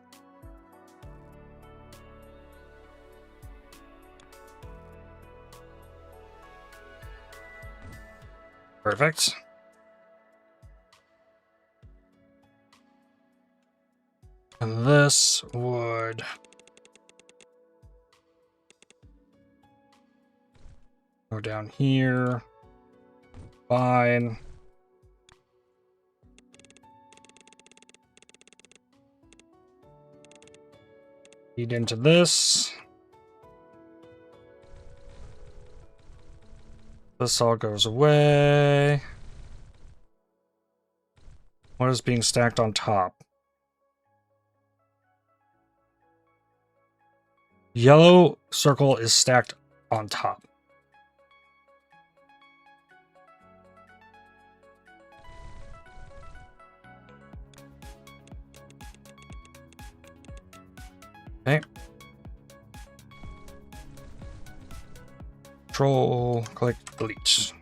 Perfect. And this would go down here. Fine. Feed into this. This all goes away. What is being stacked on top? Yellow circle is stacked on top. Okay. Control, click, delete.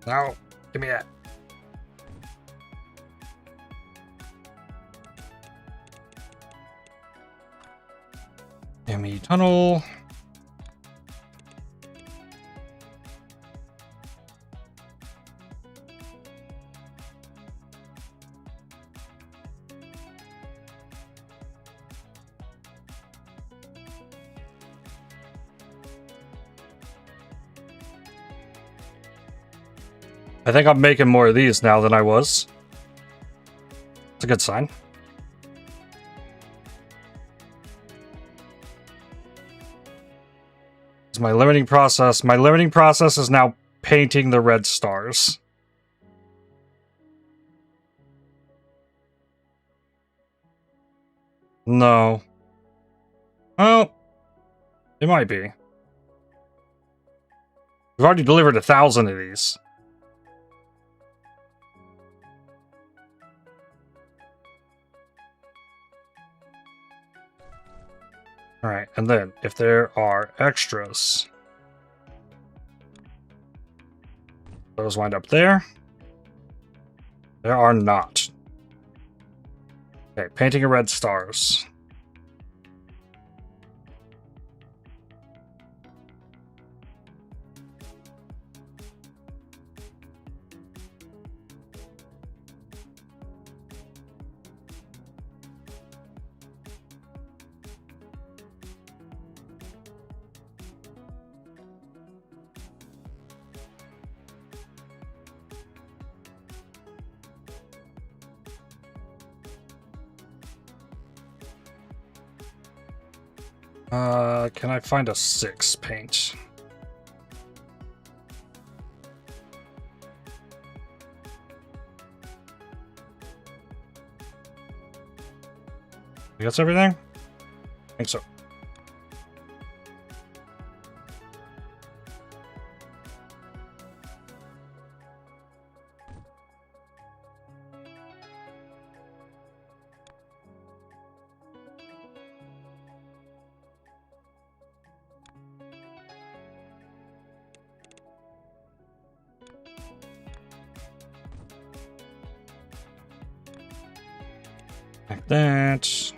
Now, give me that. ME tunnel. I think I'm making more of these now than I was. It's a good sign. It's my limiting process. My limiting process is now painting the red stars. No. Well, it might be. We've already delivered 1,000 of these. Alright, and then, if there are extras, those wind up there. There are not. Okay, painting of red stars. Can I find a 6 paint? That's everything? I think so. Like that.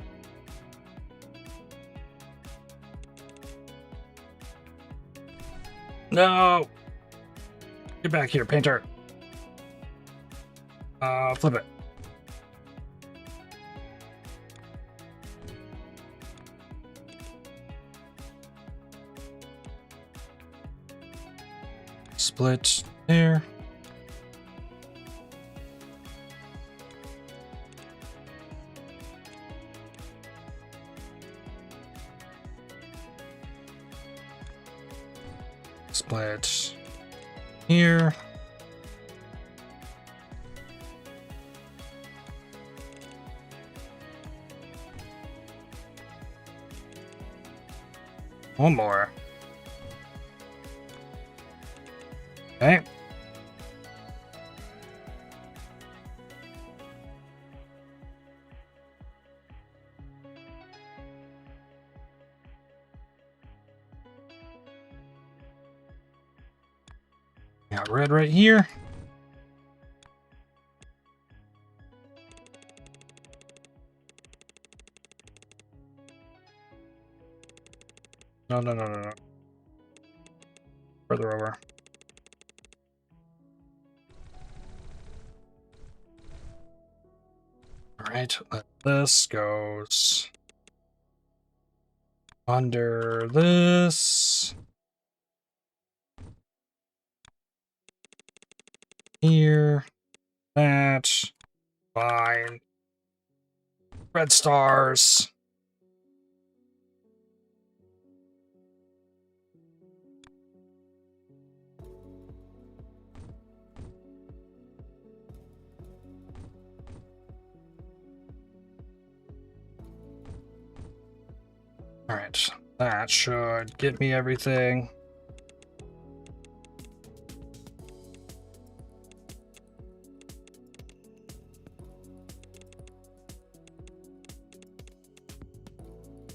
No! Get back here, painter. Flip it. Split there. Split here. One more. Okay. Got red right here. No. Further over. Alright, this goes under this. Here. That. Fine. Red stars. Alright, that should get me everything.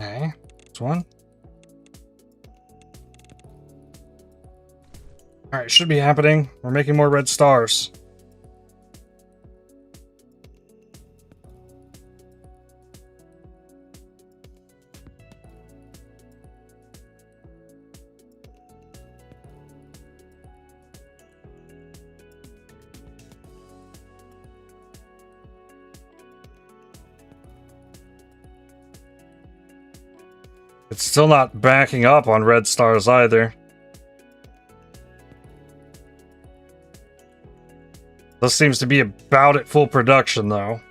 Okay, this one. Alright, should be happening. We're making more red stars. It's still not backing up on red stars either. This seems to be about at full production, though.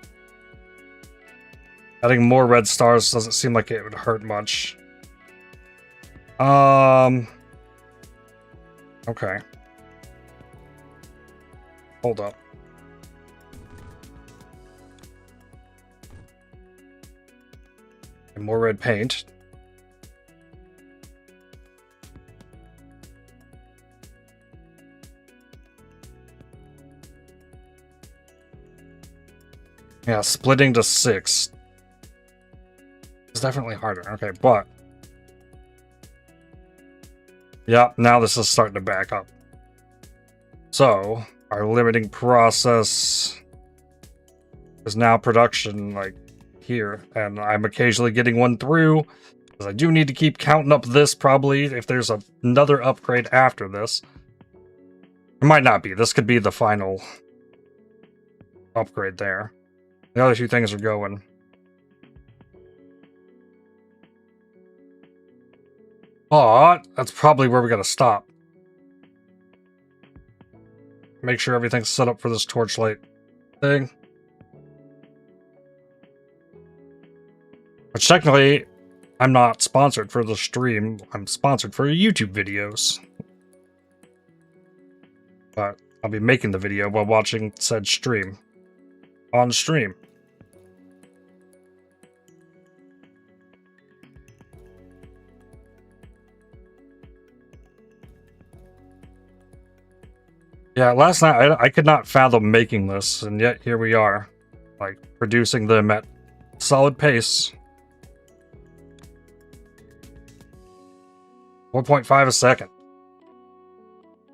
Adding more red stars doesn't seem like it would hurt much. Okay. Hold up. And more red paint. Yeah, splitting to 6. It's definitely harder. Okay, but... yeah, now this is starting to back up. So, our limiting process is now production, like, here. And I'm occasionally getting one through, because I do need to keep counting up this, probably, if there's another upgrade after this. It might not be. This could be the final upgrade there. The other two things are going. But that's probably where we gotta stop. Make sure everything's set up for this torchlight thing. Which technically, I'm not sponsored for the stream. I'm sponsored for YouTube videos. But I'll be making the video while watching said stream. On stream. Yeah, last night I could not fathom making this, and yet here we are. Like, producing them at solid pace. 1.5 a second.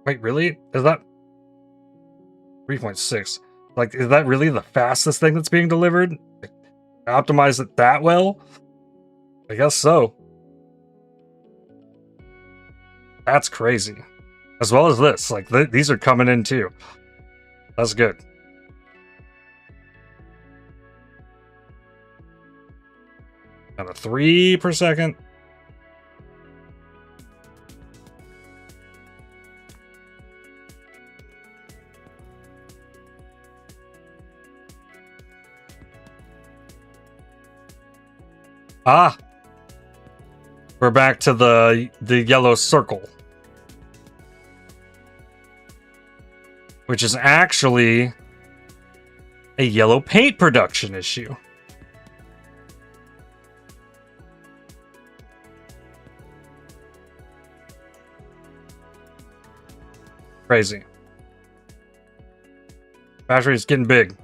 Wait, really? Is that 3.6? Like, is that really the fastest thing that's being delivered? Like, optimize it that well? I guess so. That's crazy. As well as this. Like, these are coming in too. That's good. And a 3 per second. Ah! We're back to the yellow circle. Which is actually a yellow paint production issue. Crazy. Battery's getting big.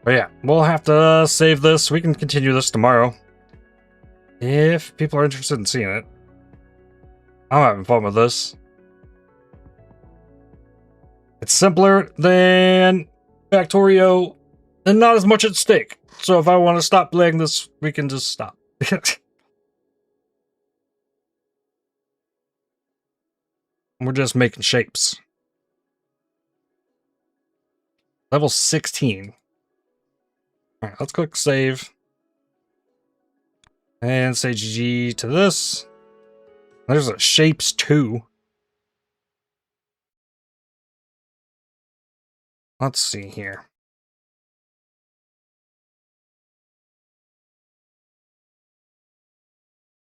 But yeah, we'll have to save this. We can continue this tomorrow. If people are interested in seeing it. I'm having fun with this. It's simpler than Factorio and not as much at stake. So if I want to stop playing this, we can just stop. We're just making shapes. Level 16. Alright, let's click save. And say GG to this. There's a Shapes 2. Let's see here.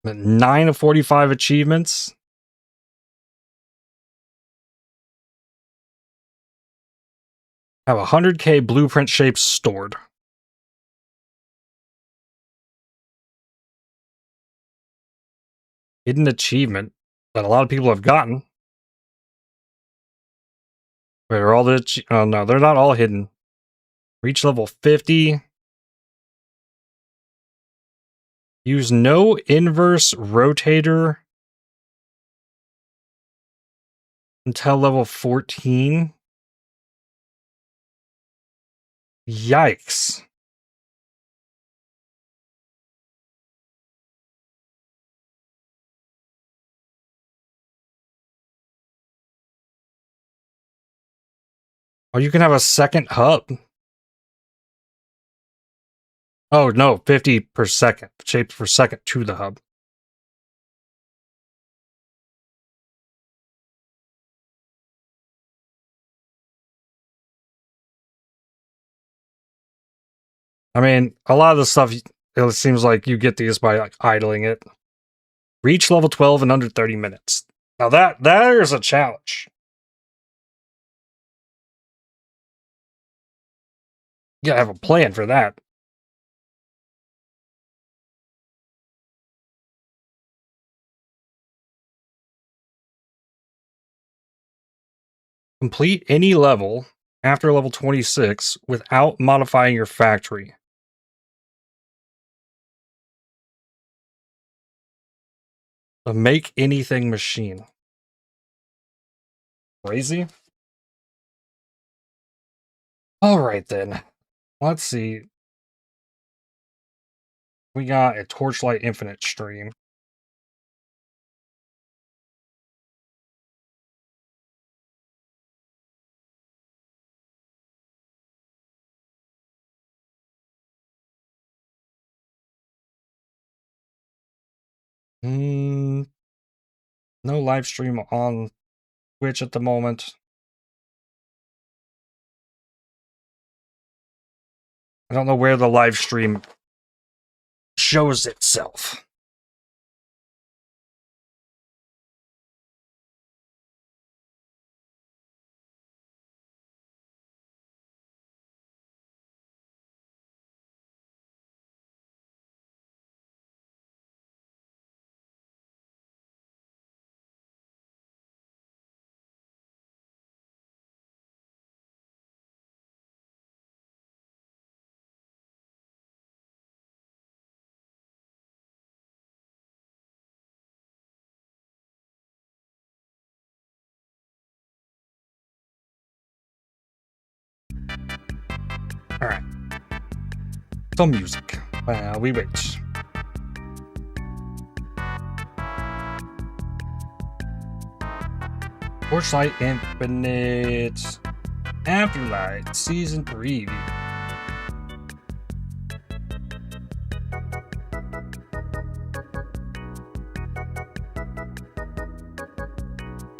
The 9 of 45 achievements. I have 100k blueprint shapes stored. Hidden achievement that a lot of people have gotten. Wait, are all the... Oh no, they're not all hidden. Reach level 50. Use no inverse rotator until level 14. Yikes. Oh, you can have a second hub. Oh, no, 50 per second. Shapes per second to the hub. I mean, a lot of the stuff, it seems like you get these by like idling it. Reach level 12 in under 30 minutes. Now there's a challenge. You gotta have a plan for that. Complete any level after level 26 without modifying your factory. A make anything machine. Crazy? Alright then. Let's see. We got a Torchlight Infinite stream. No live stream on Twitch at the moment. I don't know where the live stream shows itself. All right. Some music while we wait. Torchlight Infinite Afterlight Season Preview.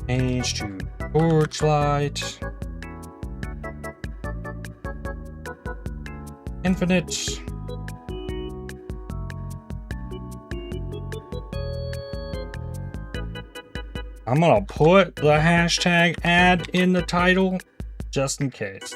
Change to Torchlight Infinite. I'm gonna put the hashtag ad in the title just in case.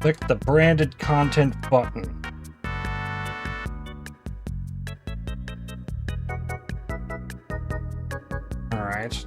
Click the branded content button. All right.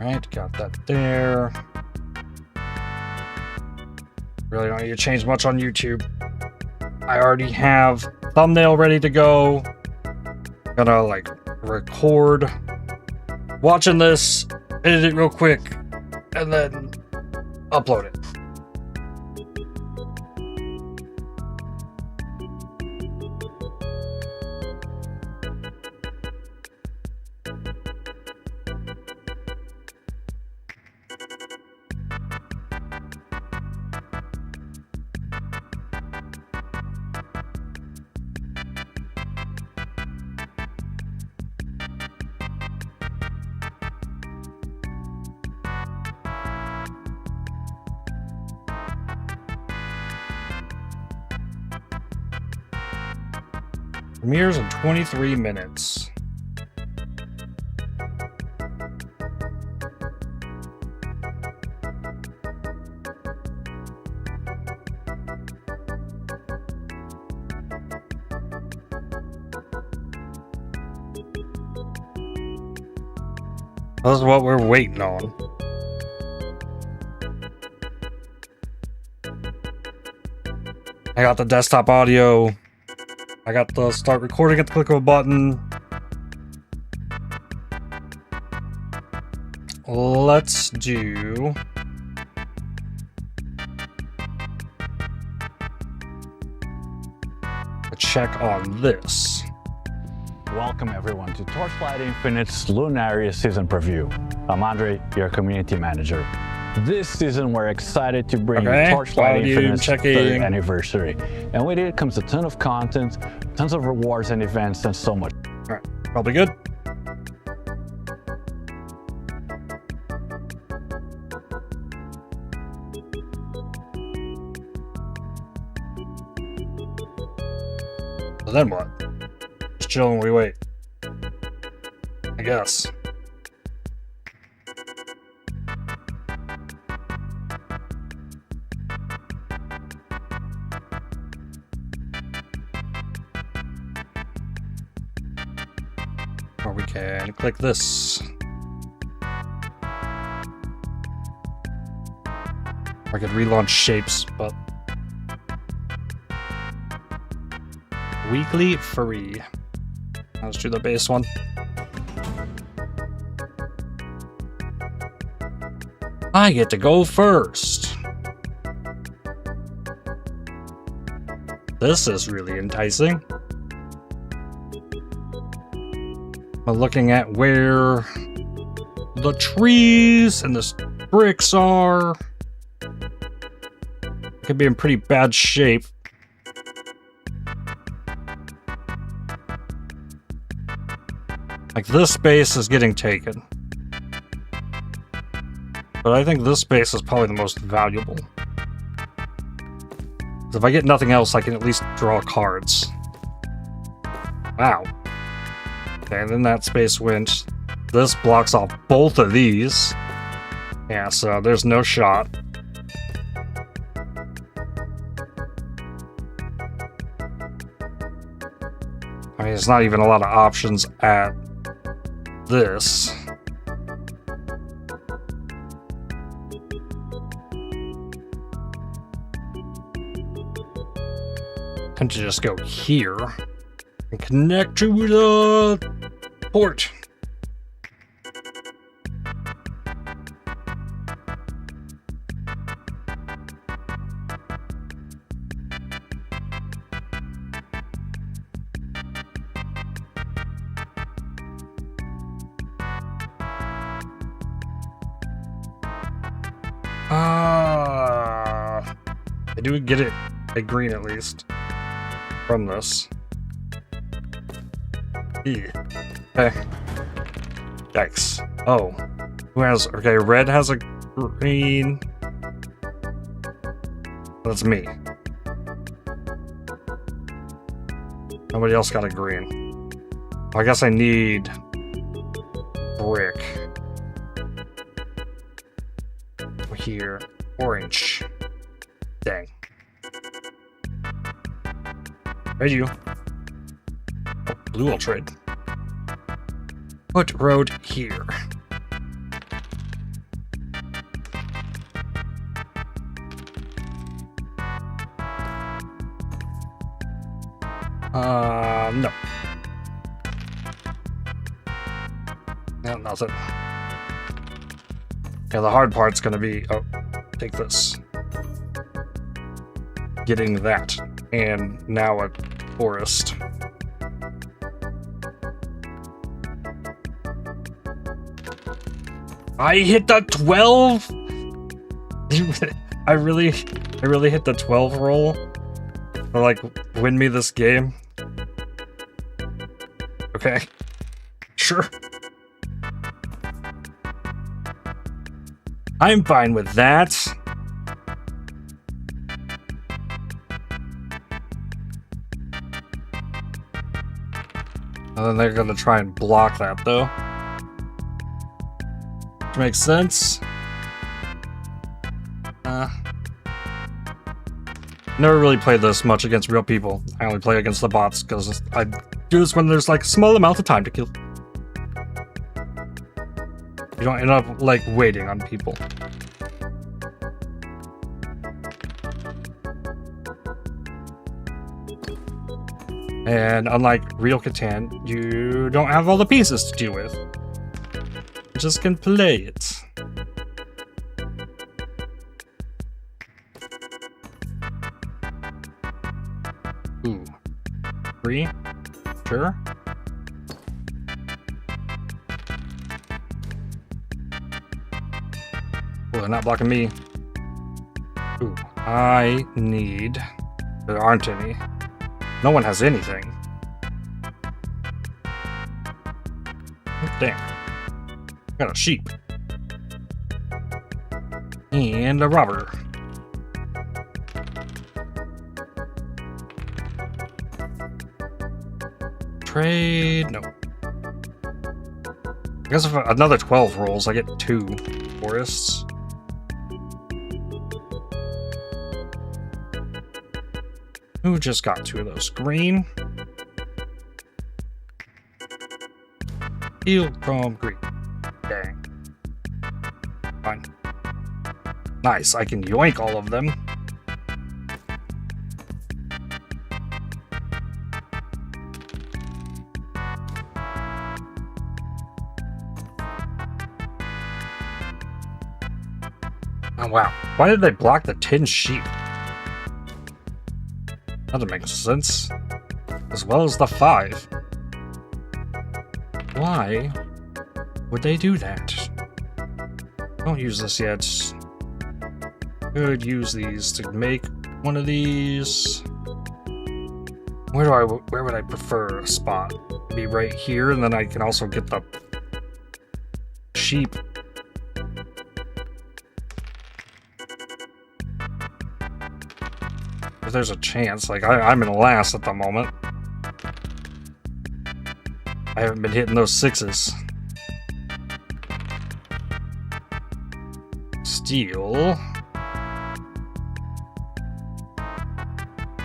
Alright, got that there. Really don't need to change much on YouTube. I already have thumbnail ready to go. Gonna like record watching this, edit it real quick, and then upload it. Premieres in 23 minutes. This is what we're waiting on. I got the desktop audio. I got the start recording at the click of a button. Let's do a check on this. Welcome everyone to Torchlight Infinite's Lunaria season preview. I'm Andre, your community manager. This season we're excited to bring you Torchlight Infinite's third anniversary. And with it comes a ton of content, tons of rewards and events, and so much. Alright, probably good. So then what? Just chill and we wait. I guess. we can click this. I could relaunch Shapez, but weekly free. Let's do the base one. I get to go first. This is really enticing. I'm looking at where the trees and the bricks are. Could be in pretty bad shape. Like, this space is getting taken. But I think this space is probably the most valuable. If I get nothing else, I can at least draw cards. Wow. Okay, and then that space went. This blocks off both of these. Yeah, so there's no shot. I mean, there's not even a lot of options at this. And to just go here and connect to the port. I do get it a green at least from this. Okay. Yikes. Oh. Who has... Okay, red has a green. That's me. Nobody else got a green. I guess I need... brick. Here. Orange. Dang. Right, you. Oh, blue will trade. Put road here. No. No, nothing. Yeah, the hard part's gonna be... Oh, take this. Getting that. And now a forest. I hit the 12? I really hit the 12 roll to, like, win me this game. Okay. Sure. I'm fine with that. And then they're gonna try and block that, though. Which makes sense. Never really played this much against real people. I only play against the bots, because I do this when there's, like, a small amount of time to kill. You don't end up, like, waiting on people. And unlike real Catan, you don't have all the pieces to deal with. You just can play it. Ooh. 3? Sure. Well, they're not blocking me. Ooh. I need... There aren't any. No one has anything. Oh, damn. Got a sheep. And a robber. Trade... No. I guess if another 12 rolls, I get 2 forests. Who just got 2 of those? Green? Steel concrete. Dang. Fine. Nice, I can yoink all of them. Oh wow, why did they block the 10 sheep? That doesn't make sense. As well as the 5. Why would they do that? Don't use this yet. Could use these to make one of these. Where would I prefer a spot? Be right here, and then I can also get the sheep. If there's a chance, like I'm in last at the moment. I haven't been hitting those 6s. Steel.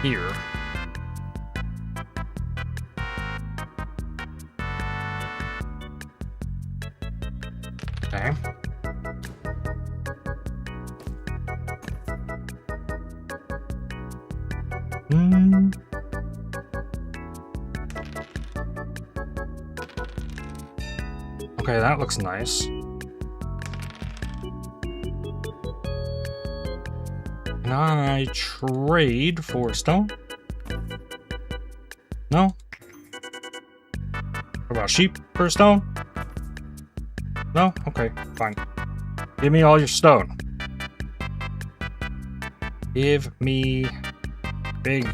Here. Okay. Okay, that looks nice. Can I trade for stone? No? What about sheep for stone? No? Okay, fine. Give me all your stone. Give me big.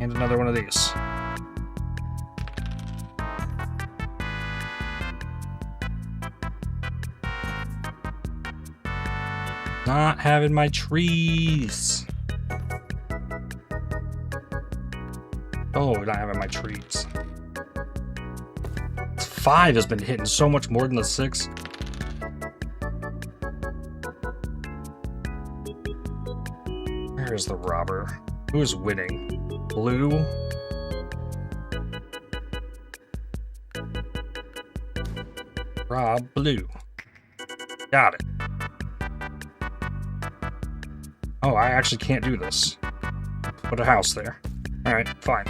And another one of these. Not having my trees. Oh, not having my trees. 5 has been hitting so much more than the 6. Where is the robber? Who is winning? Blue? Rob Blue. Got it. Oh, I actually can't do this. Put a house there. Alright, fine.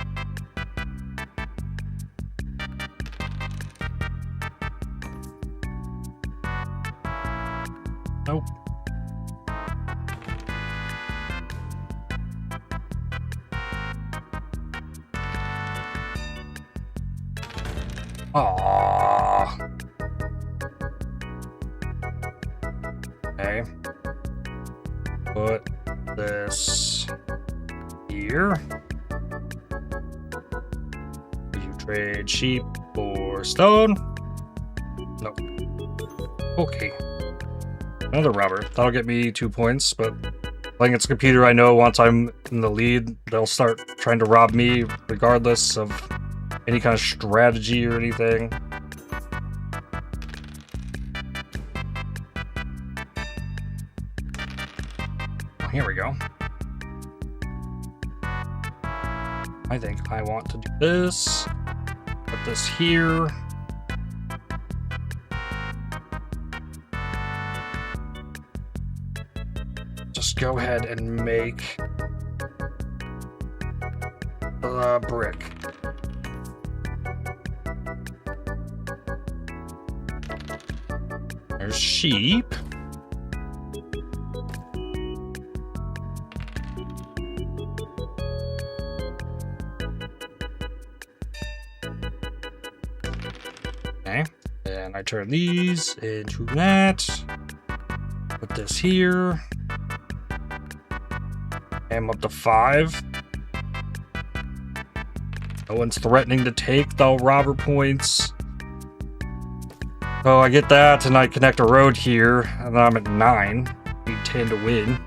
Nope. Aww. Okay. Put this here. You trade sheep for stone? Nope. Okay. Another robber. That'll get me 2 points, but playing its computer, I know once I'm in the lead, they'll start trying to rob me regardless of any kind of strategy or anything. Here we go. I think I want to do this. Put this here. Just go ahead and make the brick. There's sheep. Okay, and I turn these into that. Put this here. I'm up to 5. No one's threatening to take the robber points. Oh, I get that, and I connect a road here, and I'm at 9. Need 10 to win.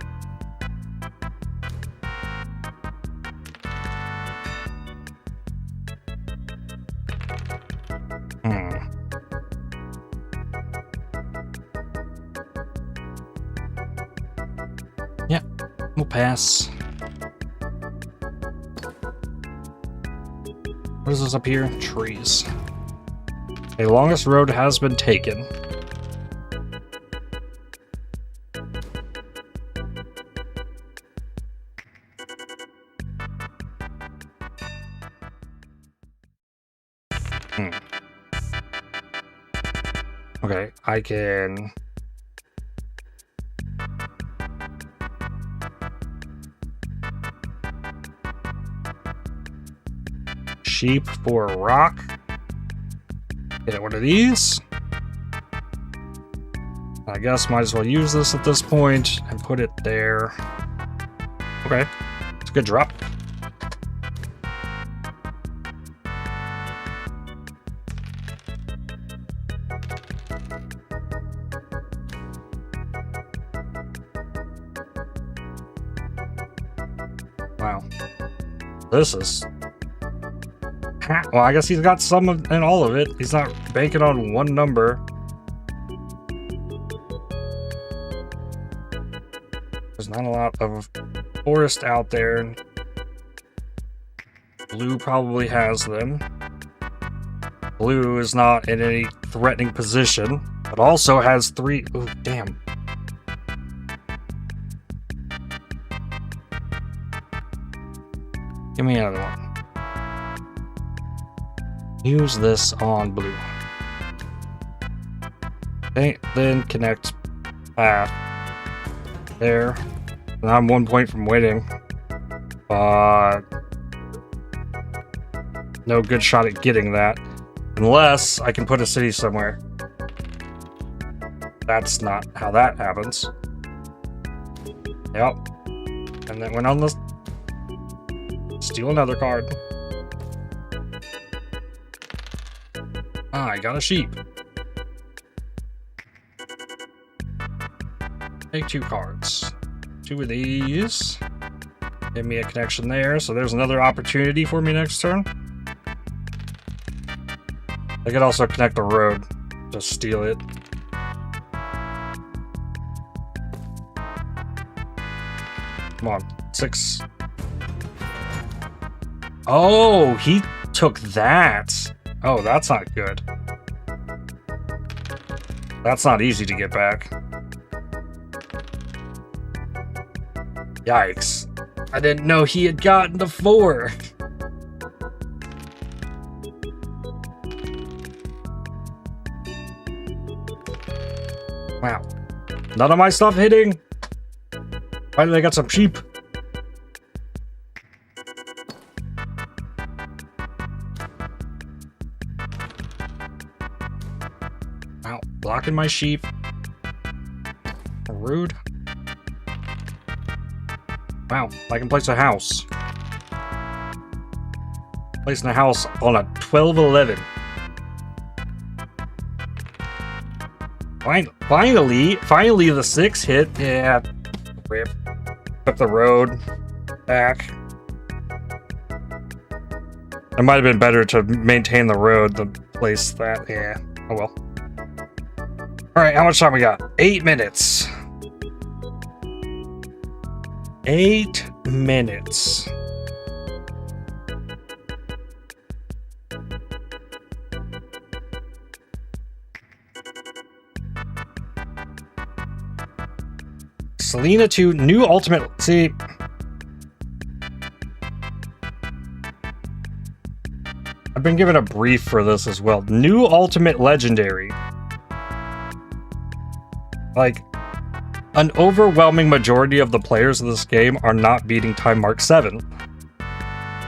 Yeah, we'll pass. What is this up here? Trees. A longest road has been taken. Okay, I can... sheep for a rock. Get one of these. I guess might as well use this at this point and put it there. Okay, it's a good drop. Wow. This is... well, I guess he's got some of and all of it. He's not banking on one number. There's not a lot of forest out there. Blue probably has them. Blue is not in any threatening position, but also has 3... ooh, damn. Give me another one. Use this on blue. Okay, then connect path there. And I'm 1 point from winning, but no good shot at getting that unless I can put a city somewhere. That's not how that happens. Yep. And then went on the... steal another card. Ah, I got a sheep. Take 2 cards. 2 of these. Give me a connection there, so there's another opportunity for me next turn. I could also connect the road. Just steal it. Come on, 6. Oh, he took that. Oh, that's not good. That's not easy to get back. Yikes. I didn't know he had gotten the 4. Wow. None of my stuff hitting? Finally, I got some sheep. Wow, blocking my sheep. Rude. Wow, I can place a house. Placing a house on a 12-11. Finally the 6 hit. Yeah, rip. Up the road. Back. It might have been better to maintain the road than place that. Yeah, oh well. Alright, how much time we got? 8 minutes. 8 minutes. Selena 2, new ultimate. See, I've been given a brief for this as well. New ultimate legendary. Like, an overwhelming majority of the players of this game are not beating time mark 7.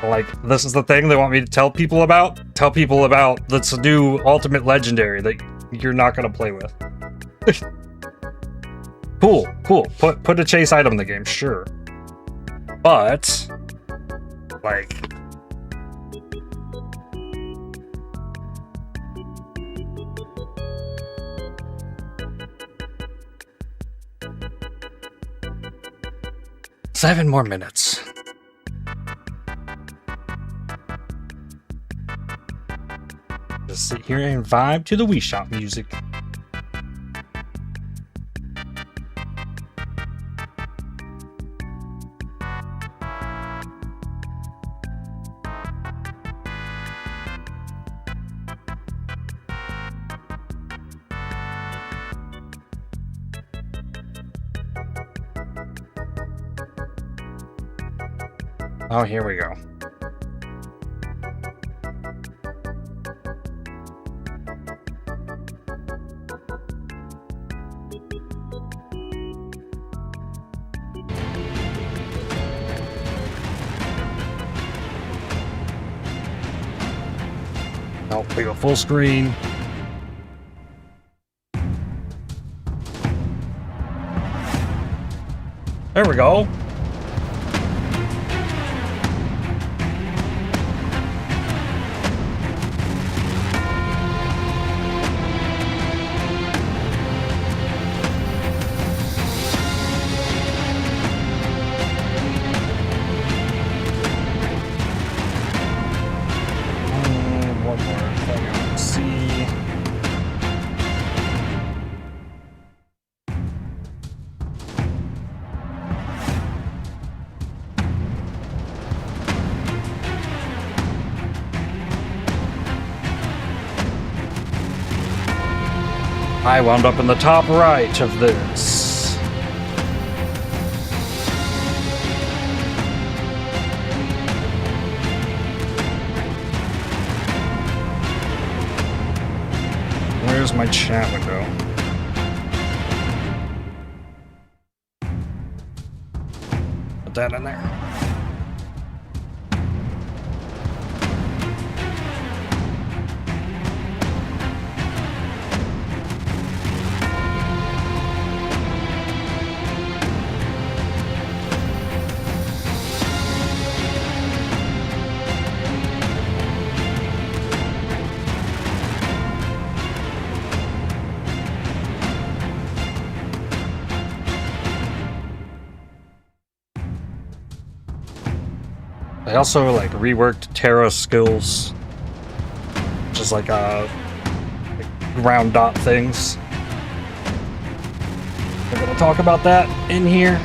Like, this is the thing they want me to tell people about? Tell people about that's new ultimate legendary that you're not going to play with. Cool. Put a chase item in the game, sure. But, like... Seven more minutes. Just sit here and vibe to the Wii Shop music. Oh, here we go. Oh, we go full screen. There we go. One more thing I want to see. I wound up in the top right of this. Where's my chat window? Put that in there. I also like reworked Terra skills, just like ground dot things. We're gonna talk about that in here.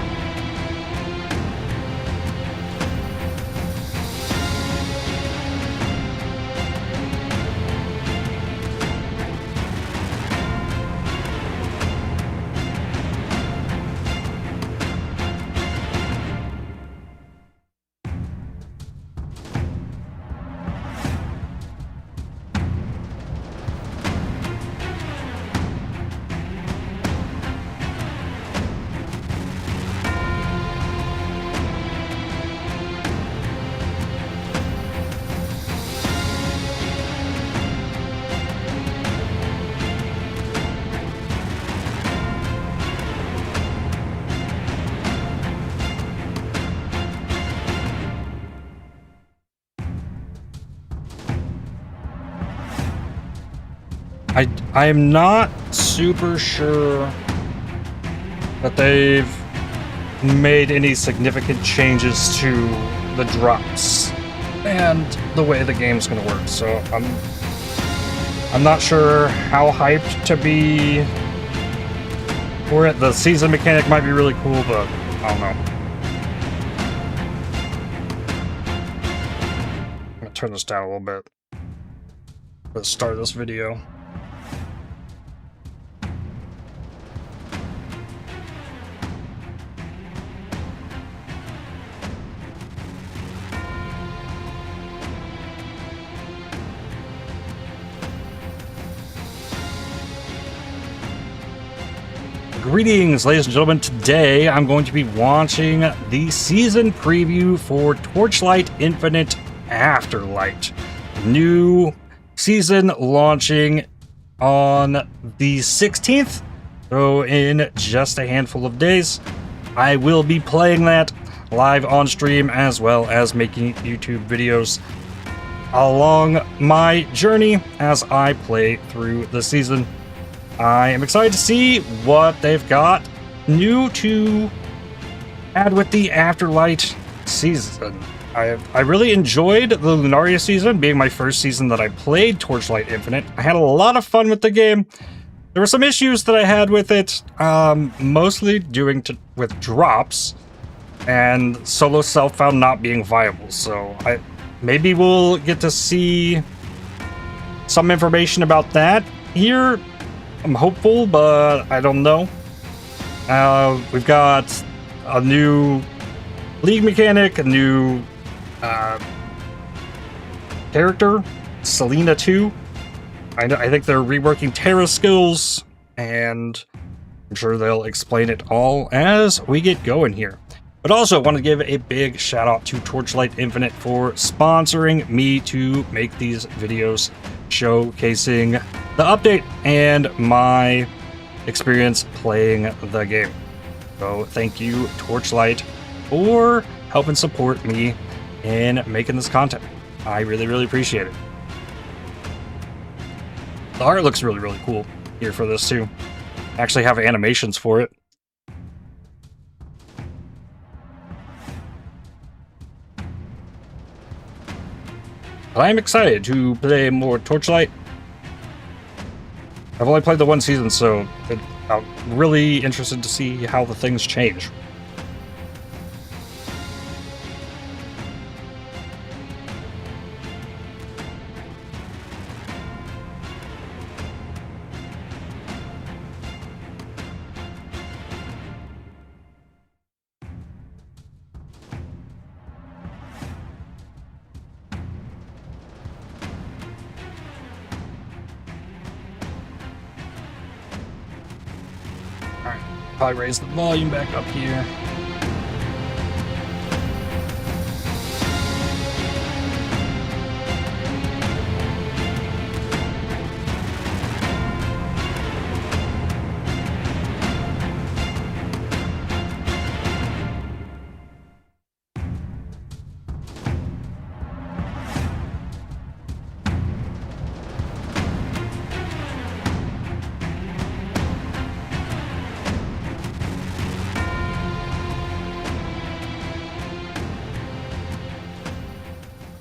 I am not super sure that they've made any significant changes to the drops and the way the game's gonna work, so I'm not sure how hyped to be for it. The season mechanic might be really cool, but I don't know. I'm gonna turn this down a little bit. Let's start this video. Greetings, ladies and gentlemen. Today I'm going to be watching the season preview for Torchlight Infinite Afterlight. New season launching on the 16th, so in just a handful of days. I will be playing that live on stream as well as making YouTube videos along my journey as I play through the season. I am excited to see what they've got new to add with the Afterlight season. I really enjoyed the Lunaria season, being my first season that I played Torchlight Infinite. I had a lot of fun with the game. There were some issues that I had with it, mostly with drops, and solo self found not being viable. So maybe we'll get to see some information about that here. I'm hopeful, but I don't know. We've got a new league mechanic, a new character, Selena 2. I think they're reworking Terra skills, and I'm sure they'll explain it all as we get going here. But also want to give a big shout out to Torchlight Infinite for sponsoring me to make these videos showcasing the update and my experience playing the game. So thank you, Torchlight, for helping support me in making this content. I really, really appreciate it. The art looks really, really cool here for this too. I actually have animations for it. I'm excited to play more Torchlight. I've only played the one season, so I'm really interested to see how the things change. Probably raise the volume back up here.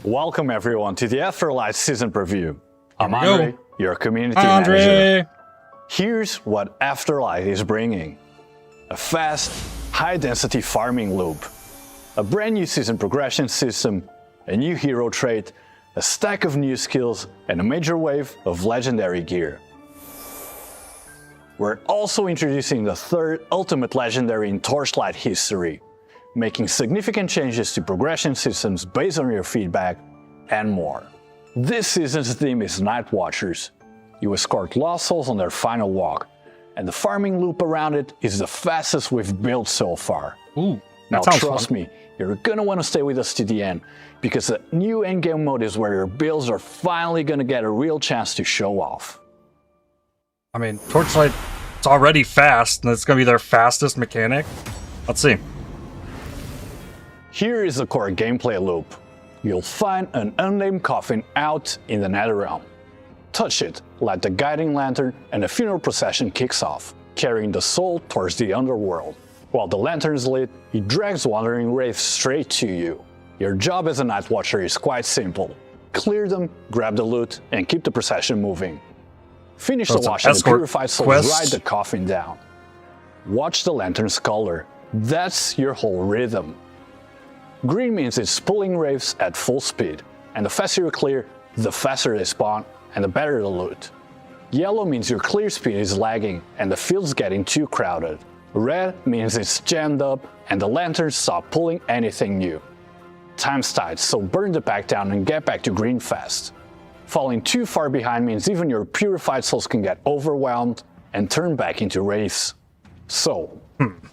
Welcome everyone to the Afterlight season preview. I'm Andre, your community manager. Andre! Here's what Afterlight is bringing. A fast, high-density farming loop, a brand new season progression system, a new hero trait, a stack of new skills, and a major wave of legendary gear. We're also introducing the third ultimate legendary in Torchlight history, making significant changes to progression systems based on your feedback, and more. This season's theme is Night Watchers. You escort lost souls on their final walk, and the farming loop around it is the fastest we've built so far. Ooh, now trust me, you're gonna want to stay with us to the end, because the new endgame mode is where your builds are finally gonna get a real chance to show off. I mean, Torchlight, it's already fast, and it's gonna be their fastest mechanic. Let's see. Here is the core gameplay loop. You'll find an unnamed coffin out in the Netherrealm. Touch it, light the guiding lantern, and the funeral procession kicks off, carrying the soul towards the underworld. While the lantern's lit, it drags wandering wraiths straight to you. Your job as a Night Watcher is quite simple. Clear them, grab the loot, and keep the procession moving. Finish the wash and the purified souls ride the coffin down. Watch the lantern's color. That's your whole rhythm. Green means it's pulling wraiths at full speed, and the faster you clear, the faster they spawn, and the better the loot. Yellow means your clear speed is lagging, and the field's getting too crowded. Red means it's jammed up, and the lanterns stop pulling anything new. Time's tight, so burn the pack down and get back to green fast. Falling too far behind means even your purified souls can get overwhelmed and turn back into wraiths. So,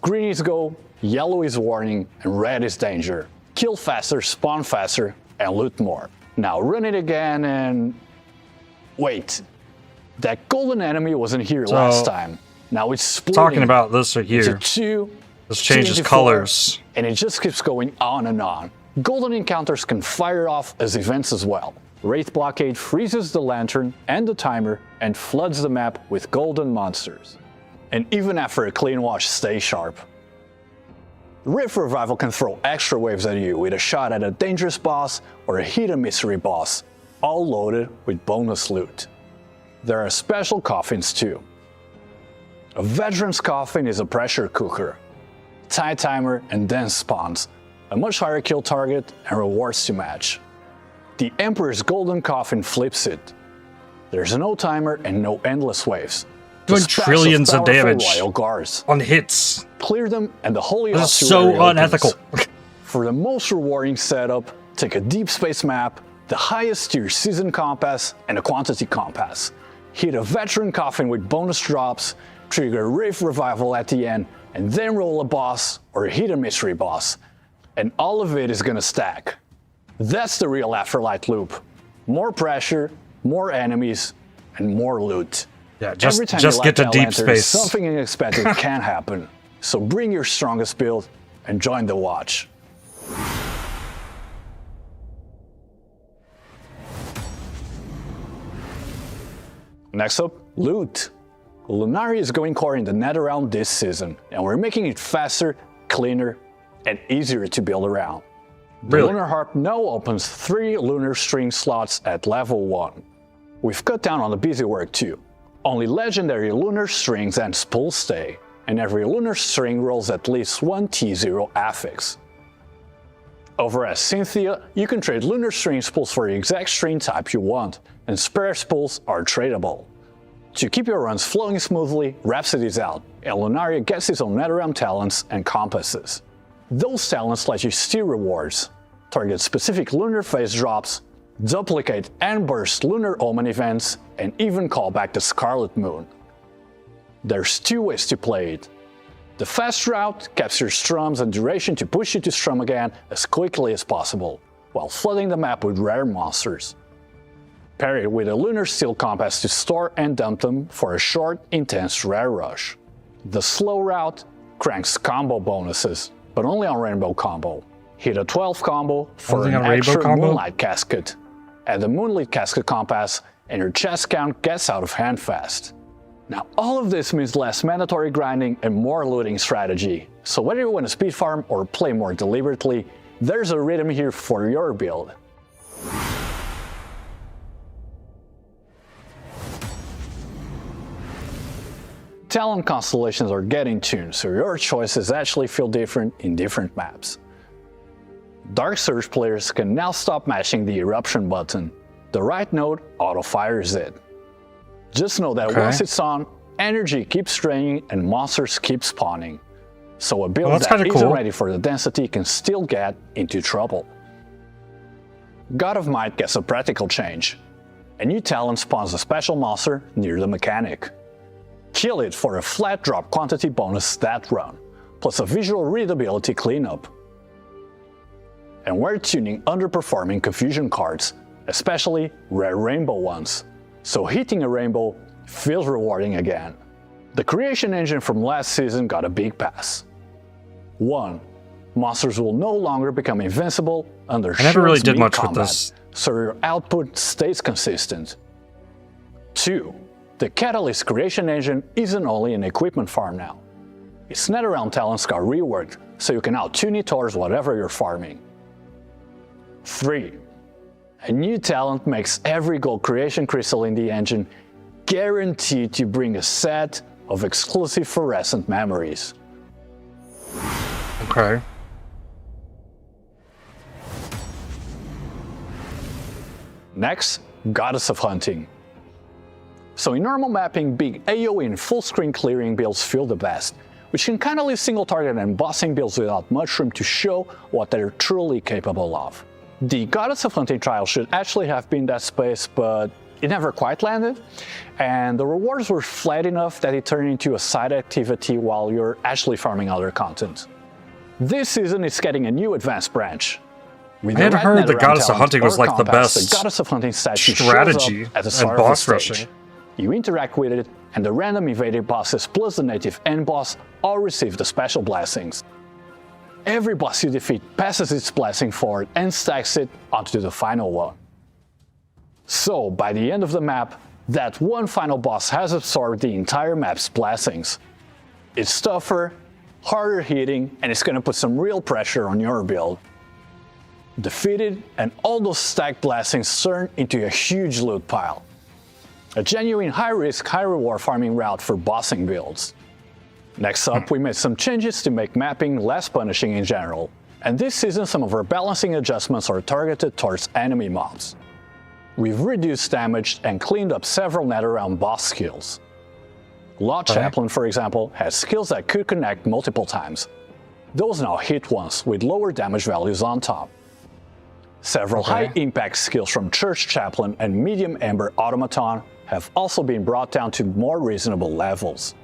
green is go, yellow is warning, and red is danger. Kill faster, spawn faster, and loot more. Now run it again and... Wait, that golden enemy wasn't here last time. Now it's splitting. Talking about this right here. This changes colors. And it just keeps going on and on. Golden encounters can fire off as events as well. Wraith Blockade freezes the lantern and the timer and floods the map with golden monsters. And even after a clean wash, stay sharp. Rift Revival can throw extra waves at you with a shot at a dangerous boss or a hidden mystery boss, all loaded with bonus loot. There are special coffins too. A Veteran's Coffin is a pressure cooker, tight timer and dense spawns, a much higher kill target and rewards to match. The Emperor's Golden Coffin flips it. There's no timer and no endless waves. Doing trillions of damage royal guards. On hits. Clear them and the Holy This is so unethical. For the most rewarding setup, take a deep space map, the highest tier season compass, and a quantity compass. Hit a veteran coffin with bonus drops, trigger a Rift revival at the end, and then roll a boss or hit a mystery boss. And all of it is gonna stack. That's the real Afterlight loop. More pressure, more enemies, and more loot. Yeah, just get to deep space. Something unexpected can happen. So bring your strongest build and join the watch. Next up, loot. Lunaria is going core in the Netherrealm this season, and we're making it faster, cleaner, and easier to build around. The Lunar Harp now opens 3 lunar string slots at level 1. We've cut down on the busy work too. Only legendary lunar strings and spools stay, and every lunar string rolls at least 1 T0 affix. Over at Cynthia, you can trade lunar string spools for the exact string type you want, and spare spools are tradable. To keep your runs flowing smoothly, Rhapsody's out, and Lunaria gets its own Netherrealm talents and compasses. Those talents let you steal rewards, target specific lunar phase drops, duplicate and burst lunar omen events, and even call back the Scarlet Moon. There's 2 ways to play it. The fast route caps your strums and duration to push you to strum again as quickly as possible, while flooding the map with rare monsters. Pair it with a lunar steel compass to store and dump them for a short, intense rare rush. The slow route cranks combo bonuses, but only on Rainbow combo. Hit a 12 combo for an extra Moonlight Casket. Add the Moonlight Casket compass, and your chest count gets out of hand fast. Now all of this means less mandatory grinding and more looting strategy, so whether you want to speed farm or play more deliberately, there's a rhythm here for your build. Talent constellations are getting tuned, so your choices actually feel different in different maps. Dark Surge players can now stop mashing the eruption button. The right node auto-fires it. Just know that once it's on, energy keeps draining and monsters keep spawning. So a build that isn't ready for the density can still get into trouble. God of Might gets a practical change. A new talent spawns a special monster near the mechanic. Kill it for a flat drop quantity bonus that run, plus a visual readability cleanup. And we're tuning underperforming confusion cards, especially rare rainbow ones, so hitting a rainbow feels rewarding again. The creation engine from last season got a big pass. 1. Monsters will no longer become invincible under I never really did much combat, with this, so your output stays consistent. 2. The Catalyst creation engine isn't only an equipment farm now. Its Netherrealm talents got reworked, so you can now tune it towards whatever you're farming. 3. A new talent makes every gold creation crystal in the engine guaranteed to bring a set of exclusive fluorescent memories. Okay. Next, Goddess of Hunting. So in normal mapping, big AoE and full screen clearing builds feel the best, which can kinda leave single target and bossing builds without much room to show what they're truly capable of. The Goddess of Hunting trial should actually have been that space, but it never quite landed, and the rewards were flat enough that it turned into a side activity while you're actually farming other content. This season is getting a new advanced branch. I had heard the Goddess of Hunting was like the best the Goddess of Hunting strategy at the and boss rushing. You interact with it, and the random invaded bosses plus the native end boss all receive the special blessings. Every boss you defeat passes its blessing forward and stacks it onto the final one. So, by the end of the map, that one final boss has absorbed the entire map's blessings. It's tougher, harder hitting, and it's gonna put some real pressure on your build. Defeat it, and all those stacked blessings turn into a huge loot pile. A genuine high-risk, high-reward farming route for bossing builds. Next up, we made some changes to make mapping less punishing in general, and this season some of our balancing adjustments are targeted towards enemy mobs. We've reduced damage and cleaned up several Netherrealm boss skills. Law Chaplain, for example, has skills that could connect multiple times. Those now hit once with lower damage values on top. Several high-impact skills from Church Chaplain and Medium Ember Automaton have also been brought down to more reasonable levels.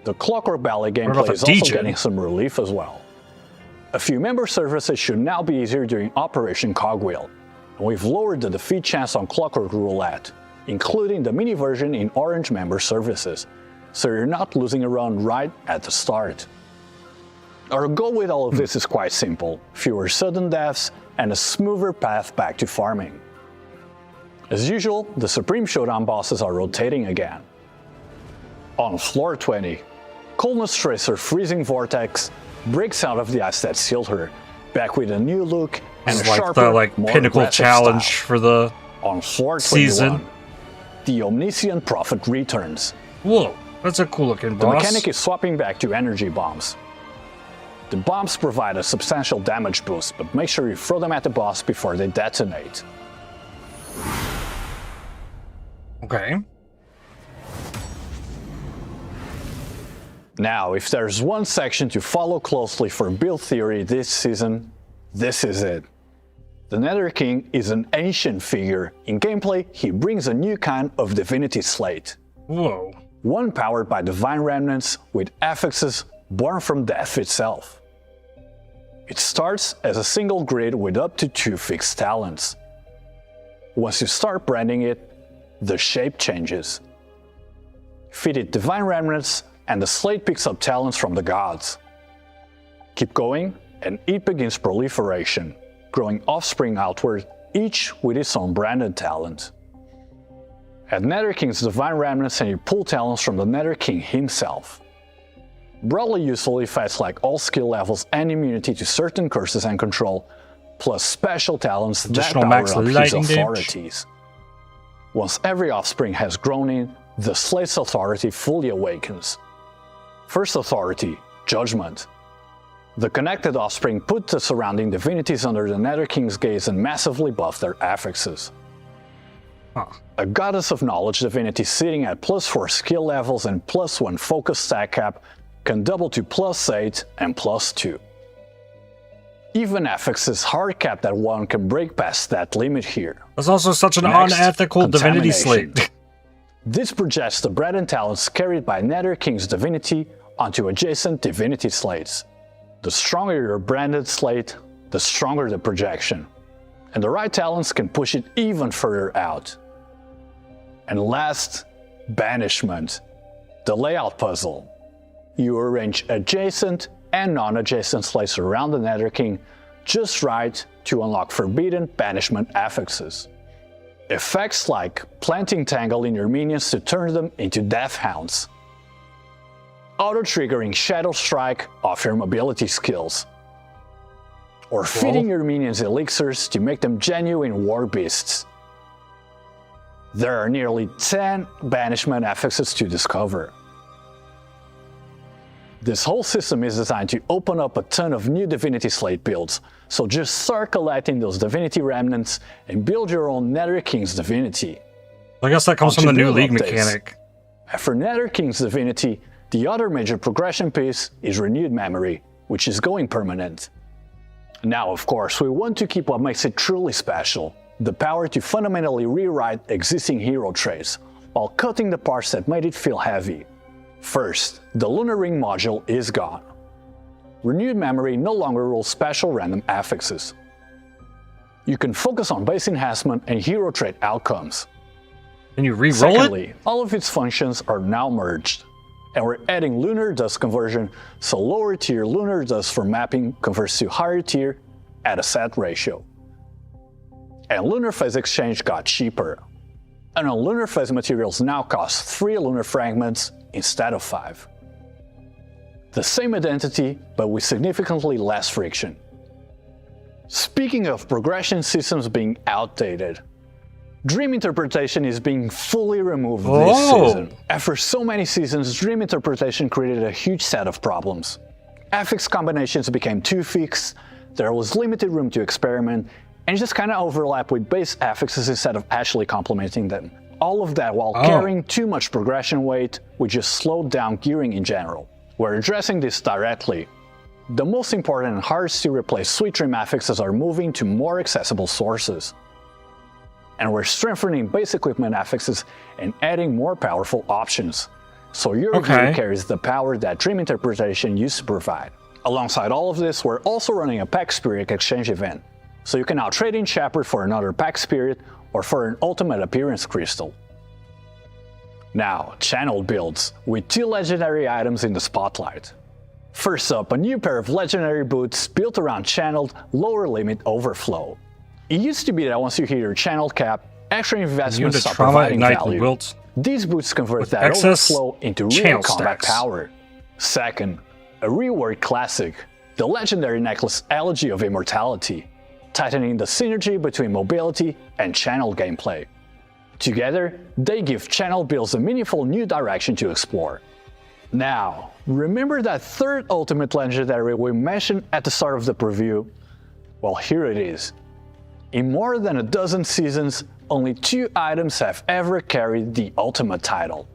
The Clockwork Ballet gameplay is also getting some relief as well. A few member services should now be easier during Operation Cogwheel, and we've lowered the defeat chance on Clockwork Roulette, including the mini version in Orange member services, so you're not losing a run right at the start. Our goal with all of this is quite simple: fewer sudden deaths and a smoother path back to farming. As usual, the Supreme Showdown bosses are rotating again. On floor 20, Coldness Tracer Freezing Vortex breaks out of the ice that sealed her, back with a new look and a sharper, more pinnacle challenge style. for the On floor 21, season. The Omniscient Prophet returns. Whoa, that's a cool looking boss. The mechanic is swapping back to energy bombs. The bombs provide a substantial damage boost, but make sure you throw them at the boss before they detonate. Okay. Now, if there's one section to follow closely for build theory this season, this is it. The Nether King is an ancient figure. In gameplay, he brings a new kind of divinity slate. Whoa. One powered by divine remnants with affixes born from death itself. It starts as a single grid with up to 2 fixed talents. Once you start branding it, the shape changes. Feed it divine remnants and the slate picks up talents from the gods. Keep going and it begins proliferation, growing offspring outward, each with its own branded talent. Add Nether King's divine remnants and you pull talents from the Nether King himself. Broadly useful effects like all skill levels and immunity to certain curses and control, plus special talents that power up his authorities. Once every offspring has grown in, the slate's authority fully awakens. First authority, Judgment. The connected offspring put the surrounding divinities under the Nether King's gaze and massively buff their affixes. A Goddess of Knowledge divinity sitting at +4 skill levels and +1 focus stack cap can double to +8 and +2. Even affixes hard capped at 1 can break past that limit here. That's also such an unethical divinity slate. This projects the branded talents carried by Nether King's divinity onto adjacent divinity slates. The stronger your branded slate, the stronger the projection. And the right talents can push it even further out. And last, Banishment, the layout puzzle. You arrange adjacent and non-adjacent slates around the Nether King just right to unlock forbidden banishment affixes. Effects like planting Tangle in your minions to turn them into Death Hounds. Auto-triggering Shadow Strike off your mobility skills. Or feeding your minions elixirs to make them genuine war beasts. There are nearly 10 banishment affixes to discover. This whole system is designed to open up a ton of new Divinity Slate builds, so just start collecting those Divinity Remnants and build your own Nether King's Divinity. I guess that comes from the new League mechanic. For Nether King's Divinity, the other major progression piece is Renewed Memory, which is going permanent. Now, of course, we want to keep what makes it truly special, the power to fundamentally rewrite existing hero traits, while cutting the parts that made it feel heavy. First, the Lunar Ring module is gone. Renewed Memory no longer rules special random affixes. You can focus on base enhancement and hero trait outcomes. Can you re-roll Secondly, all of its functions are now merged. And we're adding Lunar Dust conversion, so lower tier Lunar Dust for mapping converts to higher tier at a set ratio. And Lunar Phase Exchange got cheaper. And all Lunar Phase materials now cost 3 Lunar Fragments instead of 5. The same identity, but with significantly less friction. Speaking of progression systems being outdated, Dream Interpretation is being fully removed this season. After so many seasons, Dream Interpretation created a huge set of problems. Affix combinations became too fixed, there was limited room to experiment, and just kinda overlap with base affixes instead of actually complementing them. All of that while carrying too much progression weight, which just slowed down gearing in general. We're addressing this directly. the most important and hardest to replace sweet dream affixes are moving to more accessible sources. And we're strengthening base equipment affixes and adding more powerful options. So your gear carries the power that Dream Interpretation used to provide. Alongside all of this, we're also running a Pack Spirit exchange event. So you can now trade in Shapez for another Pack Spirit or for an Ultimate Appearance Crystal. Now, channel builds, with 2 legendary items in the spotlight. First up, a new pair of legendary boots built around channeled lower limit overflow. It used to be that once you hit your channel cap, extra investments stop providing value. These boots convert that overflow into real combat power. Second, a reworked classic, the legendary necklace Elegy of Immortality, tightening the synergy between mobility and channel gameplay. Together, they give channel builds a meaningful new direction to explore. Now, remember that third ultimate legendary we mentioned at the start of the preview? Well, here it is. In more than a dozen seasons, only 2 items have ever carried the ultimate title.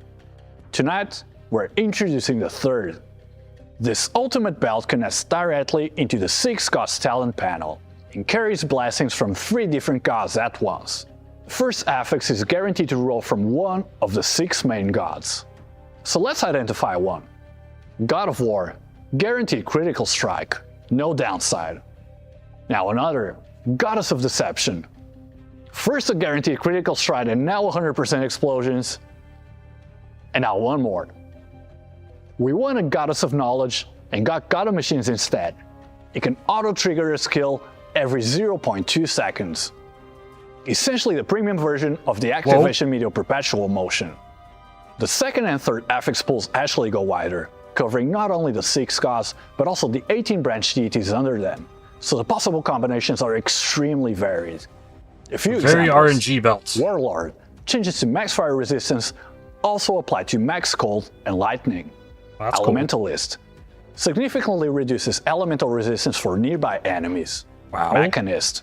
Tonight, we're introducing the third. This ultimate belt connects directly into the 6 gods talent panel and carries blessings from 3 different gods at once. First affix is guaranteed to roll from one of the 6 main gods. So let's identify one. God of War, guaranteed critical strike, no downside. Now another, Goddess of Deception. First a guaranteed critical strike and now 100% explosions. And now one more. We want a Goddess of Knowledge and got God of Machines instead. It can auto-trigger a skill every 0.2 seconds. Essentially the premium version of the activation media perpetual motion. The second and third affix pools actually go wider, covering not only the 6 gods, but also the 18 branch deities under them, so the possible combinations are extremely varied. A few very examples. RNG belts. Warlord, changes to max fire resistance also apply to max cold and lightning. That's Elementalist, significantly reduces elemental resistance for nearby enemies. Wow. Mechanist,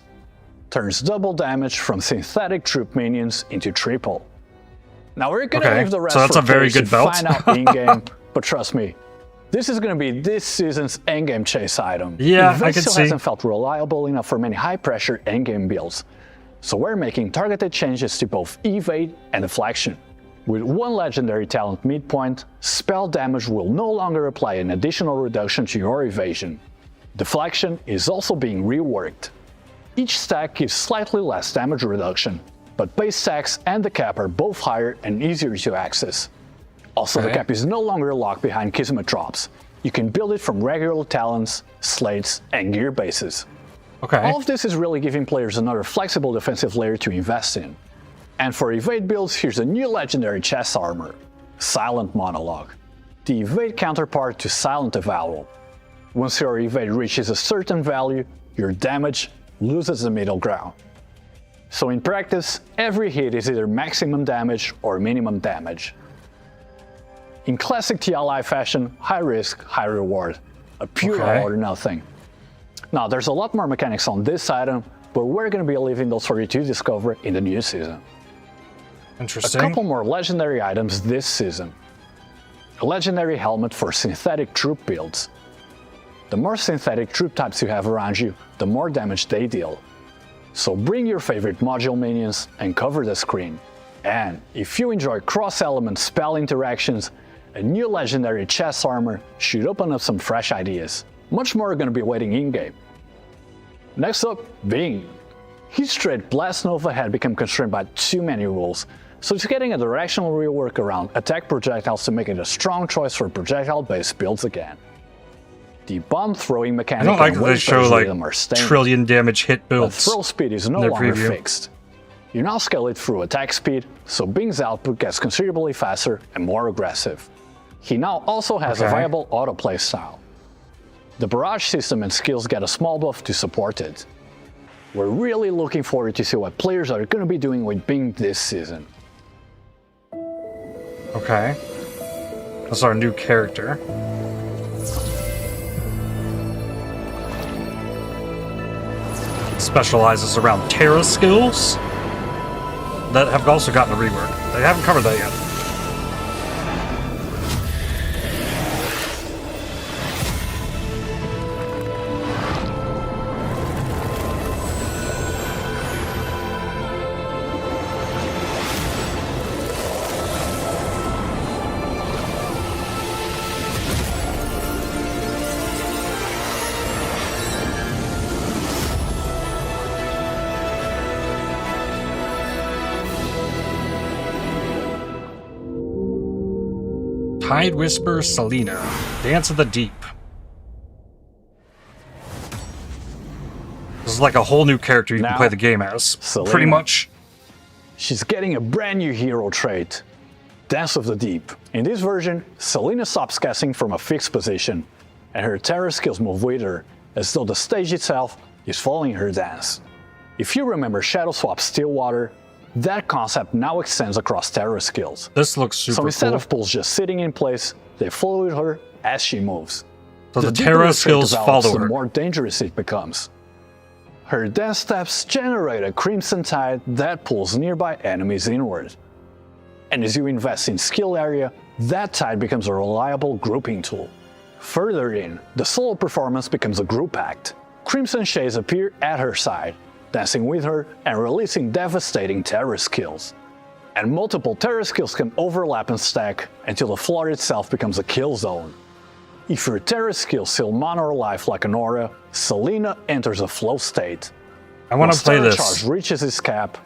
turns double damage from synthetic troop minions into triple. Now we're gonna leave the rest so that's for a very good belt. Find out in-game, but trust me, this is gonna be this season's endgame chase item. Yeah, It I can still see. hasn't felt reliable enough for many high-pressure endgame builds, so we're making targeted changes to both evade and deflection. With one legendary talent midpoint, spell damage will no longer apply an additional reduction to your evasion. Deflection is also being reworked. Each stack gives slightly less damage reduction, but base stacks and the cap are both higher and easier to access. Also, the cap is no longer locked behind Kismet drops. You can build it from regular talents, slates, and gear bases. All of this is really giving players another flexible defensive layer to invest in. And for evade builds, here's a new legendary chest armor, Silent Monologue, the evade counterpart to Silent Avowal. Once your evade reaches a certain value, your damage loses the middle ground. So in practice, every hit is either maximum damage or minimum damage. In classic TLI fashion, high risk, high reward, a pure all or nothing. Now there's a lot more mechanics on this item, but we're going to be leaving those for you to discover in the new season. Interesting. A couple more legendary items this season. A legendary helmet for synthetic troop builds. The more synthetic troop types you have around you, the more damage they deal. So bring your favorite module minions and cover the screen. And if you enjoy cross-element spell interactions, a new legendary chest armor should open up some fresh ideas. Much more are going to be waiting in-game. Next up, Bing. His trade Blast Nova had become constrained by too many rules, so it's getting a directional rework around attack projectiles to make it a strong choice for projectile-based builds again. The bomb throwing mechanic I don't like that they show like trillion damage hit builds. The throw speed is no longer fixed. You now scale it through attack speed, so Bing's output gets considerably faster and more aggressive. He now also has a viable autoplay style. The barrage system and skills get a small buff to support it. We're really looking forward to see what players are going to be doing with Bing this season. Okay. That's our new character. Specializes around Terra skills that have also gotten a rework. They haven't covered that yet. Tide Whisper Selena. Dance of the Deep. This is like a whole new character you can play the game as. Selena. Pretty much. She's getting a brand new hero trait. Dance of the Deep. In this version, Selena stops casting from a fixed position, and her terror skills move with her, as though the stage itself is following her dance. If you remember Shadow Swap Stillwater, that concept now extends across terror skills. This looks super cool. So instead of pulls just sitting in place, they follow with her as she moves. So the terror skills follow her. The more dangerous it becomes. Her dance steps generate a crimson tide that pulls nearby enemies inward. And as you invest in skill area, that tide becomes a reliable grouping tool. Further in, the solo performance becomes a group act. Crimson shades appear at her side, dancing with her and releasing devastating terror skills. And multiple terror skills can overlap and stack until the floor itself becomes a kill zone. If your terror skills seal mana or life like an aura, Selena enters a flow state. I want to play this. When charge reaches its cap,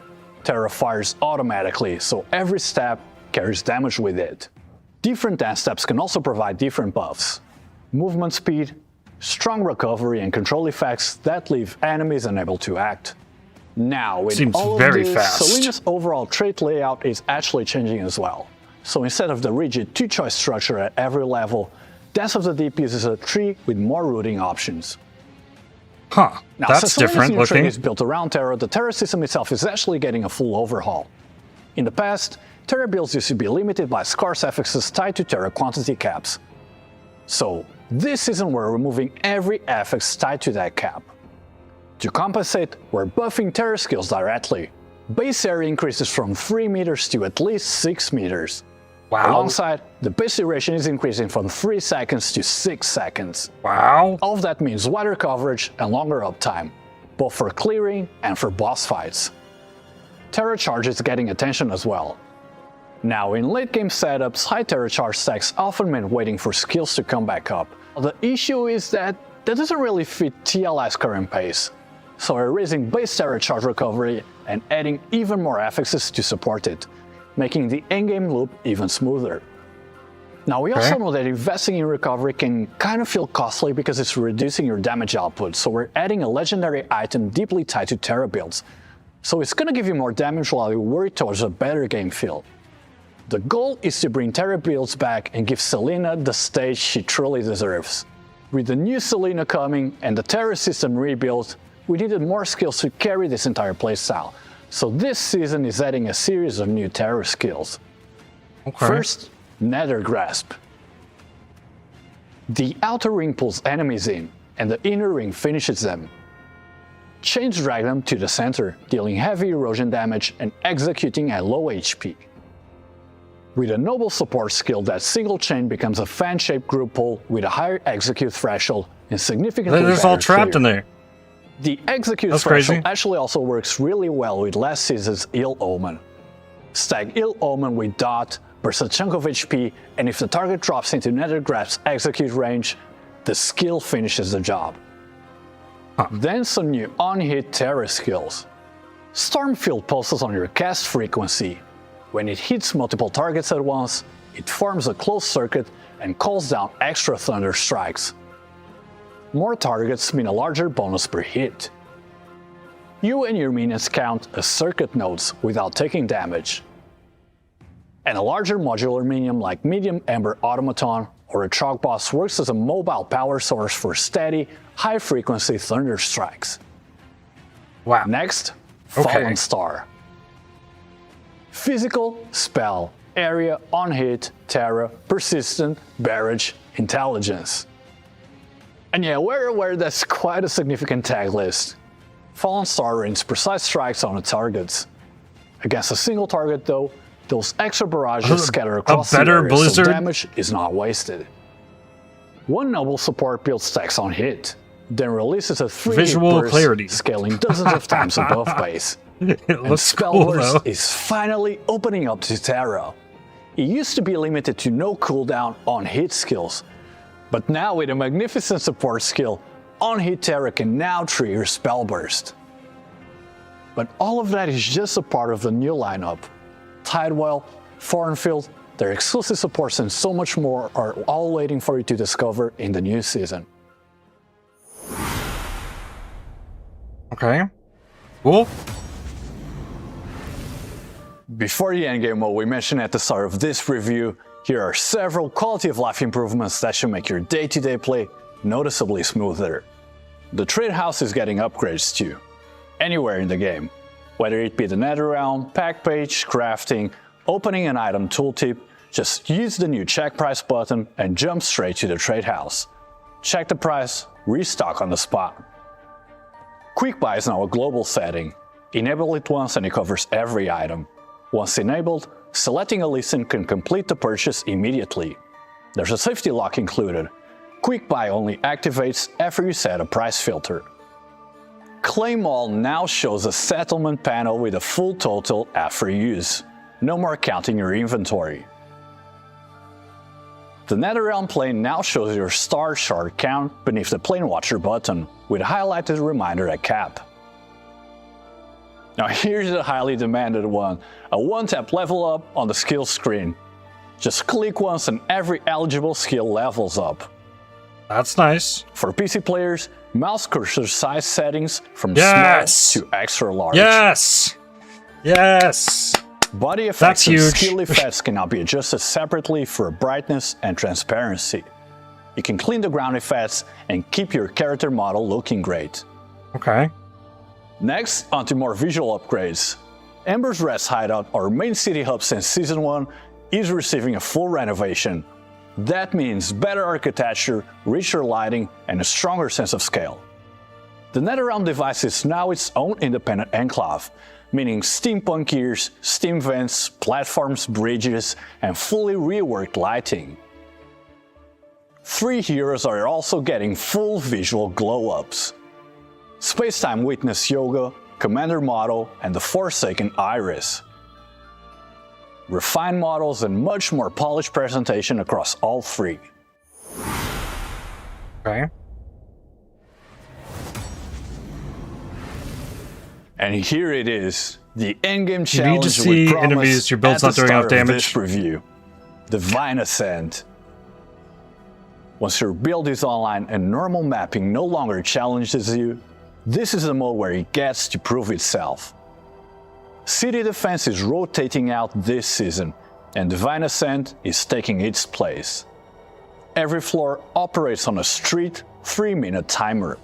terror fires automatically, so every step carries damage with it. Different dance steps can also provide different buffs. Movement speed, strong recovery and control effects that leave enemies unable to act. Now, with all of this, Selena's overall trait layout is actually changing as well. So instead of the rigid two-choice structure at every level, Dance of the Deep uses a tree with more routing options. Huh, now, that's different looking. Tree is built around Terra, the Terra system itself is actually getting a full overhaul. In the past, Terra builds used to be limited by scarce affixes tied to Terra quantity caps. So, this season we're removing every affix tied to that cap. To compensate, we're buffing Terra skills directly. Base area increases from 3 meters to at least 6 meters. Wow. Alongside, the base duration is increasing from 3 seconds to 6 seconds. Wow. All of that means wider coverage and longer uptime, both for clearing and for boss fights. Terra charge is getting attention as well. Now, in late game setups, high Terra charge stacks often meant waiting for skills to come back up. The issue is that doesn't really fit TLI's current pace. So we're raising base Terra charge recovery and adding even more affixes to support it, making the endgame loop even smoother. Now, we also know that investing in recovery can kind of feel costly because it's reducing your damage output, so we're adding a legendary item deeply tied to Terra builds. So it's gonna give you more damage while you work towards a better game feel. The goal is to bring Terra builds back and give Selena the stage she truly deserves. With the new Selena coming and the Terra system rebuilt, we needed more skills to carry this entire playstyle. So this season is adding a series of new Terror skills. First, Nether Grasp. The outer ring pulls enemies in, and the inner ring finishes them. Chains drag them to the center, dealing heavy erosion damage and executing at low HP. With a noble support skill, that single chain becomes a fan-shaped group pull with a higher execute threshold and significantly better It's all trapped in there. The execute threshold actually also works really well with last season's Ill Omen. Stack Ill Omen with Dot, burst a chunk of HP, and if the target drops into Nether Grasp's execute range, the skill finishes the job. Then some new on-hit Terror skills. Stormfield pulses on your cast frequency. When it hits multiple targets at once, it forms a closed circuit and calls down extra thunder strikes. More targets mean a larger bonus per hit. You and your minions count as circuit nodes without taking damage. And a larger modular minion like Medium Ember Automaton or a Chalk Boss works as a mobile power source for steady, high-frequency thunder strikes. Wow. Next, Fallen Star. Physical, spell, area, on-hit, Terra, persistent, barrage, intelligence. And yeah, we're aware that's quite a significant tag list. Fallen Star rains precise strikes on its targets. Against a single target though, those extra barrages scatter across the area, so damage is not wasted. One noble support build stacks on hit, then releases a 3-hit burst, scaling dozens of times above base. And Spell Burst is finally opening up to Terra. It used to be limited to no cooldown on hit skills, but now with a magnificent support skill, on-hit Terra can now trigger Spell Burst. But all of that is just a part of the new lineup. Tidewell, Thornfield, Their exclusive supports and so much more are all waiting for you to discover in the new season. Okay, cool. Before the endgame mode we mentioned at the start of this review, here are several quality of life improvements that should make your day-to-day play noticeably smoother. The trade house is getting upgrades too, anywhere in the game. Whether it be the nether realm, pack page, crafting, opening an item tooltip, just use the new check price button and jump straight to the trade house. Check the price, restock on the spot. Quick buy is now a global setting. Enable it once and it covers every item. Once enabled, selecting a listing can complete the purchase immediately. There's a safety lock included. Quick buy only activates after you set a price filter. Claim All now shows a settlement panel with a full total after use. No more counting your inventory. The Netherrealm plane now shows your star shard count beneath the Plane Watcher button, with a highlighted reminder at cap. Now here's the highly demanded one, a one-tap level up on the skill screen. Just click once and every eligible skill levels up. That's nice. For PC players, mouse cursor size settings from small to extra large. Yes! Yes! Body effects and skill effects can now be adjusted separately for brightness and transparency. You can clean the ground effects and keep your character model looking great. Okay. Next, onto more visual upgrades. Ember's Rest Hideout, our main city hub since Season 1, is receiving a full renovation. That means better architecture, richer lighting, and a stronger sense of scale. The Netherrealm device is now its own independent enclave, meaning steampunk gears, steam vents, platforms, bridges, and fully reworked lighting. 3 heroes are also getting full visual glow-ups. Spacetime Witness Yoga, Commander Model, and the Forsaken Iris. Refined models and much more polished presentation across all 3. Okay. And here it is, the endgame challenge you need to see enemies your build's not doing enough damage. This review, Divine Ascent. Once your build is online and normal mapping no longer challenges you, this is the mode where it gets to prove itself. City Defense is rotating out this season, and Divine Ascent is taking its place. Every floor operates on a strict 3-minute timer.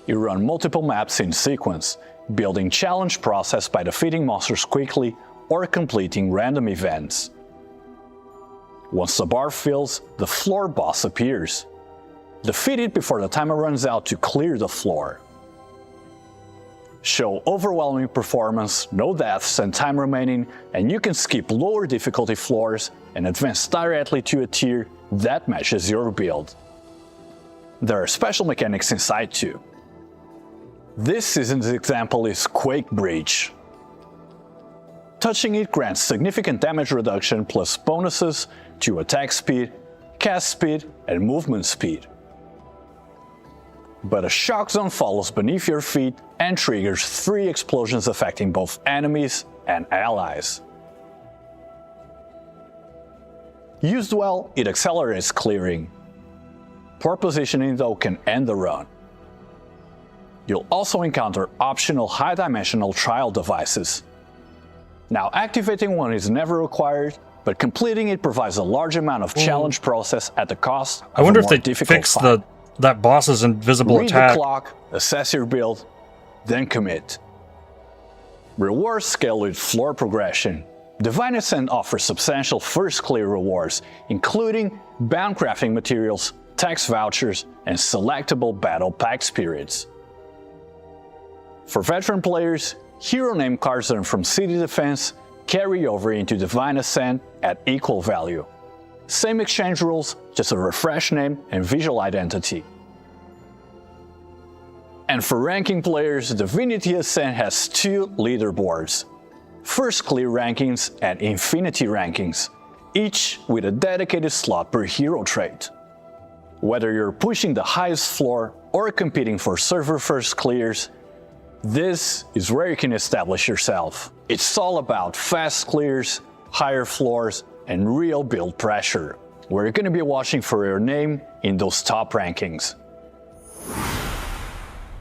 You run multiple maps in sequence, building challenge process by defeating monsters quickly or completing random events. Once the bar fills, the floor boss appears. Defeat it before the timer runs out to clear the floor. Show overwhelming performance, no deaths and time remaining, and you can skip lower difficulty floors and advance directly to a tier that matches your build. There are special mechanics inside too. This season's example is Quake Breach. Touching it grants significant damage reduction plus bonuses to attack speed, cast speed, and movement speed. But a shock zone follows beneath your feet and triggers 3 explosions affecting both enemies and allies. Used well, it accelerates clearing. Poor positioning though can end the run. You'll also encounter optional high-dimensional trial devices. Now, activating one is never required, but completing it provides a large amount of challenge process at the cost of I wonder a if more they difficult fix fight. that boss's invisible Read attack. the clock, assess your build, then commit. Rewards scale with floor progression. Divine Ascent offers substantial first clear rewards, including bound crafting materials, tax vouchers, and selectable battle pack spirits. For veteran players, hero name cards earned from City Defense carry over into Divine Ascent at equal value. Same exchange rules, just a refreshed name and visual identity. And for ranking players, Divinity Ascent has 2 leaderboards. First Clear rankings and Infinity rankings, each with a dedicated slot per hero trait. Whether you're pushing the highest floor or competing for server first clears, this is where you can establish yourself. It's all about fast clears, higher floors, and real build pressure. We're going to be watching for your name in those top rankings.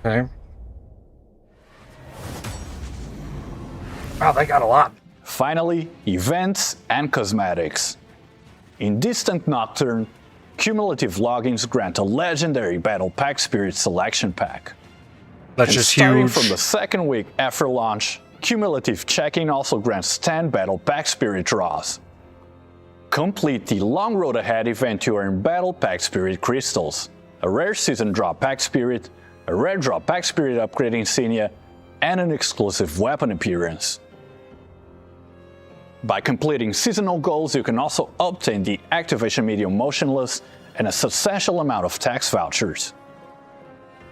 Okay. Wow, they got a lot. Finally, events and cosmetics. In Distant Nocturne, cumulative logins grant a legendary Battle Pack Spirit selection pack. That's just starting huge. From the second week after launch, cumulative checking also grants 10 Battle Pack Spirit draws. Complete the Long Road Ahead event to earn Battle Pack Spirit crystals, a rare season drop Pack Spirit, a rare drop Pack Spirit upgrade insignia, and an exclusive weapon appearance. By completing seasonal goals, you can also obtain the Activation Medium Motionless and a substantial amount of tax vouchers.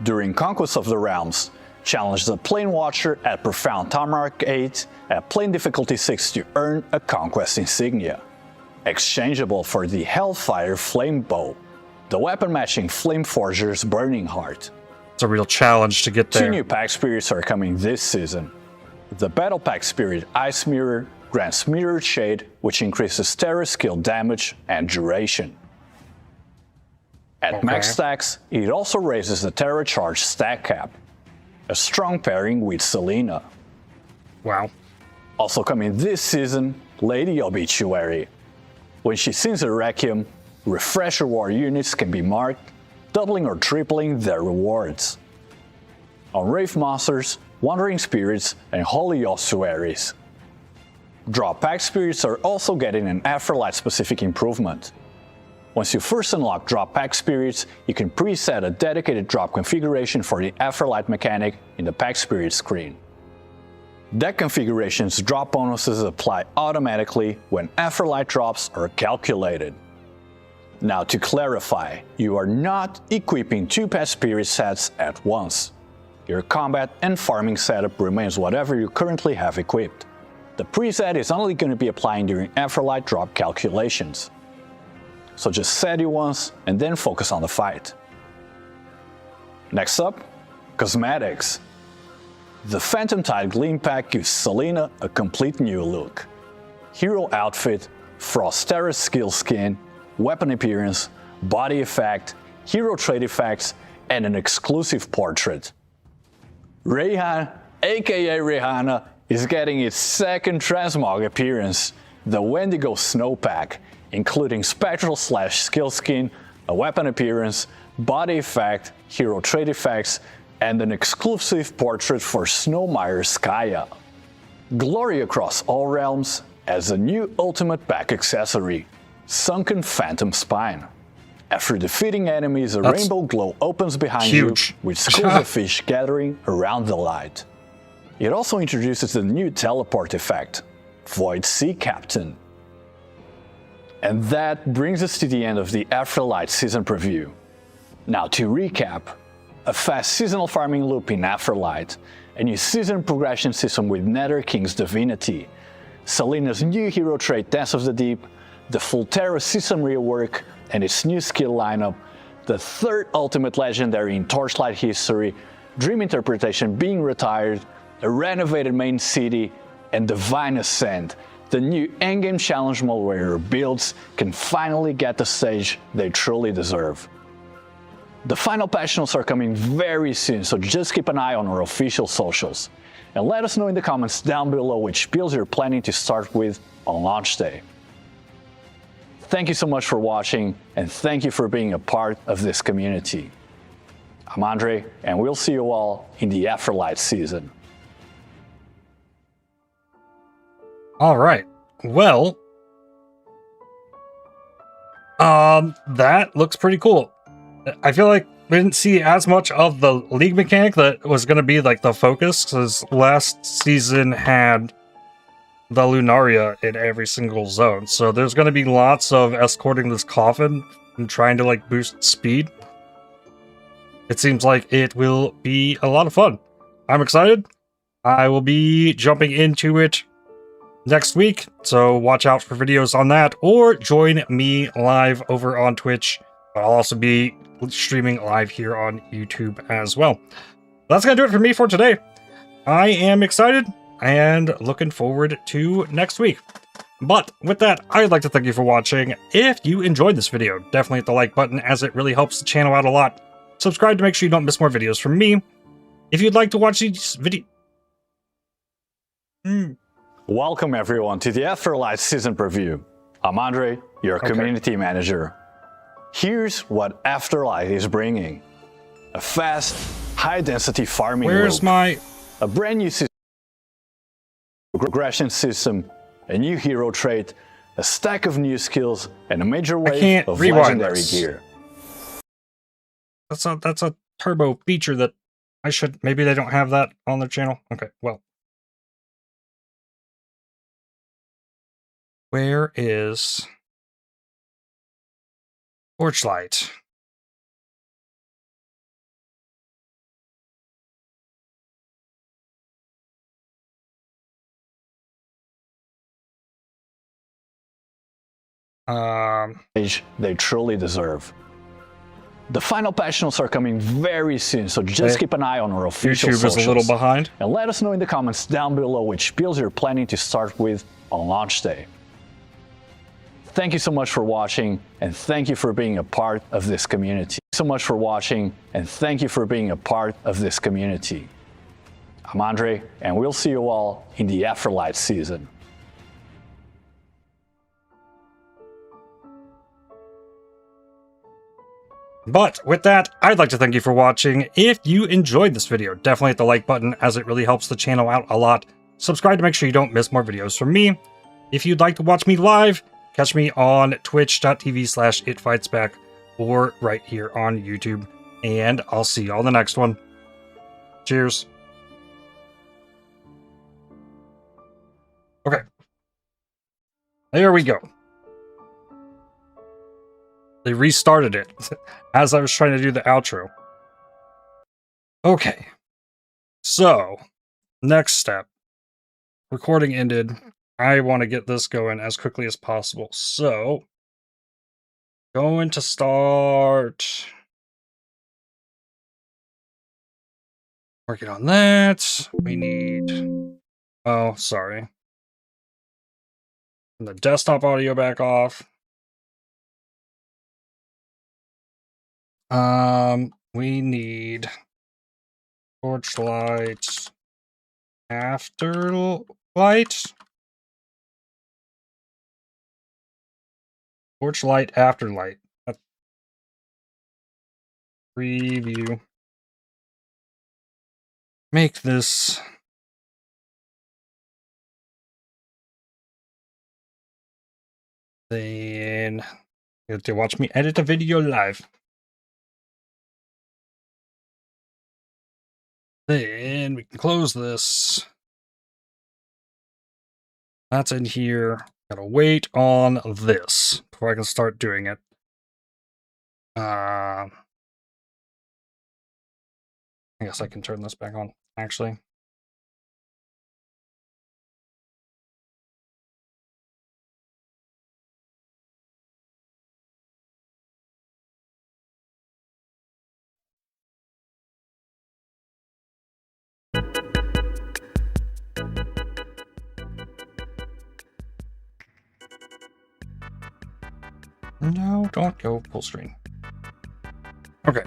During Conquest of the Realms, challenge the Plane Watcher at Profound Tamarack 8 at Plane Difficulty 6 to earn a Conquest insignia. Exchangeable for the Hellfire Flame Bow, the weapon matching Flame Forger's Burning Heart. It's a real challenge to get there. 2 new Pack Spirits are coming this season. The Battle Pack Spirit Ice Mirror grants Mirrored Shade, which increases Terra skill damage and duration. At max stacks, it also raises the Terra Charge stack cap, a strong pairing with Selena. Wow. Also coming this season, Lady Obituary. When she sings a Requiem, Refresher War units can be marked, doubling or tripling their rewards. On Wraith Monsters, Wandering Spirits, and Holy Ossuaries. Drop Pack Spirits are also getting an Afterlight specific improvement. Once you first unlock Drop Pack Spirits, you can preset a dedicated drop configuration for the Afterlight mechanic in the Pack Spirit screen. Deck configurations drop bonuses apply automatically when Afterlight drops are calculated. Now to clarify, you are not equipping 2 Pet Spirit sets at once. Your combat and farming setup remains whatever you currently have equipped. The preset is only going to be applying during Afterlight drop calculations. So just set it once and then focus on the fight. Next up, cosmetics. The Phantom Tide Gleam Pack gives Selena a complete new look. Hero outfit, Frost Terra skill skin, weapon appearance, body effect, hero trait effects, and an exclusive portrait. Rayhan, aka Rihanna, is getting its second transmog appearance, the Wendigo Snow Pack, including Spectral Slash skill skin, a weapon appearance, body effect, hero trait effects, and an exclusive portrait for Snowmire Skaya. Glory Across All Realms as a new ultimate pack accessory, Sunken Phantom Spine. After defeating enemies, a rainbow glow opens behind you with schools of fish gathering around the light. It also introduces the new teleport effect, Void Sea Captain. And that brings us to the end of the Afterlight season preview. Now to recap, a fast seasonal farming loop in Afterlight, a new season progression system with Nether King's Divinity, Selena's new hero trait Dance of the Deep, the full Terra system rework and its new skill lineup, the third ultimate legendary in Torchlight history, Dream Interpretation being retired, a renovated main city, and Divine Ascent, the new endgame challenge mode where your builds can finally get the stage they truly deserve. The final patch notes are coming very soon, so just keep an eye on our official socials. And let us know in the comments down below which builds you're planning to start with on launch day. Thank you so much for watching, and thank you for being a part of this community. I'm Andre, and we'll see you all in the Afterlight season. All right. Well, that looks pretty cool. I feel like we didn't see as much of the league mechanic that was going to be like the focus, because last season had the Lunaria in every single zone. So there's going to be lots of escorting this coffin and trying to like boost speed. It seems like it will be a lot of fun. I'm excited. I will be jumping into it next week, so watch out for videos on that, or join me live over on Twitch. I'll also be streaming live here on YouTube as well. That's gonna do it for me for today. I am excited and looking forward to next week. But with that, I'd like to thank you for watching. If you enjoyed this video, definitely hit the like button as it really helps the channel out a lot. Subscribe to make sure you don't miss more videos from me. If you'd like to watch these videos... Welcome everyone to the Afterlight season preview. I'm Andre, your community manager. Here's what Afterlight is bringing. A fast, high-density farming loop, a brand new progression system, a new hero trait, a stack of new skills, and a major wave of legendary gear. That's a turbo feature that I should... Maybe they don't have that on their channel? Okay, well. Where is Torchlight? They truly deserve. The final patch notes are coming very soon, so just keep an eye on our official socials. YouTube is a little behind. And let us know in the comments down below which builds you're planning to start with on launch day. Thank you so much for watching, and thank you for being a part of this community. I'm Andre, and we'll see you all in the Afterlight season. But with that, I'd like to thank you for watching. If you enjoyed this video, definitely hit the like button as it really helps the channel out a lot. Subscribe to make sure you don't miss more videos from me. If you'd like to watch me live, catch me on twitch.tv/ItFightsBack or right here on YouTube. And I'll see you all in the next one. Cheers. Okay. There we go. They restarted it as I was trying to do the outro. Okay. So, next step. Recording ended. I want to get this going as quickly as possible. So, going to start working on that. We need... Oh, sorry. The desktop audio back off. We need Torchlight, Afterlight. Torchlight, Afterlight. Preview. Make this. Then you have to watch me edit a video live. Then we can close this. That's in here. Gotta wait on this before I can start doing it. I guess I can turn this back on, actually. No, don't go full screen. Okay.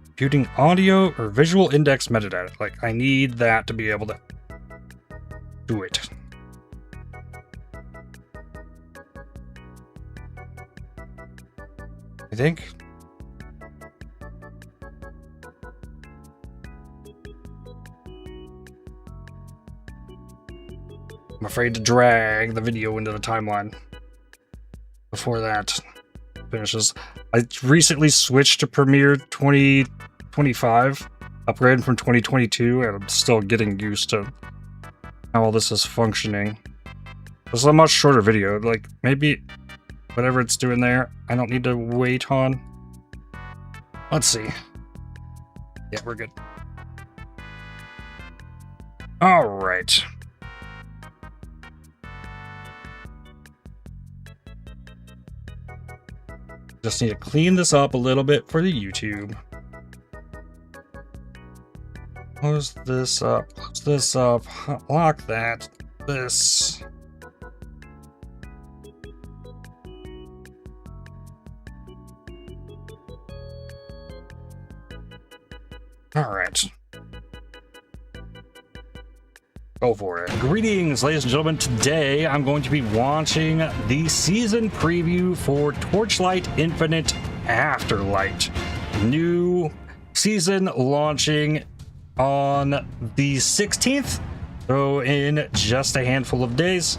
Computing audio or visual index metadata. Like, I need that to be able to do it. I think. I'm afraid to drag the video into the timeline before that finishes. I recently switched to Premiere 2025, upgraded from 2022, and I'm still getting used to how all this is functioning. This is a much shorter video. Like, maybe whatever it's doing there, I don't need to wait on. Let's see. Yeah, we're good. All right. Just need to clean this up a little bit for the YouTube. Close this up. Close this up. Lock that. This. All right. Go for it. Greetings, ladies and gentlemen. Today, I'm going to be watching the season preview for Torchlight Infinite Afterlight. New season launching on the 16th. So in just a handful of days,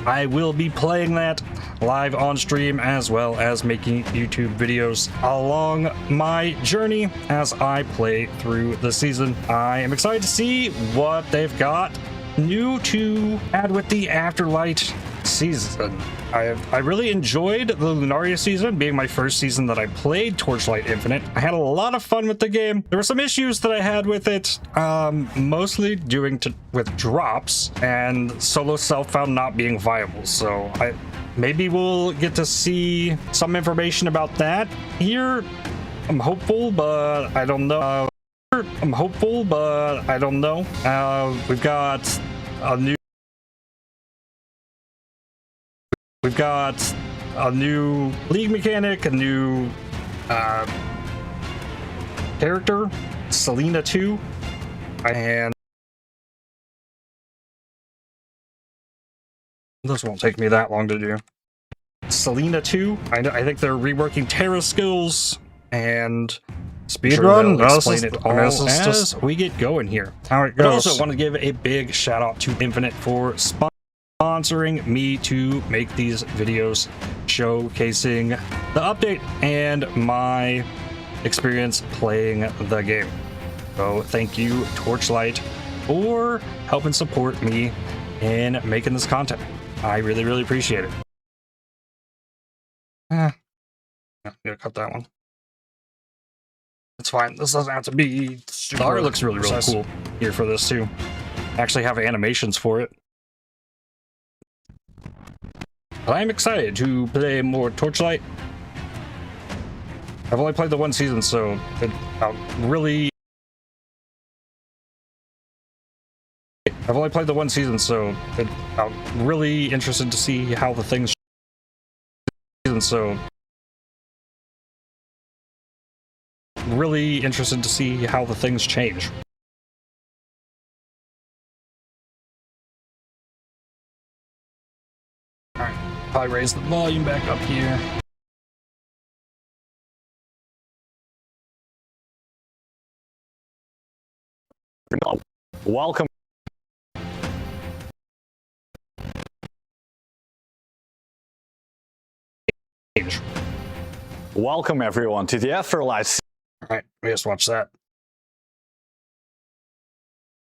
I will be playing that live on stream as well as making YouTube videos along my journey as I play through the season. I am excited to see what they've got new to add with the Afterlight season. I really enjoyed the Lunaria season, being my first season that I played Torchlight Infinite. I had a lot of fun with the game. There were some issues that I had with it, mostly with drops and solo self-found not being viable. So maybe we'll get to see some information about that here. I'm hopeful, but I don't know. I'm hopeful, but I don't know. We've got a new league mechanic, a new character, Selena 2, and this won't take me that long to do. Selena 2, I think they're reworking Terra skills and speedrun. Sure, explain it all as we get going here. How it goes. I also want to give a big shout out to Infinite for sponsoring me to make these videos showcasing the update and my experience playing the game. So thank you, Torchlight, for helping support me in making this content. I really, really appreciate it. I'm gonna cut that one. It's fine. This doesn't have to be super. The art looks really, really cool here for this too. I actually have animations for it. But I'm excited to play more Torchlight. I've only played the one season, so I'm really interested to see how the things. Really interested to see how the things change. Alright, probably raise the volume back up here. Welcome. Welcome everyone to the Afterlight. Alright, we just watch that.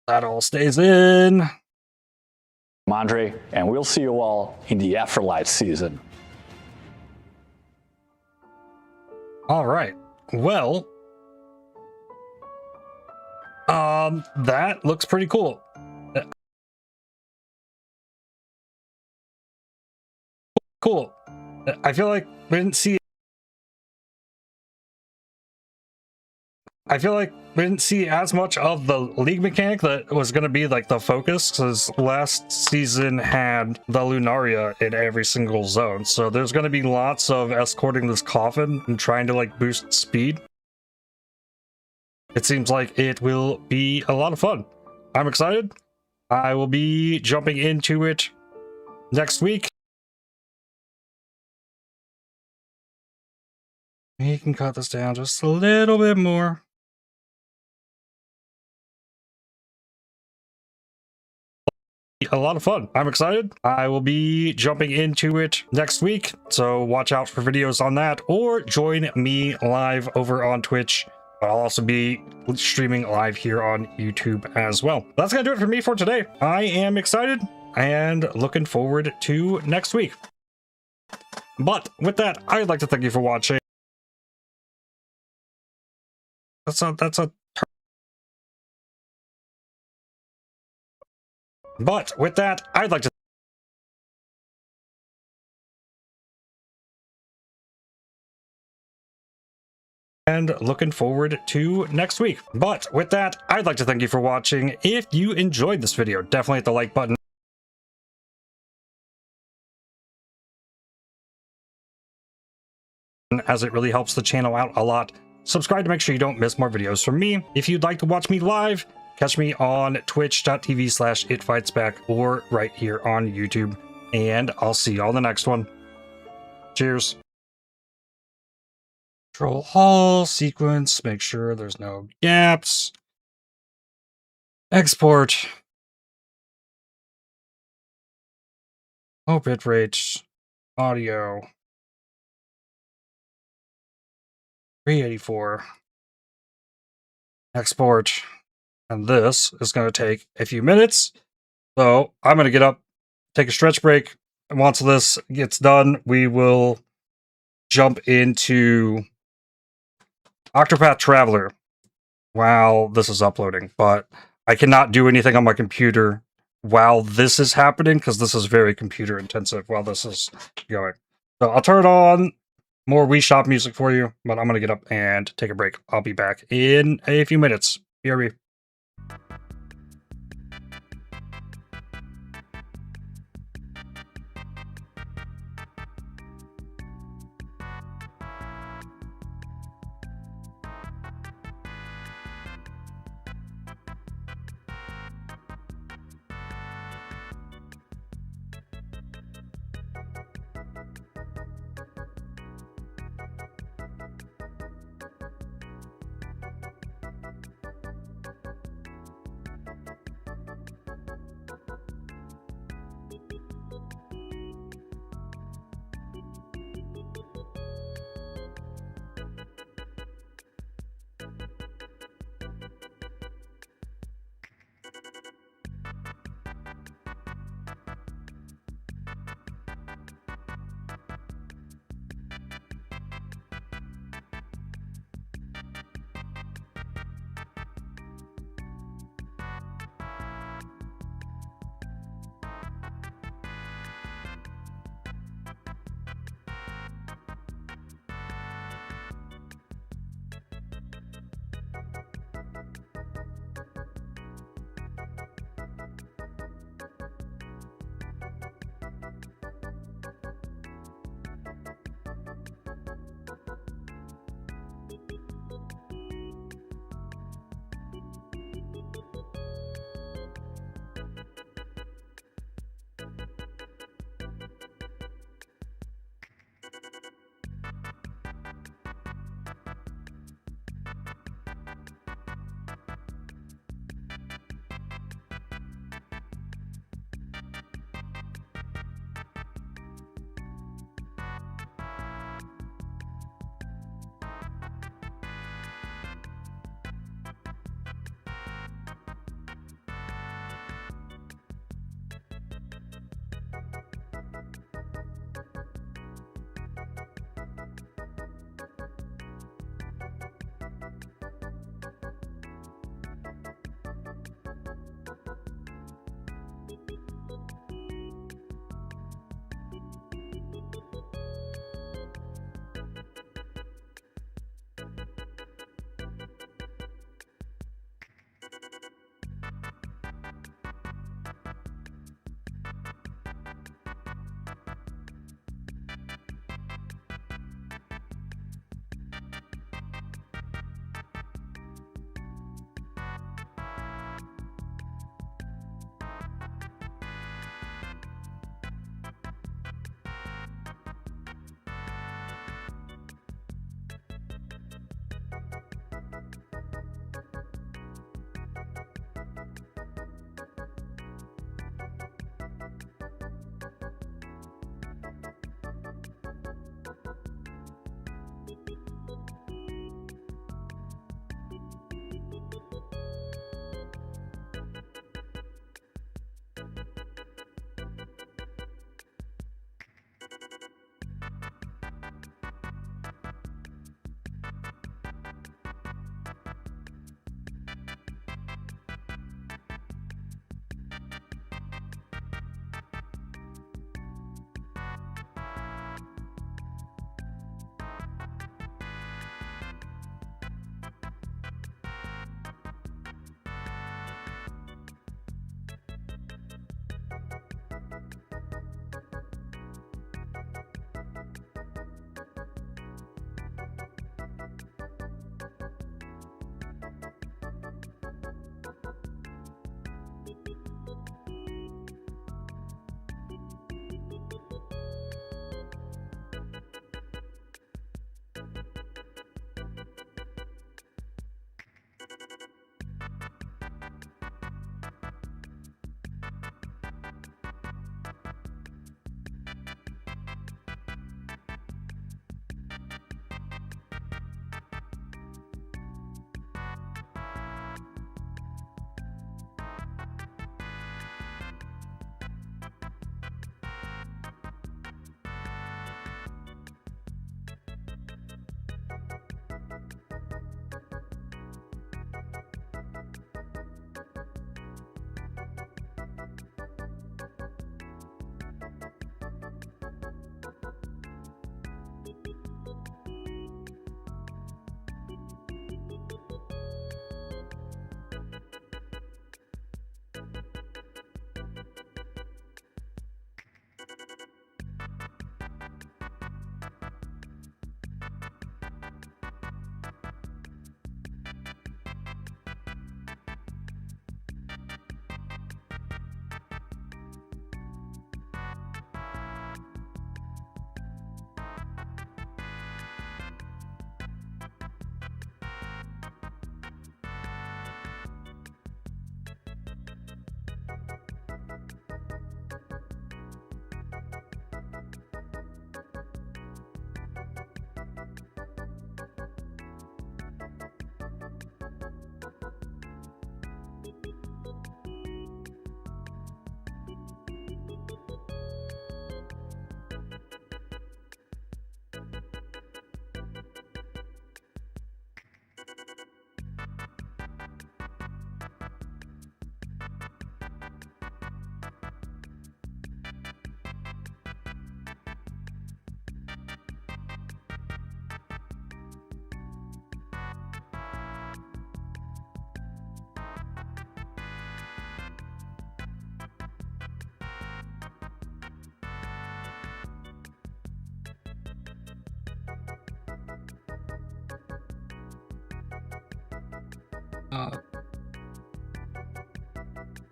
That all stays in. I'm Andre, and we'll see you all in the Afterlight season. Alright, well, that looks pretty cool. Cool. I feel like we didn't see as much of the league mechanic that was going to be like the focus, because last season had the Lunaria in every single zone. So there's going to be lots of escorting this coffin and trying to like boost speed. It seems like it will be a lot of fun. I'm excited. I will be jumping into it next week. You can cut this down just a little bit more. A lot of fun. I'm excited. I will be jumping into it next week, so watch out for videos on that, or join me live over on Twitch. I'll also be streaming live here on YouTube as well. That's gonna do it for me for today. I am excited and looking forward to next week. But with that, I'd like to thank you for watching. But with that, I'd like to and looking forward to next week. But with that, I'd like to thank you for watching. If you enjoyed this video, definitely hit the like button, as it really helps the channel out a lot. Subscribe to make sure you don't miss more videos from me. If you'd like to watch me live, catch me on twitch.tv/ItFightsBack or right here on YouTube. And I'll see you all in the next one. Cheers. Control Hall sequence, make sure there's no gaps. Export. Oh, bitrate. Audio. 384. Export. And this is going to take a few minutes. So I'm going to get up, take a stretch break. And once this gets done, we will jump into Octopath Traveler while this is uploading. But I cannot do anything on my computer while this is happening because this is very computer intensive while this is going. So I'll turn on more Wii Shop music for you, but I'm going to get up and take a break. I'll be back in a few minutes. BRB.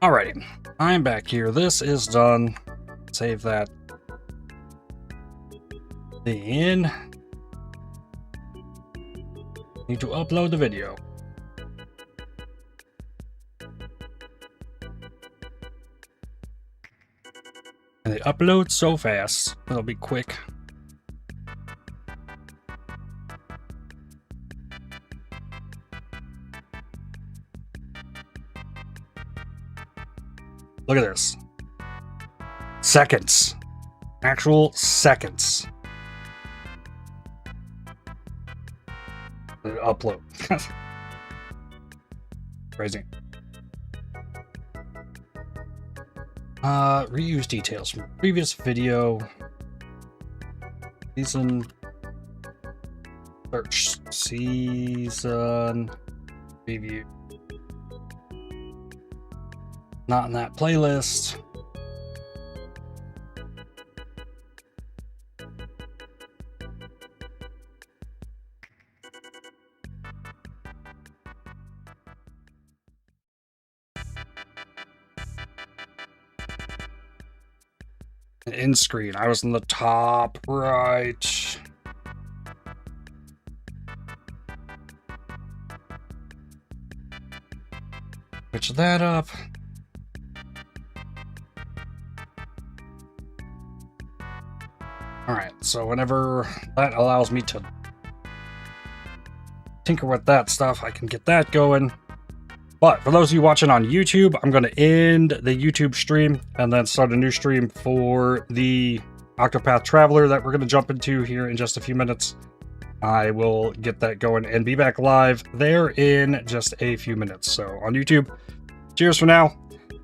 Alrighty, I'm back here. This is done. Save that. Then need to upload the video. And they upload so fast, it'll be quick. Look at this. Seconds. Actual seconds. Upload. Crazy. Reuse details from previous video. Season. Search. Season. Preview. Not in that playlist. And in screen, I was in the top right. Switch that up. Alright, so whenever that allows me to tinker with that stuff, I can get that going. But for those of you watching on YouTube, I'm going to end the YouTube stream and then start a new stream for the Octopath Traveler that we're going to jump into here in just a few minutes. I will get that going and be back live there in just a few minutes. So on YouTube, cheers for now.